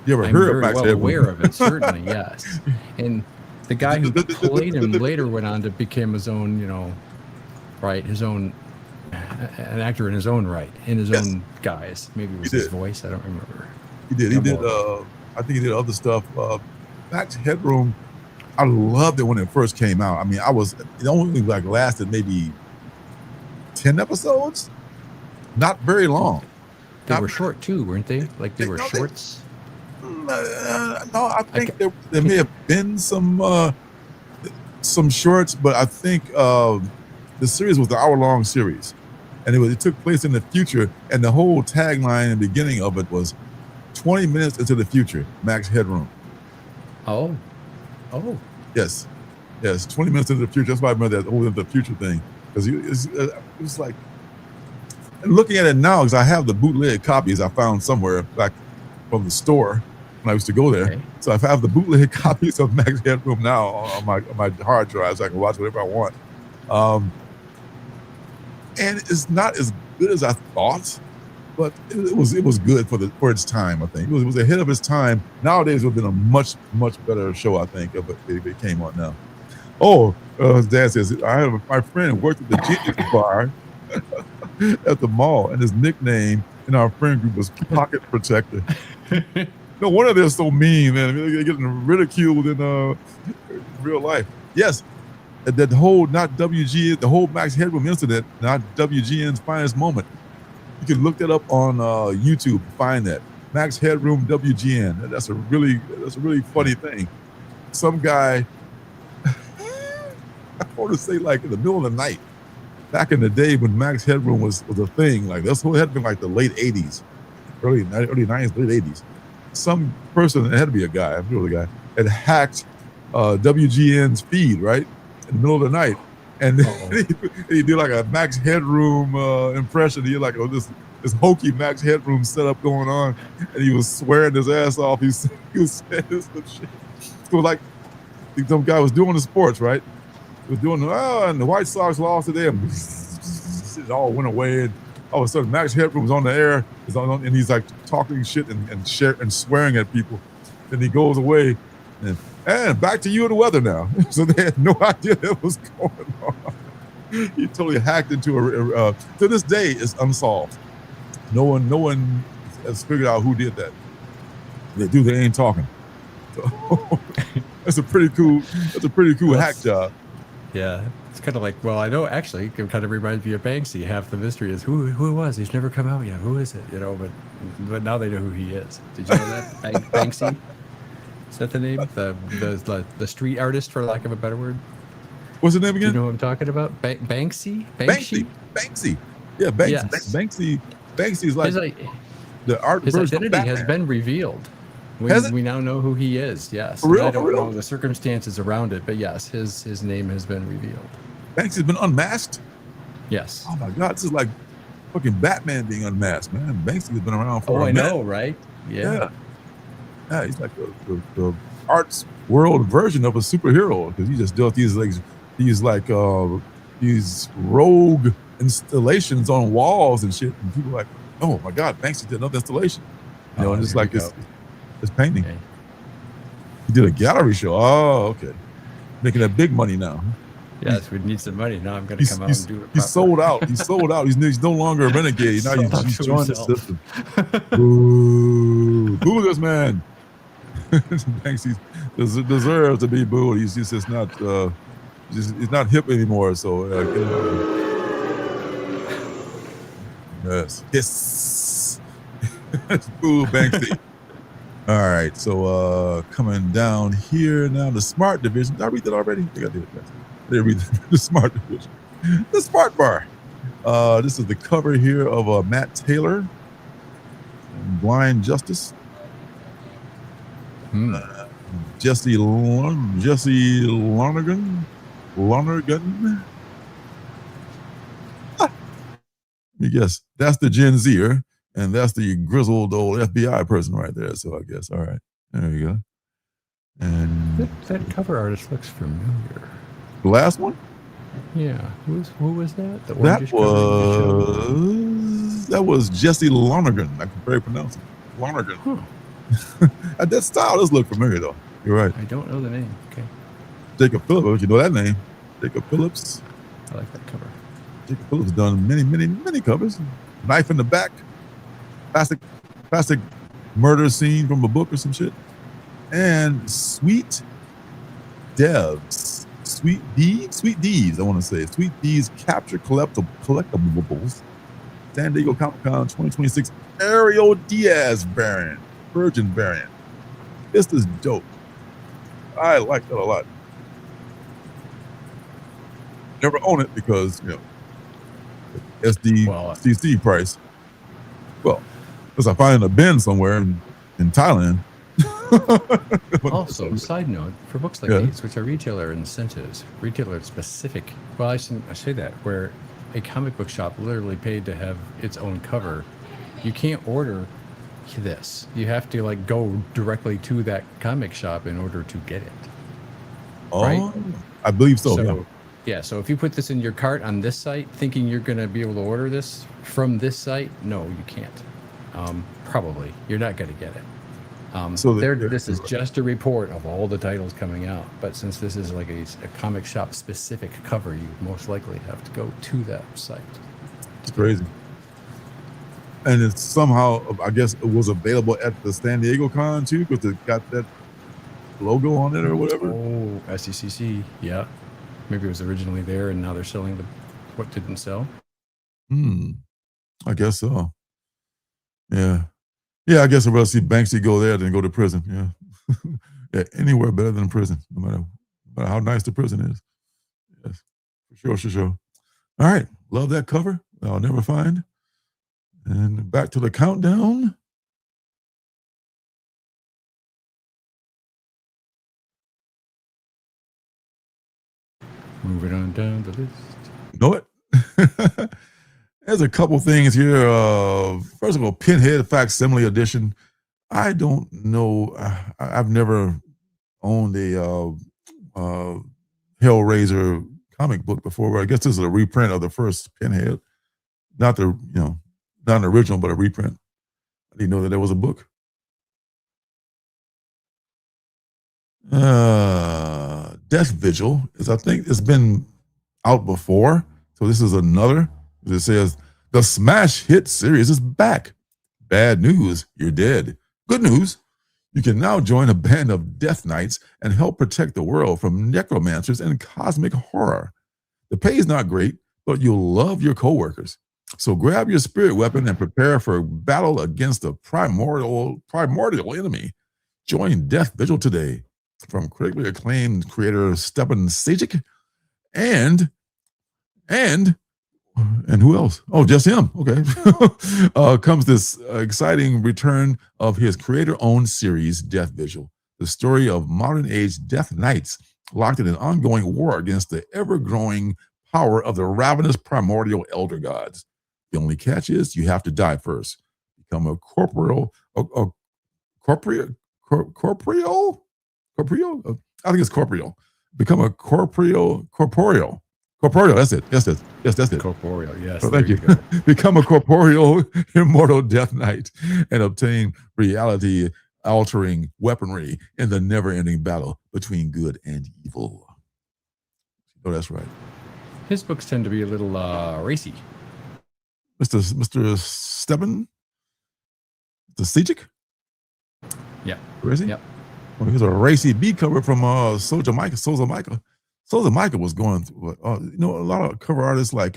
You ever heard of Max well Headroom? Aware of it, certainly, yes. And the guy who played him later went on to become his own, his own, an actor in his own right, in his own guise. Maybe it was his voice. I don't remember. He did. He did. I think he did other stuff. Max Headroom. I loved it when it first came out. I mean, it only lasted maybe 10 episodes. Not very long. They were short too, weren't they? Like they were shorts. No, I think there may have been some shorts, but I think the series was the hour-long series, and it took place in the future. And the whole tagline in the beginning of it was 20 minutes into the future, Max Headroom. Oh. Yes, 20 minutes into the future. That's why I remember that whole into the future thing, because it was like, and looking at it now, because I have the bootleg copies I found somewhere back from the store when I used to go there. Okay. So I have the bootleg copies of Max Headroom now on my hard drive, so I can watch whatever I want. And it's not as good as I thought, but it was good for its time. I think it was ahead of its time. Nowadays, it would have been a much better show. I think if it came on now. Oh, Dad says my friend worked at the Genius Bar at the mall, and his nickname in our friend group was Pocket Protector. No wonder they're so mean, man. They're getting ridiculed in real life. Yes, that whole not WGN, the whole Max Headroom incident, not WGN's finest moment. You can look that up on YouTube. Find that Max Headroom WGN. That's a really funny thing. Some guy, I want to say like in the middle of the night, back in the day when Max Headroom was a thing. Like that's what had been like the late '80s, early '90s, late '80s. Some person, it had to be a guy, I'm sure the guy, had hacked WGN's feed right in the middle of the night. And he did like a Max Headroom impression. He had like this hokey Max Headroom setup going on, and he was swearing his ass off. He was saying this shit. So like some guy was doing the sports, right? He was doing and the White Sox lost today, and it all went away. And all of a sudden, Max Headroom's on the air, and he's like talking shit and swearing at people. Then he goes away, and back to you and the weather now. So they had no idea what was going on. He totally hacked into to this day, it's unsolved. No one has figured out who did that. They ain't talking. So that's a pretty cool hack job. Yeah. It's kind of like, well, I know actually it kind of reminds me of Banksy. Half the mystery is who it was. He's never come out yet. Who is it? But now they know who he is. Did you know that? Banksy? Is that the name? The street artist, for lack of a better word? What's the name again? Do you know what I'm talking about? Banksy? Banksy. Yeah, Banksy. Yes. Banksy is like the art his version identity of Batman. has been revealed. We now know who he is. Yes. For real? I don't know the circumstances around it, but yes, his name has been revealed. Banksy's been unmasked? Yes. Oh my God, this is like fucking Batman being unmasked, man. Banksy's been around for a minute. I know, right? Yeah. Yeah, he's like the arts world version of a superhero, because he just does these rogue installations on walls and shit, and people are like, oh my God, Banksy did another installation. You know, and it's like it's painting. Okay. He did a gallery show. Oh, okay. Making that big money now. Yes, we need some money. Now I'm going to come out and do it. He's sold out. He's sold out. He's no longer a renegade. Now he's joined the system. Boo. Boo this man. Thanks. He deserves to be booed. He's just not he's not hip anymore. So yes. Boo Banksy. All right, so coming down here now, the Smart Division. Did I read that already? I think I did. I didn't read the Smart Division. The Smart Bar. This is the cover here of Matt Taylor, Blind Justice. Jesse Lonergan. Yes, that's the Gen Zer. And that's the grizzled old FBI person right there. So I guess, all right, there you go. And that cover artist looks familiar. The last one? Yeah. Who was that? That was Jesse Lonergan. I can barely pronounce it. Lonergan. Huh. That style does look familiar, though. You're right. I don't know the name. Okay. Jacob Phillips. You know that name? Jacob Phillips. I like that cover. Jacob Phillips done many covers. Knife in the back. Plastic murder scene from a book or some shit. And Sweet Deeds, I want to say. Sweet Deeds Capture Collectibles. San Diego Comic-Con 2026 Ariel Diaz variant. Virgin variant. This is dope. I like that a lot. Never own it because, SDCC price. Well, because I find it in a bin somewhere in Thailand. Also, side note, for books like these, which are retailer incentives, retailer specific, well, I say that, where a comic book shop literally paid to have its own cover, you can't order this. You have to go directly to that comic shop in order to get it. Oh, right? I believe so. Yeah, so if you put this in your cart on this site, thinking you're going to be able to order this from this site, no, you can't. Probably. You're not going to get it. This is just a report of all the titles coming out. But since this is like a comic shop specific cover, you most likely have to go to that site. It's crazy. And it's somehow, I guess it was available at the San Diego Con too, because it got that logo on it or whatever. Oh, SECC. Yeah. Maybe it was originally there and now they're selling what didn't sell. I guess so. Yeah. Yeah, I guess I'd rather see Banksy go there than go to prison. Yeah. Yeah, anywhere better than prison, no matter how nice the prison is. Yes, for sure. All right. Love that cover. I'll never find. And back to the countdown. Moving on down the list. Know it? There's a couple things here. First of all, Pinhead Facsimile Edition. I don't know. I've never owned a Hellraiser comic book before. I guess this is a reprint of the first Pinhead. Not an original, but a reprint. I didn't know that there was a book. Death Vigil is, I think it's been out before. So this is another. It says, the smash hit series is back. Bad news, you're dead. Good news, you can now join a band of Death Knights and help protect the world from necromancers and cosmic horror. The pay is not great, but you'll love your coworkers. So grab your spirit weapon and prepare for battle against the primordial enemy. Join Death Vigil today. From critically acclaimed creator Stepan Sajic and who else? Oh, just him. Okay. Comes this exciting return of his creator-owned series, Death Vigil, the story of modern-age Death Knights locked in an ongoing war against the ever-growing power of the ravenous primordial elder gods. The only catch is you have to die first. Become a corporeal. I think it's corporeal. Become a corporeal Corporeal, that's it. Yes, that's it. Corporeal, yes. So thank you. Go. Become a corporeal, immortal Death Knight and obtain reality-altering weaponry in the never-ending battle between good and evil. Oh, that's right. His books tend to be a little racy. Mr. Stebbin? The Sejic? Yeah. Where is he? Yep. Well, here's a racy B cover from Souza Micah. Souza Micah was going through, a lot of cover artists like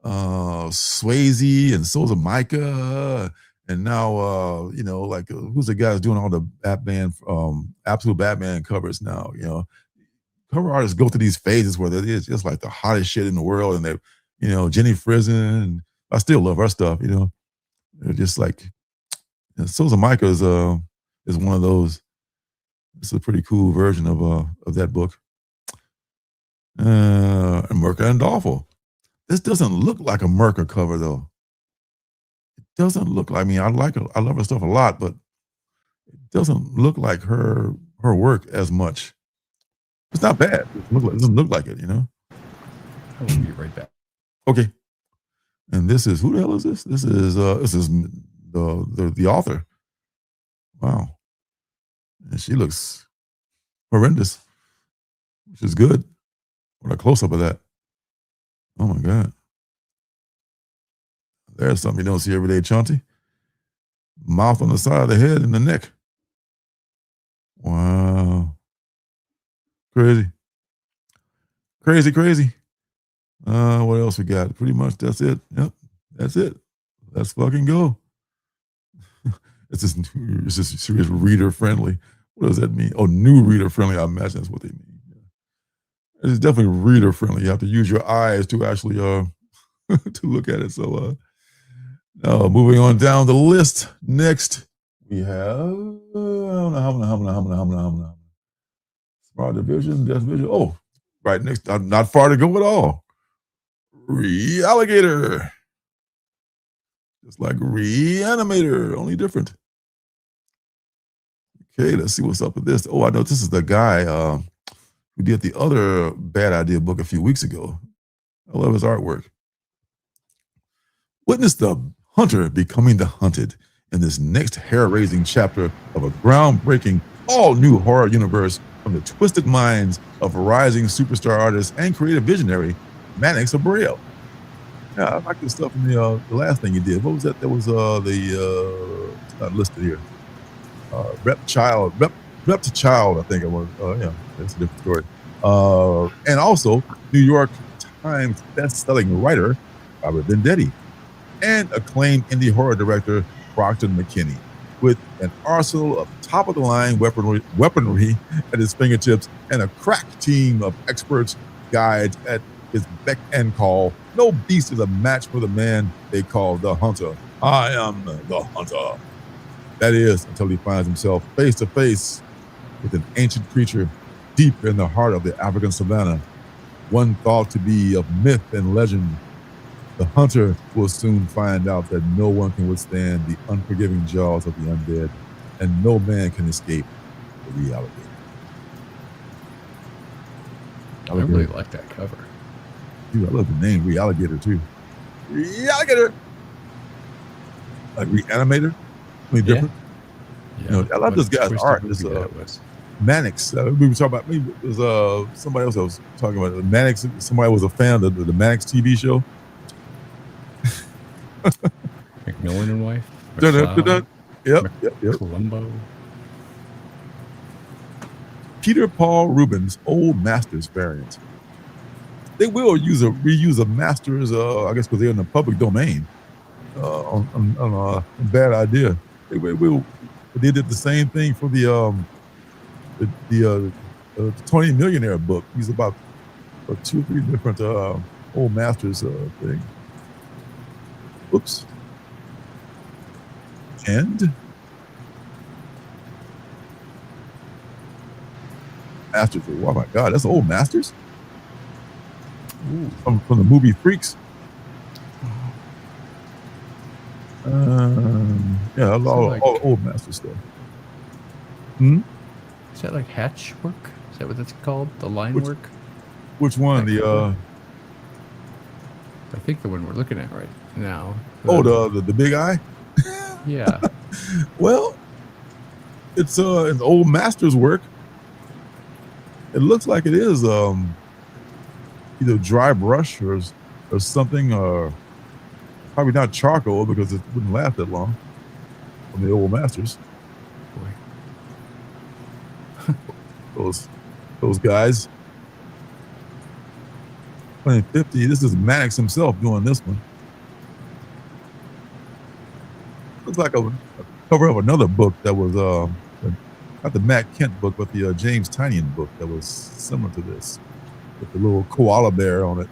Swayze and Souza Micah, and now who's the guy who's doing all the Batman, Absolute Batman covers now? Cover artists go through these phases where it's just like the hottest shit in the world, and they, Jenny Frizen. I still love her stuff. They're just like Souza Micah is one of those. It's a pretty cool version of that book. And Merca and Dolfo. This doesn't look like a Merca cover though. It doesn't look like. I love her stuff a lot, but it doesn't look like her work as much. It's not bad. It doesn't look like it, I will be right back. Okay. And this is, who the hell is this? This is the author. Wow. And she looks horrendous, which is good. What a close up of that. Oh my God. There's something you don't see every day, Chauncey. Mouth on the side of the head and the neck. Wow. Crazy. What else we got? Pretty much that's it. Yep. That's it. Let's fucking go. It's just serious reader friendly. What does that mean? Oh, new reader friendly. I imagine that's what they mean. Yeah. It's definitely reader friendly. You have to use your eyes to actually to look at it. So moving on down the list. Next we have Smart Division, Death Vision. Oh, right next, not far to go at all. Realligator. Just like Reanimator, only different. Okay, let's see what's up with this. Oh, I know this is the guy who did the other Bad Idea book a few weeks ago. I love his artwork. Witness the hunter becoming the hunted in this next hair-raising chapter of a groundbreaking, all-new horror universe from the twisted minds of a rising superstar artist and creative visionary, Mannix Abreu. Yeah, I like this stuff from the last thing you did. What was that? That was it's not listed here. Rep to Child, I think it was. Yeah, that's a different story. And also New York Times best-selling writer Robert Venditti and acclaimed indie horror director Brockton McKinney, with an arsenal of top-of-the-line weaponry at his fingertips and a crack team of experts, guides at his beck and call. No beast is a match for the man they call the Hunter. I am the Hunter. That is, until he finds himself face to face with an ancient creature deep in the heart of the African savannah, one thought to be of myth and legend. The hunter will soon find out that no one can withstand the unforgiving jaws of the undead, and no man can escape the reality. I really like that cover. Dude, I love the name Realligator too. Realligator! Like Reanimator? Different? Yeah. I love this guy's art. This Mannix. We were talking about, maybe it was somebody else I was talking about. Mannix, somebody was a fan of the Mannix TV show. McMillan and Wife. Yep. Columbo. Peter Paul Rubin's Old Masters variant. They will reuse a Masters, I guess, because they're in the public domain. On a Bad Idea. They did the same thing for the 20 Millionaire book. He's about 2 or 3 different Old Masters things. Oops. And Masters. Oh my God, that's Old Masters? Ooh. From the movie Freaks. Yeah, a lot of Old Master stuff. Is that like hatch work? Is that what that's called? The line work? Which one? I think the one we're looking at right now. The big eye? Yeah. Well, it's an old master's work. It looks like it is either dry brush or something, or probably not charcoal because it wouldn't last that long from the old masters. Boy. those guys. 2050. This is Mannix himself doing this one. Looks like a cover of another book that was not the Matt Kent book, but the James Tynion book that was similar to this, with the little koala bear on it.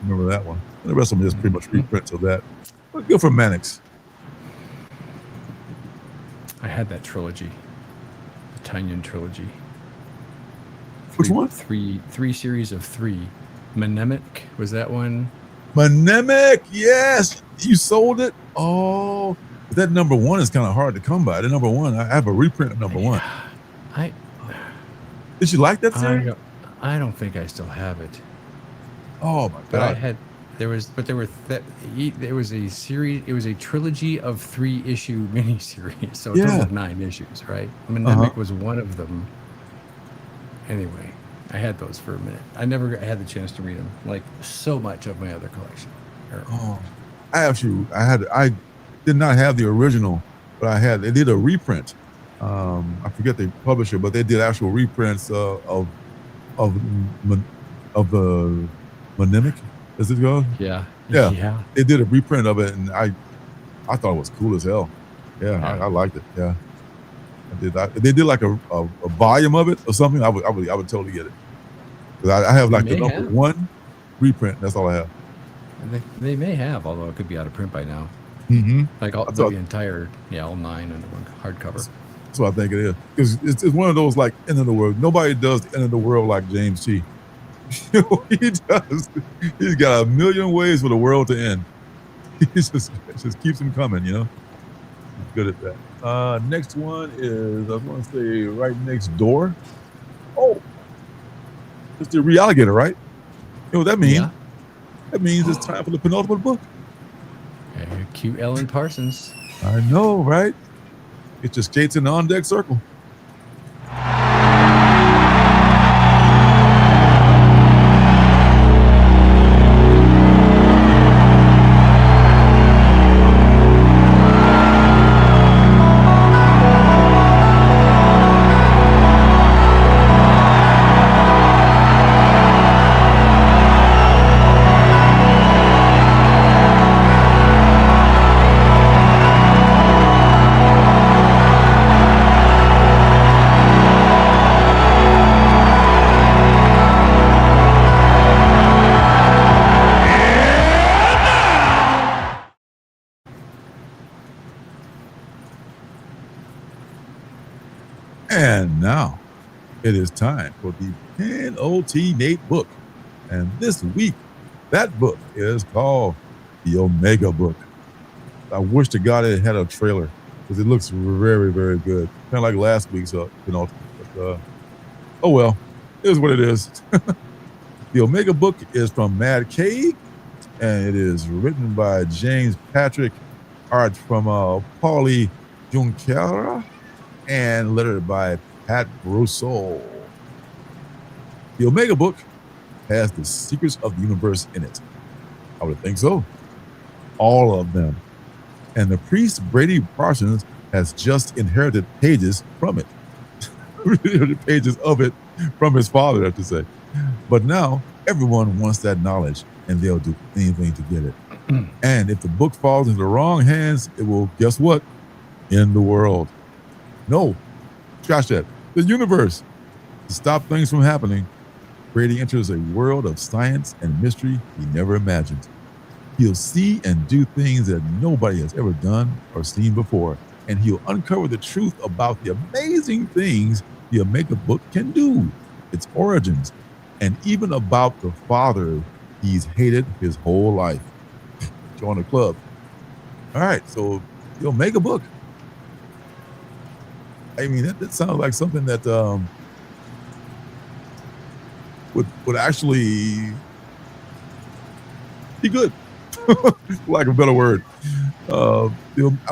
Remember that one? And the rest of them just pretty much reprints of that. But good for Mannix. I had that trilogy, the Tynion trilogy. Which one? Three series of 3. Mnemonic was that one. Mnemonic, yes. You sold it. Oh, that number 1 is kind of hard to come by. The number 1, I have a reprint of number 1. Did you like that series? I don't think I still have it. Oh my god! But there was a series. It was a trilogy of 3-issue miniseries. So a total of 9 issues, right? Mnemonic was one of them. Anyway, I had those for a minute. I never had the chance to read them, like so much of my other collection. I did not have the original, but they did a reprint. I forget the publisher, but they did actual reprints of the Mnemonic. Is it called? Yeah. They did a reprint of it, and I thought it was cool as hell. I liked it. Yeah, I did. They did like a volume of it or something. I would totally get it, because I have like the number 1 reprint. That's all I have. They may have, although it could be out of print by now. Mm-hmm. Like the entire, all 9 under one hardcover. That's what I think it is. Because it's one of those like end of the world. Nobody does the end of the world like James T. He does. He's got a million ways for the world to end. He just keeps them coming, He's good at that. Next one is, I want to say right next door. Oh, it's the Realligator, right? You know what that means? Yeah. That means it's time for the penultimate book. Cute Ellen Parsons. I know, right? Get your skates in the on-deck circle. And now it is time for the Penultimate Book. And this week, that book is called The Omega Book. I wish to God it had a trailer, because it looks very, very good. Kind of like last week's Penultimate. But, oh well, it is what it is. The Omega Book is from Mad Cave, and it is written by James Patrick, art from Paulie Junqueira, and lettered by Pat Brousseau. The Omega Book has the secrets of the universe in it. I would think so. All of them. And the priest Brady Parsons has just inherited pages from it. Pages of it from his father, I have to say. But now everyone wants that knowledge, and they'll do anything to get it. And if the book falls into the wrong hands, it will, guess what? End the world. No, scratch that. The universe. To stop things from happening, Brady enters a world of science and mystery he never imagined. He'll see and do things that nobody has ever done or seen before, and he'll uncover the truth about the amazing things the Omega Book can do, its origins, and even about the father he's hated his whole life. Join the club. All right, so the Omega Book. I mean, that sounds like something that would actually be good, like a better word. I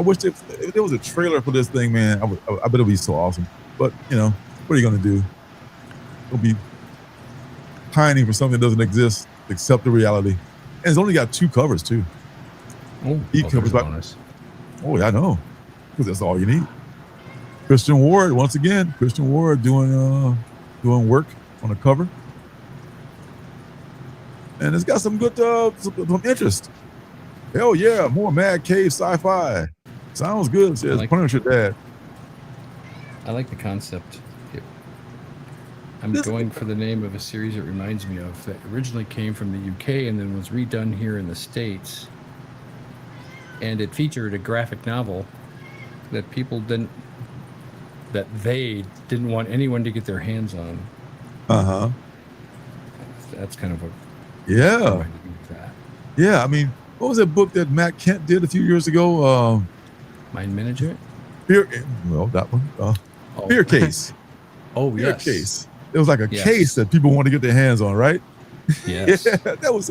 wish if there was a trailer for this thing, man. I bet it'd be so awesome. But what are you gonna do? It'll be pining for something that doesn't exist, accept the reality. And it's only got 2 covers too. Oh, covers by. Oh yeah, I know, because that's all you need. Christian Ward, once again, doing work on the cover, and it's got some good some interest. Hell yeah, more Mad Cave sci-fi. Sounds good. Says Punish Your Dad. I like the concept. I'm going for the name of a series it reminds me of that originally came from the UK and then was redone here in the States. And it featured a graphic novel that they didn't want anyone to get their hands on. Uh-huh. That's kind of a... Yeah. Yeah, I mean, what was that book that Matt Kent did a few years ago? Mind Management? That one. Fear Case. Oh, Fear yes. Case. It was like a case that people want to get their hands on, right? Yes. Yeah, that was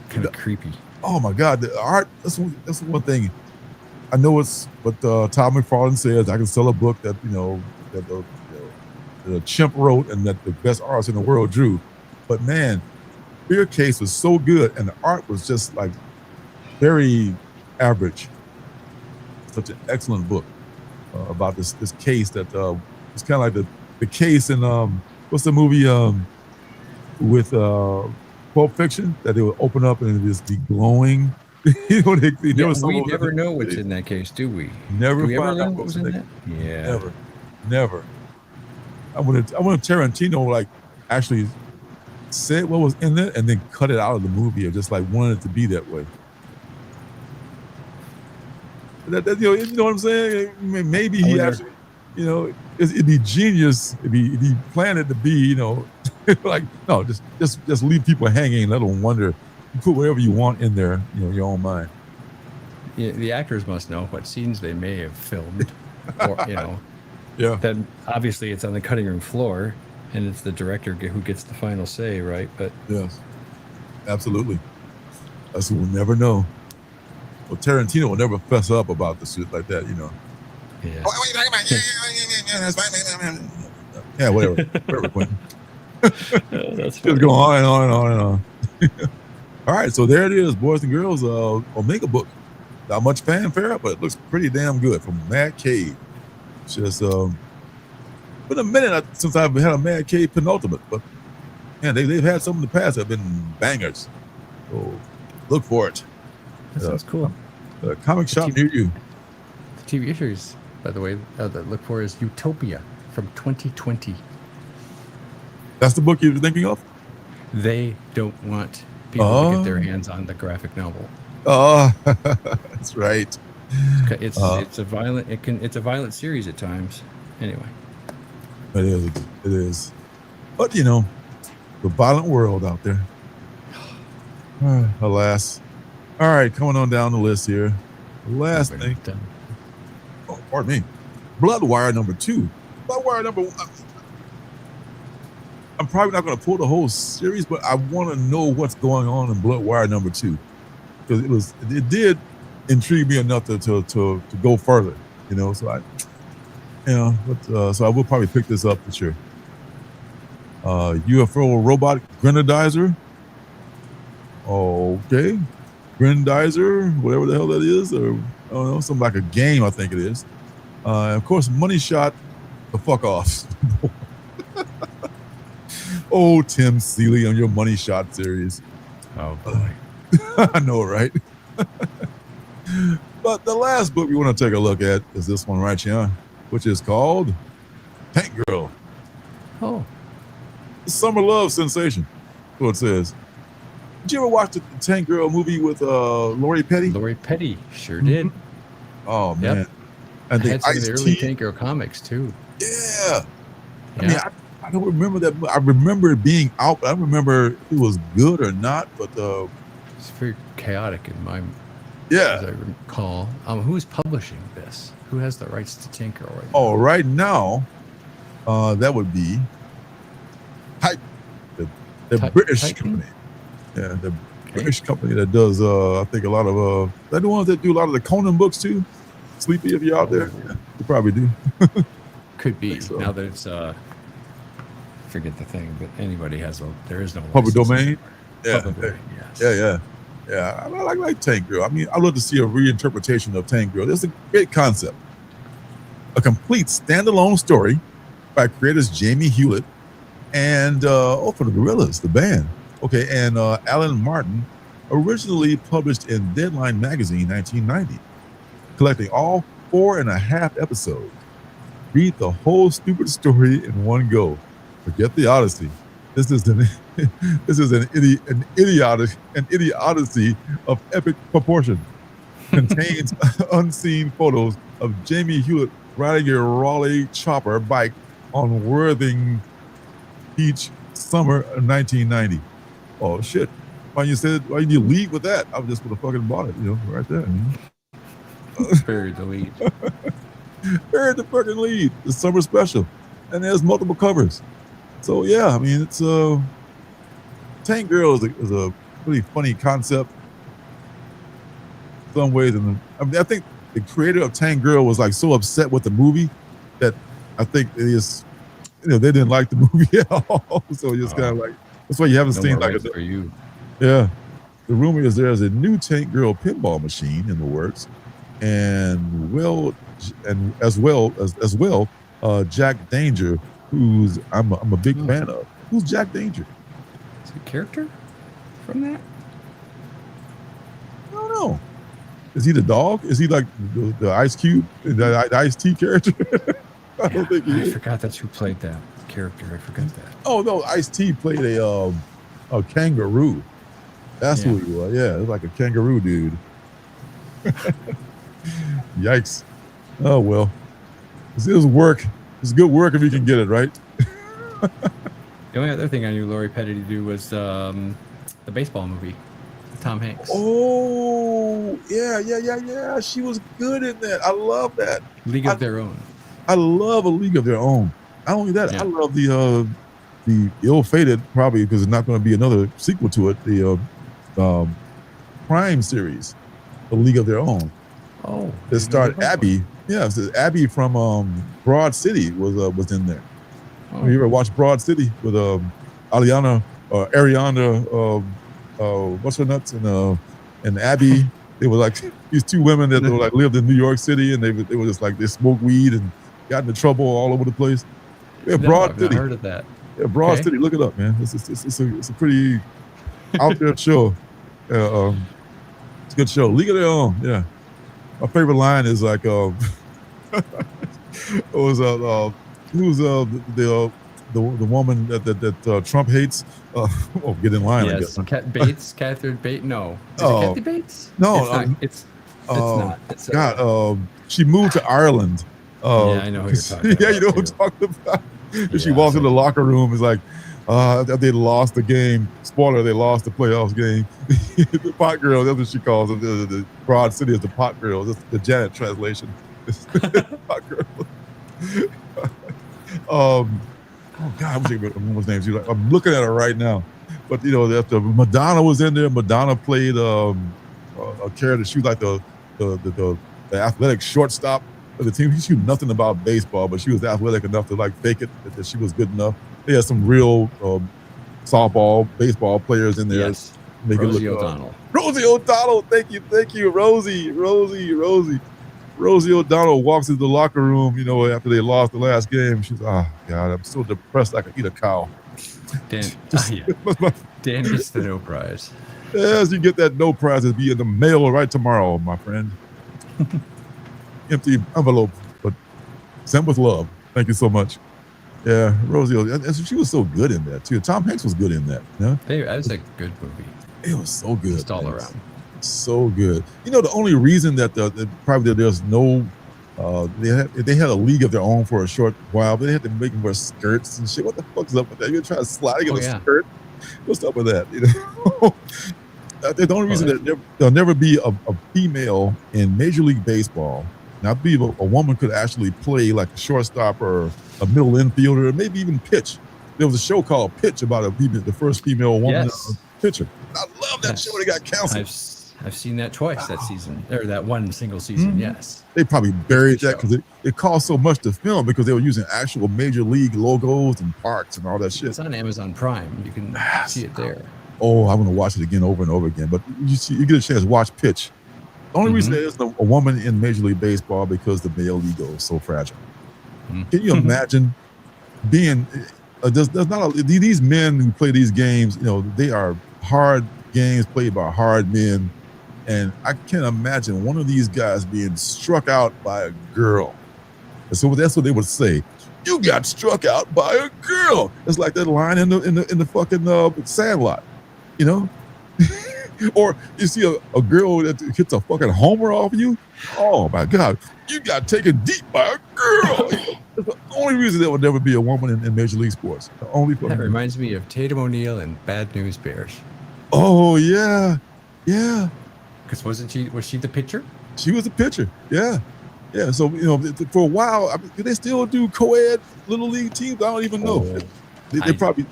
kind of creepy. Oh my God, the art, that's one thing. I know it's what Todd McFarlane says. I can sell a book that, that the chimp wrote and that the best artist in the world drew. But man, Fear Case was so good and the art was just like very average. Such an excellent book about this case that it's kind of like the case in what's the movie with Pulp Fiction that they would open up and it would just be glowing. We never know what's in that case, do we? Never. Do we ever find learn out what was in that? Yeah. Never. I wanted Tarantino like actually said what was in it and then cut it out of the movie or just like wanted it to be that way. That you know what I'm saying? Maybe he actually, it'd be genius if he planned it to be, like no, just leave people hanging and let them wonder. You put whatever you want in there, your own mind. Yeah, the actors must know what scenes they may have filmed, or Yeah. Then obviously it's on the cutting room floor, and it's the director who gets the final say, right? But yes, absolutely. Us will never know. Well, Tarantino will never fess up about the shit like that, Yeah. Oh, what are you talking about? Yeah, whatever, Quentin. That's just go on and on and on and on. All right, so there it is, boys and girls. Omega book. Not much fanfare, but it looks pretty damn good from Mad Cave. Just been a minute since I've had a Mad Cave penultimate, but man, they've had some in the past that have been bangers. So look for it. That sounds cool. Comic shop near you. The TV series, by the way, that look for is Utopia from 2020. That's the book you were thinking of? They don't want people to get their hands on the graphic novel. Oh, that's right. It's a violent series at times. Anyway, it is. But the violent world out there. Alas. All right, coming on down the list here. The last thing. Oh, pardon me. Bloodwire number 2. Bloodwire number 1. I'm probably not going to pull the whole series, but I want to know what's going on in Bloodwire number 2 because it did intrigue me enough to go further, So so I will probably pick this up for sure. UFO robot Grenadizer. Okay, Grenadizer, whatever the hell that is, or I don't know, something like a game, I think it is. Of course, Money Shot the fuck off. Oh, Tim Seeley on your Money Shot series. Oh boy. I know, right? But the last book we want to take a look at is this one right here, which is called Tank Girl. Oh. Summer Love Sensation. That's what it says. Did you ever watch the Tank Girl movie with Lori Petty? Lori Petty, sure did. Oh, man. Yep. And I had some of the early Tank Girl comics, too. Yeah. I mean, I don't remember that. I remember it being out, but I don't remember if it was good or not. But it's very chaotic in my as I recall. Who's publishing this? Who has the rights to Tank Girl right now? Oh, right now, that would be The British Titan? company. Yeah, the British company that does, I think, a lot of, they're the ones that do a lot of the Conan books too. Sleepy, if you're out there, yeah, you probably do. Could be. So. Now that it's, forget the thing, but anybody has there is no Public license domain? anymore. Yeah. Public domain, yes. Yeah. I like Tank Girl. I mean, I love to see a reinterpretation of Tank Girl. It's a great concept. A complete standalone story by creators Jamie Hewlett and for the Gorillas, the band. Okay, and Alan Martin, originally published in Deadline magazine 1990, collecting all 4.5 episodes. Read the whole stupid story in one go. Forget the Odyssey. This is an idiocy of epic proportion. Contains unseen photos of Jamie Hewlett riding a Raleigh chopper bike on Worthing Beach, summer of 1990. Oh shit! Why didn't you lead with that? I just would have fucking bought it, right there. Buried the lead. Buried the fucking lead. The summer special, and there's multiple covers. So yeah, I mean, it's Tank Girl is a really funny concept in some ways, and I think the creator of Tank Girl was like so upset with the movie that I think they just, they didn't like the movie at all. So it's kind of like, that's why you haven't seen like for you. Yeah, the rumor is there's a new Tank Girl pinball machine in the works, and as well Jack Danger, who's I'm a big fan of. Who's Jack Danger? Is he a character from that? I don't know. Is he the dog? Is he like the Ice Cube, the Ice T character? I don't think he is. I forgot that's who played that character. I forgot that. Oh no, Ice T played a kangaroo. That's who he was. Yeah, it was like a kangaroo dude. Yikes. Oh well. It was work. It's good work if you can get it right. The only other thing I knew Lori Petty to do was the baseball movie, Tom Hanks. Oh yeah. She was good in that. I love that. League of Their Own. I love A League of Their Own. Not only that, I love the ill-fated, probably because there's not going to be another sequel to it, the crime series, A League of Their Own. Oh, it starred Abby. Yeah, Abby from Broad City was in there. Oh. You ever watch Broad City with Ariana, what's her nuts, and Abby? They were like these two women that were like lived in New York City, and they were just like they smoked weed and got into trouble all over the place. Yeah, Broad City. I've heard of that. Yeah, Broad City. Look it up, man. It's a pretty out there show. It's a good show. League of Their Own. Yeah, my favorite line is like, it was who's the woman that Trump hates? Get in line. Yes, Catherine Bates. No, is it Kathy Bates? No, it's not. It's not. God, she moved to Ireland. Yeah, I know who you're talking about. Yeah, you know what I'm talking about. Yeah, she walks into the locker room. It's like, they lost the game. Spoiler: they lost the playoffs game. The pot girl. That's what she calls it. The Broad City is the pot girl. That's the Janet translation. Pot girl. Oh God, I'm thinking about woman's name. I'm looking at her right now. But after Madonna was in there, Madonna played a character. She was like the athletic shortstop of the team. She knew nothing about baseball, but she was athletic enough to like fake it that she was good enough. They had some real softball, baseball players in there. Yes. Rosie O'Donnell. Rosie O'Donnell. Thank you, Rosie. Rosie O'Donnell walks into the locker room, after they lost the last game. She's, oh God, I'm so depressed I could eat a cow. Dan gets the no prize. Yes, you get that no prize. It'll be in the mail right tomorrow, my friend. Empty envelope, but sent with love. Thank you so much. Yeah, Rosie, she was so good in that too. Tom Hanks was good in that. That was a good movie. It was so good. Just all around. So good. The only reason that probably there's no, they had a league of their own for a short while, but they had to make them wear skirts and shit. What the fuck's up with that? You're trying to slide in a skirt. What's up with that? The only reason that there'll never be a female in Major League Baseball. Now, I believe a woman could actually play like a shortstop or a middle infielder, or maybe even pitch. there was a show called Pitch about the first female woman pitcher. I love that show. They got canceled. I've seen that twice that season, or that one single season. Yes, they probably buried that because it cost so much to film because they were using actual major league logos and parks and all that shit. It's on Amazon Prime. You can see it there. Oh, I'm gonna watch it again over and over again. But you get a chance to watch Pitch. The only reason there isn't a woman in Major League Baseball because the male ego is so fragile. Can you imagine being? There's not these men who play these games. They are hard games played by hard men. And I can't imagine one of these guys being struck out by a girl. And so that's what they would say. You got struck out by a girl. It's like that line in the fucking Sandlot, Or you see a girl that hits a fucking homer off you. Oh my God, you got taken deep by a girl. That's the only reason there would never be a woman in Major League Sports. The only. That reminds me of Tatum O'Neal and Bad News Bears. Oh yeah. Because was she the pitcher? She was the pitcher. Yeah. So for a while, do they still do co-ed little league teams? I don't even know. They probably.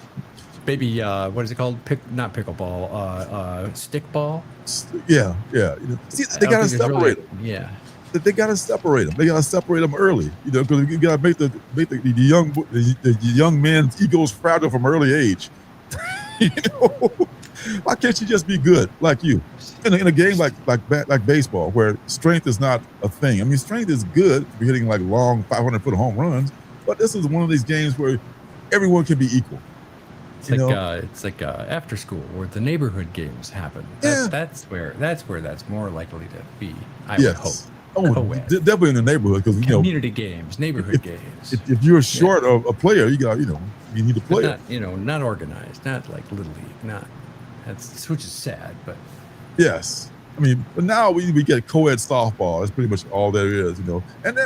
Maybe what is it called? Not pickleball. Stickball. Yeah. See, they gotta separate them. Yeah. They gotta separate them. They gotta separate them early. Because you gotta make the young man's egos fragile from early age. Why can't you just be good like you? In a game like baseball, where strength is not a thing. I mean, strength is good if you're hitting like long 500-foot home runs, but this is one of these games where everyone can be equal. It's like after school where the neighborhood games happen. That's where that's more likely to be. I would hope. Oh, definitely in the neighborhood because community games, neighborhood games. If you're short of a player, you got you need a player. Not organized, not like little league, which is sad, but. Yes. I mean, but now we get co-ed softball. That's pretty much all there is, And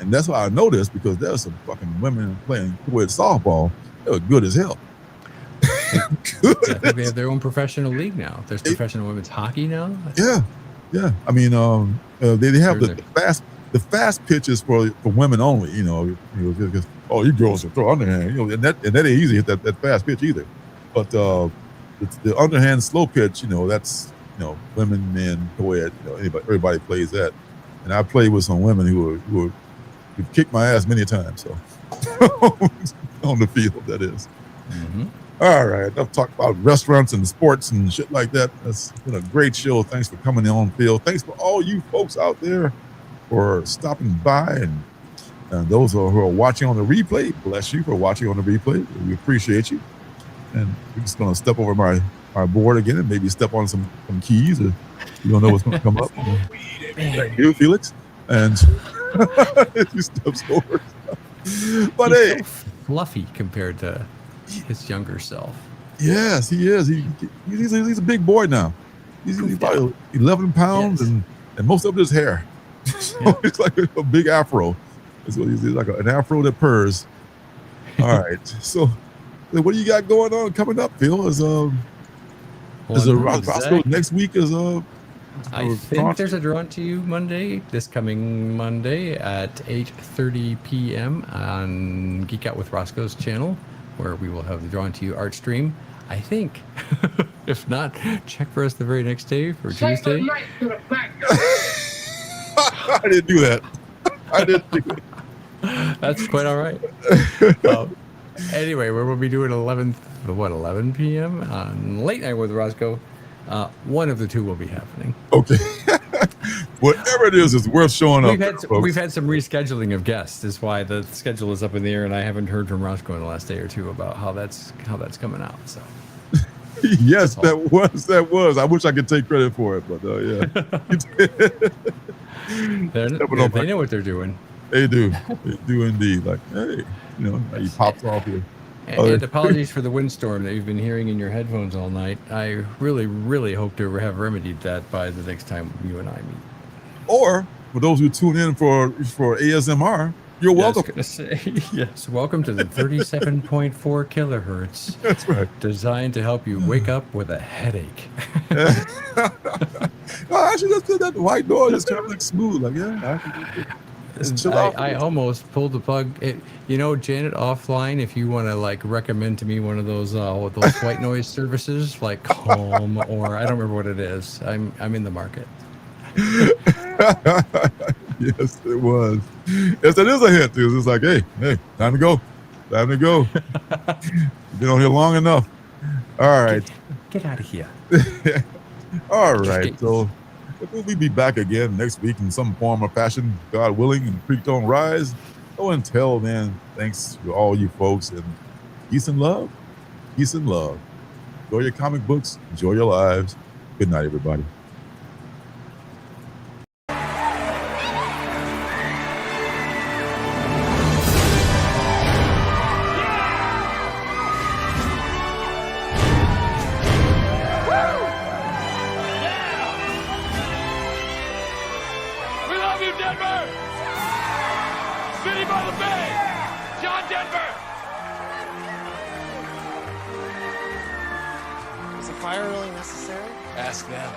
that's why I know this because there's some fucking women playing co-ed softball. They were good as hell. I think they have their own professional league now. There's professional women's hockey now. Yeah. I mean, they have the fast pitches for women only. Because, you girls can throw underhand. And that ain't easy to hit that fast pitch either. But the underhand slow pitch, that's women, men, co-ed. Everybody plays that. And I played with some women who kicked my ass many times. So on the field, that is. Mm-hmm. All right, enough talk about restaurants and sports and shit like that. That's been a great show. Thanks for coming on, Phil. Thanks for all you folks out there for stopping by, and those who are watching on the replay. Bless you for watching on the replay. We appreciate you. And we're just gonna step over my board again and maybe step on some keys. Or you don't know what's gonna come up. Thank you, Felix. And he steps over. But he's so fluffy compared to his younger self. Yes, he is. He's a big boy now. He's about 11 pounds, and most of it is hair. So it's like a big afro. He's like an afro that purrs. All right. So what do you got going on coming up, Phil? Is Roscoe next week? I think there's a Drawn to You Monday, this coming Monday at 8:30 p.m. on Geek Out with Roscoe's channel, where we will have the Drawn to You art stream. I think. If not, check for us the very next day for Tuesday. I didn't do that. That's quite all right. Anyway, we'll be doing 11 p.m. on Late Night with Roscoe. One of the two will be happening. Okay. Whatever it is, it's worth showing up. We've had some rescheduling of guests. Is why the schedule is up in the air, and I haven't heard from Roscoe in the last day or two about how that's coming out. So. Yes, that was. I wish I could take credit for it, but yeah. They know what they're doing. They do. They do indeed. Like, hey, he pops off here. And apologies for the windstorm that you've been hearing in your headphones all night. I really, really hope to have remedied that by the next time you and I meet. Or for those who tune in for ASMR, you're welcome. I was going to say, yes, welcome to the 37.4 kilohertz. That's right. Designed to help you wake up with a headache. Actually, that's good. That white noise is kind of like smooth. Like, Just chill out. I almost pulled the plug. Janet, offline, if you want to like recommend to me one of those white noise services like Calm or I don't remember what it is. I'm in the market. Yes, it was. Yes, that is a hit. It was just like, hey, time to go. Time to go. You've been on here long enough. All right. Get out of here. All right. So we'll be back again next week in some form or fashion, God willing, and Creek don't rise. Oh, until then, thanks to all you folks, and peace and love. Peace and love. Enjoy your comic books. Enjoy your lives. Good night, everybody. We love you, Denver! City by the Bay! John Denver! Was the fire really necessary? Ask them.